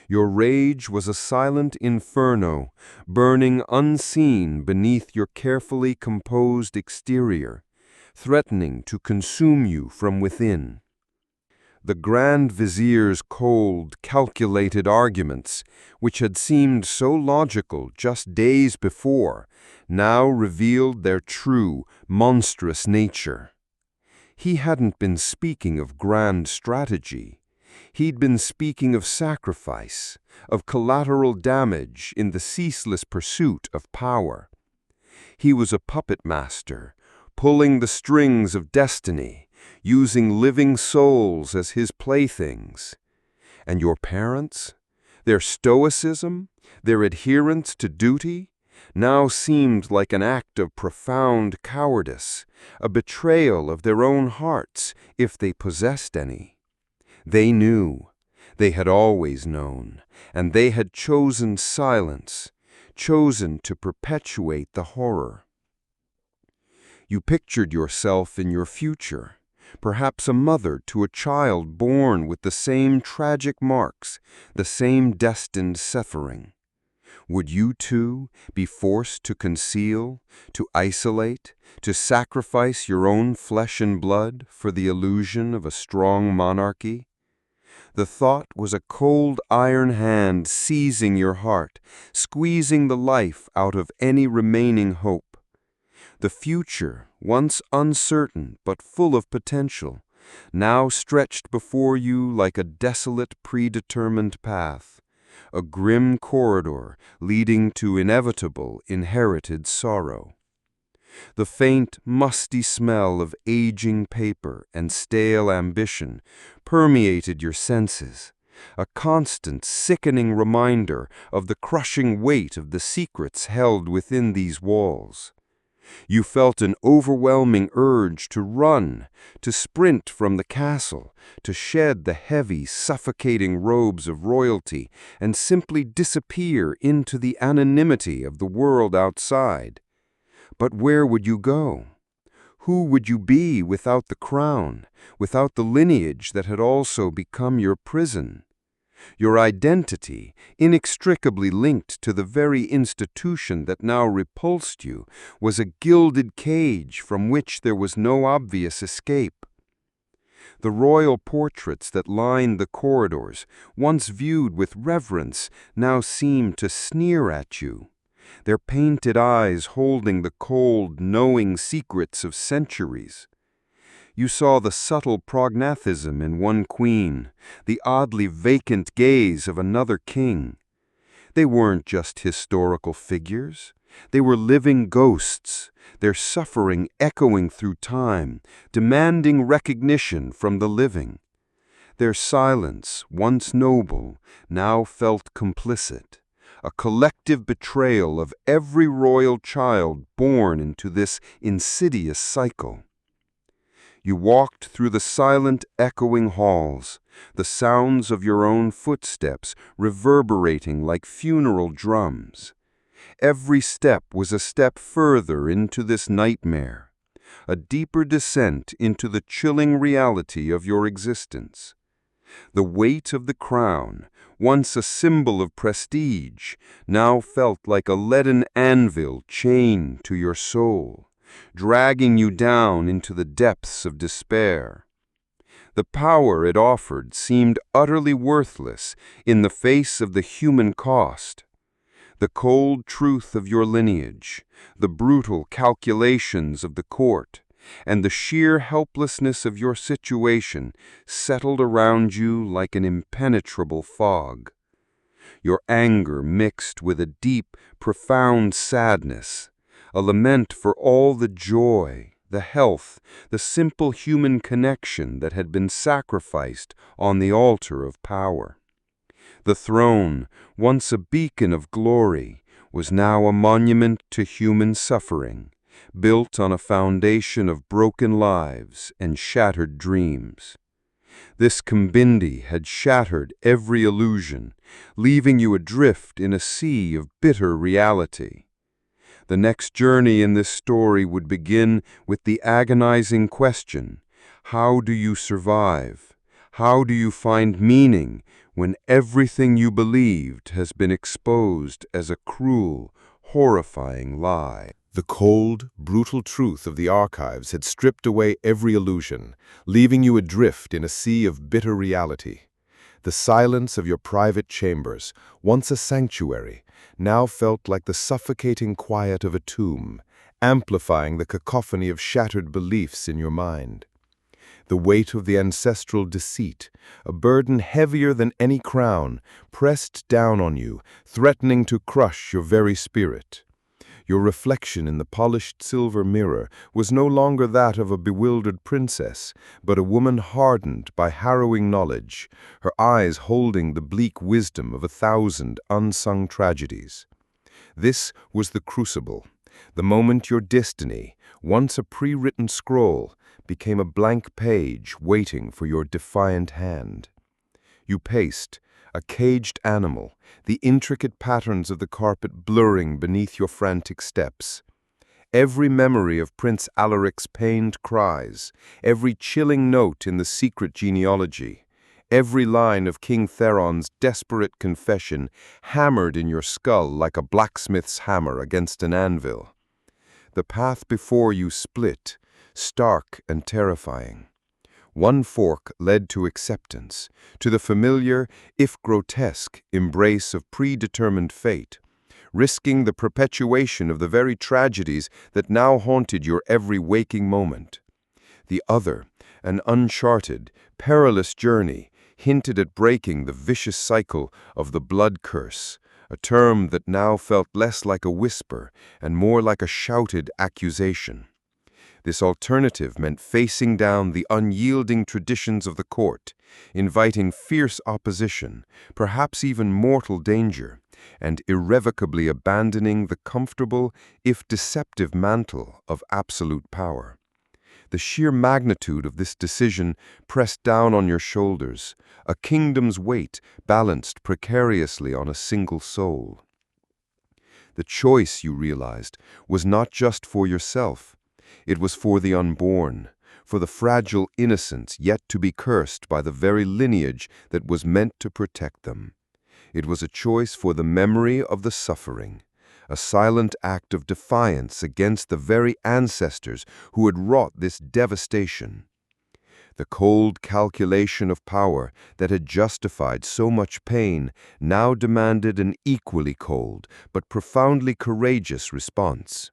Your rage was a silent inferno, burning unseen beneath your carefully composed exterior, threatening to consume you from within. The Grand Vizier's cold, calculated arguments, which had seemed so logical just days before, now revealed their true, monstrous nature. He hadn't been speaking of grand strategy. He'd been speaking of sacrifice, of collateral damage in the ceaseless pursuit of power. He was a puppet master, pulling the strings of destiny, using living souls as his playthings. And your parents? Their stoicism, their adherence to duty, now seemed like an act of profound cowardice, a betrayal of their own hearts, if they possessed any. They knew, they had always known, and they had chosen silence, chosen to perpetuate the horror. You pictured yourself in your future, perhaps a mother to a child born with the same tragic marks, the same destined suffering. Would you, too, be forced to conceal, to isolate, to sacrifice your own flesh and blood for the illusion of a strong monarchy? The thought was a cold iron hand seizing your heart, squeezing the life out of any remaining hope. The future, once uncertain but full of potential, now stretched before you like a desolate, predetermined path, a grim corridor leading to inevitable, inherited sorrow. The faint, musty smell of aging paper and stale ambition permeated your senses, a constant, sickening reminder of the crushing weight of the secrets held within these walls. You felt an overwhelming urge to run, to sprint from the castle, to shed the heavy, suffocating robes of royalty and simply disappear into the anonymity of the world outside. But where would you go? Who would you be without the crown, without the lineage that had also become your prison? Your identity, inextricably linked to the very institution that now repulsed you, was a gilded cage from which there was no obvious escape. The royal portraits that lined the corridors, once viewed with reverence, now seemed to sneer at you, their painted eyes holding the cold, knowing secrets of centuries. You saw the subtle prognathism in one queen, the oddly vacant gaze of another king. They weren't just historical figures. They were living ghosts, their suffering echoing through time, demanding recognition from the living. Their silence, once noble, now felt complicit, a collective betrayal of every royal child born into this insidious cycle. You walked through the silent, echoing halls, the sounds of your own footsteps reverberating like funeral drums. Every step was a step further into this nightmare, a deeper descent into the chilling reality of your existence. The weight of the crown, once a symbol of prestige, now felt like a leaden anvil chained to your soul, dragging you down into the depths of despair. The power it offered seemed utterly worthless in the face of the human cost. The cold truth of your lineage, the brutal calculations of the court, and the sheer helplessness of your situation settled around you like an impenetrable fog. Your anger mixed with a deep, profound sadness, a lament for all the joy, the health, the simple human connection that had been sacrificed on the altar of power. The throne, once a beacon of glory, was now a monument to human suffering, built on a foundation of broken lives and shattered dreams. This Kumbindi had shattered every illusion, leaving you adrift in a sea of bitter reality. The next journey in this story would begin with the agonizing question, how do you survive? How do you find meaning when everything you believed has been exposed as a cruel, horrifying lie? The cold, brutal truth of the archives had stripped away every illusion, leaving you adrift in a sea of bitter reality. The silence of your private chambers, once a sanctuary, now felt like the suffocating quiet of a tomb, amplifying the cacophony of shattered beliefs in your mind. The weight of the ancestral deceit, a burden heavier than any crown, pressed down on you, threatening to crush your very spirit. Your reflection in the polished silver mirror was no longer that of a bewildered princess, but a woman hardened by harrowing knowledge, her eyes holding the bleak wisdom of 1,000 unsung tragedies. This was the crucible, the moment your destiny, once a pre-written scroll, became a blank page waiting for your defiant hand. You paced, a caged animal, the intricate patterns of the carpet blurring beneath your frantic steps. Every memory of Prince Alaric's pained cries, every chilling note in the secret genealogy, every line of King Theron's desperate confession hammered in your skull like a blacksmith's hammer against an anvil. The path before you split, stark and terrifying. One fork led to acceptance, to the familiar, if grotesque, embrace of predetermined fate, risking the perpetuation of the very tragedies that now haunted your every waking moment. The other, an uncharted, perilous journey, hinted at breaking the vicious cycle of the blood curse, a term that now felt less like a whisper and more like a shouted accusation. This alternative meant facing down the unyielding traditions of the court, inviting fierce opposition, perhaps even mortal danger, and irrevocably abandoning the comfortable, if deceptive mantle of absolute power. The sheer magnitude of this decision pressed down on your shoulders, a kingdom's weight balanced precariously on a single soul. The choice, you realized, was not just for yourself. It was for the unborn, for the fragile innocence yet to be cursed by the very lineage that was meant to protect them. It was a choice for the memory of the suffering, a silent act of defiance against the very ancestors who had wrought this devastation. The cold calculation of power that had justified so much pain now demanded an equally cold but profoundly courageous response.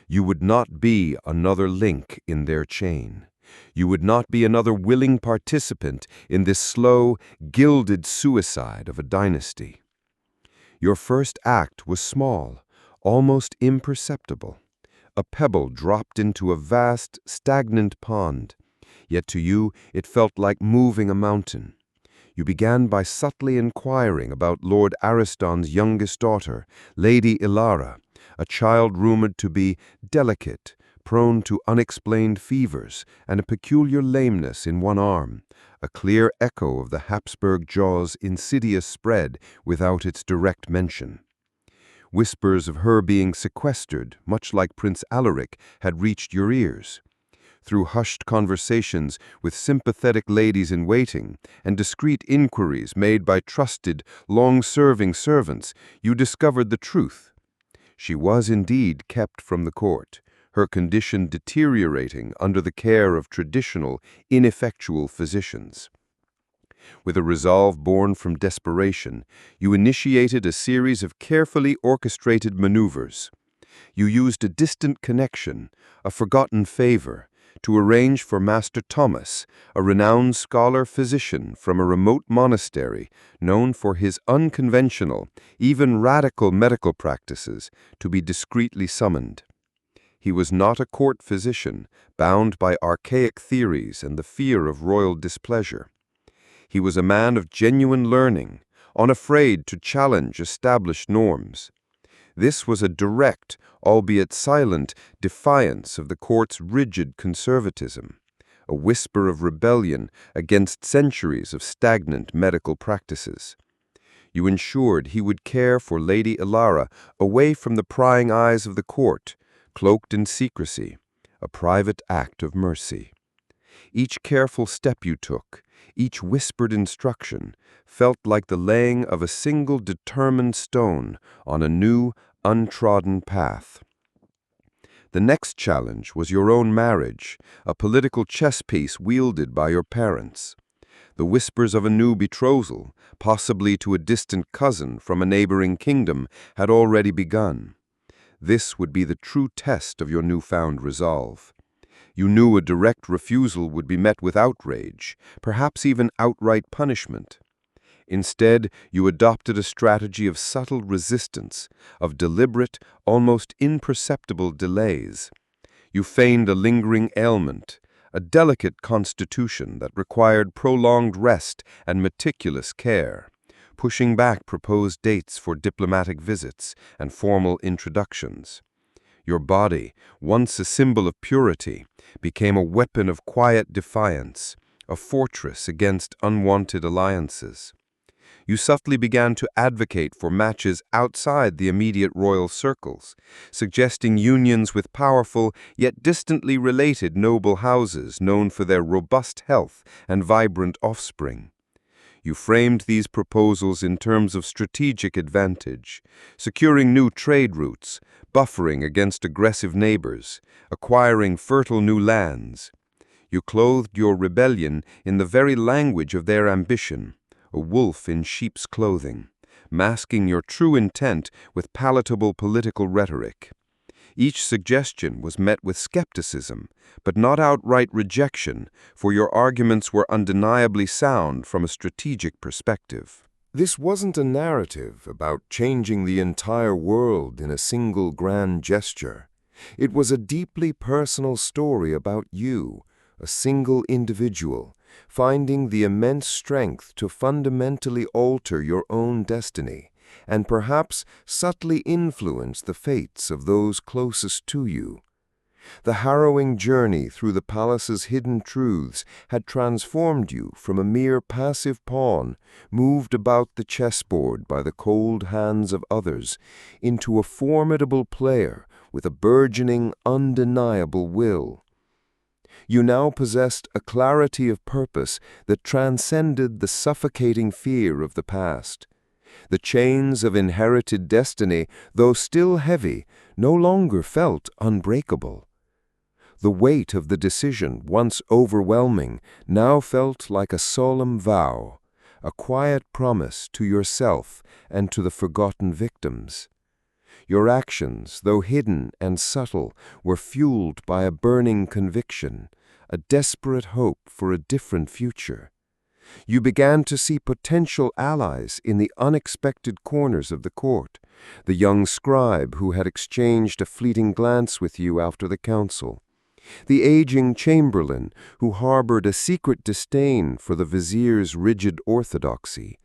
You would not be another link in their chain. You would not be another willing participant in this slow, gilded suicide of a dynasty. Your first act was small, almost imperceptible. A pebble dropped into a vast, stagnant pond, yet to you it felt like moving a mountain. You began by subtly inquiring about Lord Ariston's youngest daughter, Lady Ilara, a child rumored to be delicate, prone to unexplained fevers, and a peculiar lameness in one arm, a clear echo of the Habsburg jaw's insidious spread without its direct mention. Whispers of her being sequestered, much like Prince Alaric, had reached your ears. Through hushed conversations with sympathetic ladies-in-waiting and discreet inquiries made by trusted, long-serving servants, you discovered the truth. She was indeed kept from the court, her condition deteriorating under the care of traditional, ineffectual physicians. With a resolve born from desperation, you initiated a series of carefully orchestrated maneuvers. You used a distant connection, a forgotten favor, to arrange for Master Thomas, a renowned scholar-physician from a remote monastery known for his unconventional, even radical medical practices, to be discreetly summoned. He was not a court physician, bound by archaic theories and the fear of royal displeasure. He was a man of genuine learning, unafraid to challenge established norms. This was a direct, albeit silent, defiance of the court's rigid conservatism, a whisper of rebellion against centuries of stagnant medical practices. You ensured he would care for Lady Ilara away from the prying eyes of the court, cloaked in secrecy, a private act of mercy. Each careful step you took, each whispered instruction, felt like the laying of a single determined stone on a new, untrodden path. The next challenge was your own marriage, a political chess piece wielded by your parents. The whispers of a new betrothal, possibly to a distant cousin from a neighboring kingdom, had already begun. This would be the true test of your newfound resolve. You knew a direct refusal would be met with outrage, perhaps even outright punishment. Instead, you adopted a strategy of subtle resistance, of deliberate, almost imperceptible delays. You feigned a lingering ailment, a delicate constitution that required prolonged rest and meticulous care, pushing back proposed dates for diplomatic visits and formal introductions. Your body, once a symbol of purity, became a weapon of quiet defiance, a fortress against unwanted alliances. You subtly began to advocate for matches outside the immediate royal circles, suggesting unions with powerful yet distantly related noble houses known for their robust health and vibrant offspring. You framed these proposals in terms of strategic advantage, securing new trade routes, buffering against aggressive neighbors, acquiring fertile new lands. You clothed your rebellion in the very language of their ambition, a wolf in sheep's clothing, masking your true intent with palatable political rhetoric. Each suggestion was met with skepticism, but not outright rejection, for your arguments were undeniably sound from a strategic perspective. This wasn't a narrative about changing the entire world in a single grand gesture. It was a deeply personal story about you, a single individual, finding the immense strength to fundamentally alter your own destiny, and perhaps subtly influence the fates of those closest to you. The harrowing journey through the palace's hidden truths had transformed you from a mere passive pawn, moved about the chessboard by the cold hands of others, into a formidable player with a burgeoning, undeniable will. You now possessed a clarity of purpose that transcended the suffocating fear of the past. The chains of inherited destiny, though still heavy, no longer felt unbreakable. The weight of the decision, once overwhelming, now felt like a solemn vow, a quiet promise to yourself and to the forgotten victims. Your actions, though hidden and subtle, were fueled by a burning conviction, a desperate hope for a different future. You began to see potential allies in the unexpected corners of the court, the young scribe who had exchanged a fleeting glance with you after the council, the aging chamberlain who harbored a secret disdain for the vizier's rigid orthodoxy,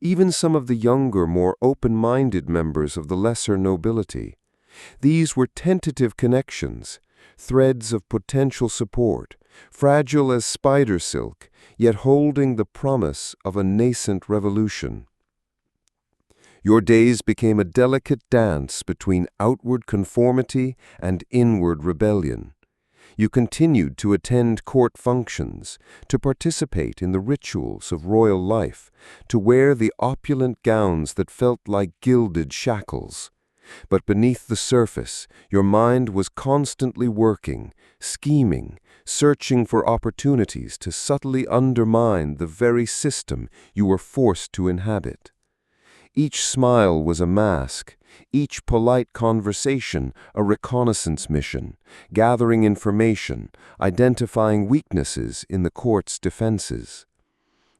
even some of the younger, more open-minded members of the lesser nobility. These were tentative connections, threads of potential support, fragile as spider silk, yet holding the promise of a nascent revolution. Your days became a delicate dance between outward conformity and inward rebellion. You continued to attend court functions, to participate in the rituals of royal life, to wear the opulent gowns that felt like gilded shackles. But beneath the surface, your mind was constantly working, scheming, searching for opportunities to subtly undermine the very system you were forced to inhabit. Each smile was a mask, each polite conversation a reconnaissance mission, gathering information, identifying weaknesses in the court's defenses.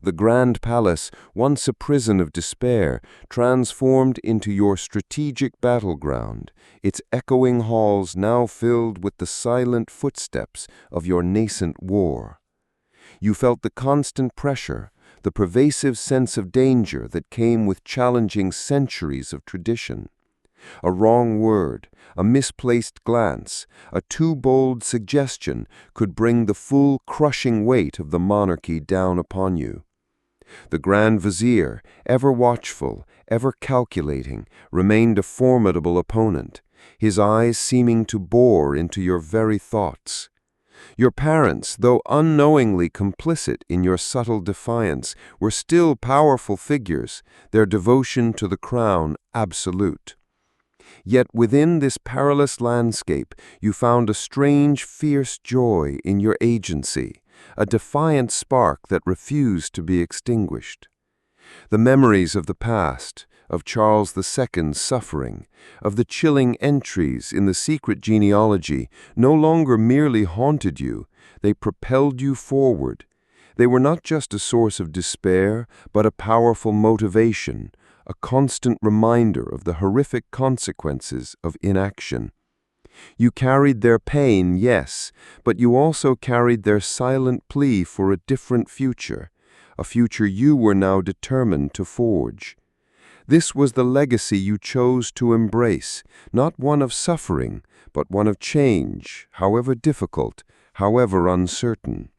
The Grand Palace, once a prison of despair, transformed into your strategic battleground, its echoing halls now filled with the silent footsteps of your nascent war. You felt the constant pressure, the pervasive sense of danger that came with challenging centuries of tradition. A wrong word, a misplaced glance, a too bold suggestion could bring the full crushing weight of the monarchy down upon you. The Grand Vizier, ever watchful, ever calculating, remained a formidable opponent, his eyes seeming to bore into your very thoughts. Your parents, though unknowingly complicit in your subtle defiance, were still powerful figures, their devotion to the crown absolute. Yet within this perilous landscape you found a strange, fierce joy in your agency, a defiant spark that refused to be extinguished. The memories of the past, of Charles II's suffering, of the chilling entries in the secret genealogy, no longer merely haunted you, they propelled you forward. They were not just a source of despair, but a powerful motivation, a constant reminder of the horrific consequences of inaction. You carried their pain, yes, but you also carried their silent plea for a different future, a future you were now determined to forge. This was the legacy you chose to embrace, not one of suffering, but one of change, however difficult, however uncertain.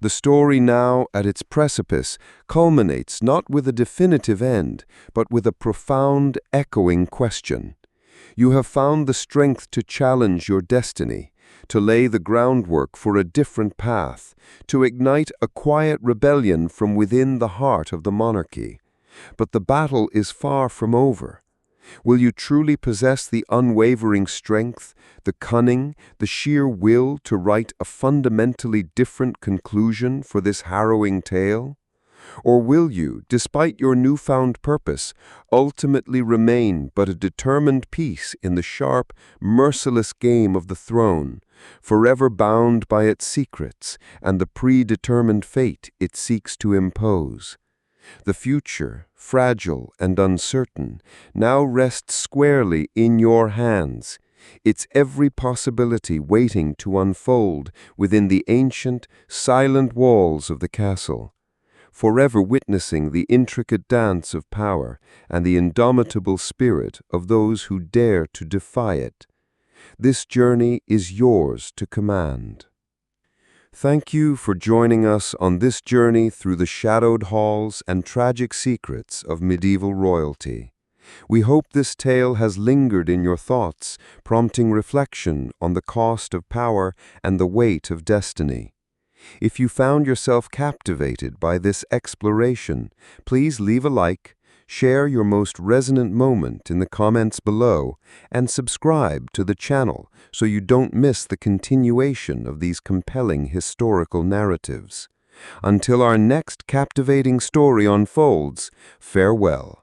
The story now, at its precipice, culminates not with a definitive end, but with a profound, echoing question. You have found the strength to challenge your destiny, to lay the groundwork for a different path, to ignite a quiet rebellion from within the heart of the monarchy. But the battle is far from over. Will you truly possess the unwavering strength, the cunning, the sheer will to write a fundamentally different conclusion for this harrowing tale? Or will you, despite your newfound purpose, ultimately remain but a determined piece in the sharp, merciless game of the throne, forever bound by its secrets and the predetermined fate it seeks to impose? The future, fragile and uncertain, now rests squarely in your hands, its every possibility waiting to unfold within the ancient, silent walls of the castle, forever witnessing the intricate dance of power and the indomitable spirit of those who dare to defy it. This journey is yours to command. Thank you for joining us on this journey through the shadowed halls and tragic secrets of medieval royalty. We hope this tale has lingered in your thoughts, prompting reflection on the cost of power and the weight of destiny. If you found yourself captivated by this exploration, please leave a like, share your most resonant moment in the comments below, and subscribe to the channel so you don't miss the continuation of these compelling historical narratives. Until our next captivating story unfolds, farewell.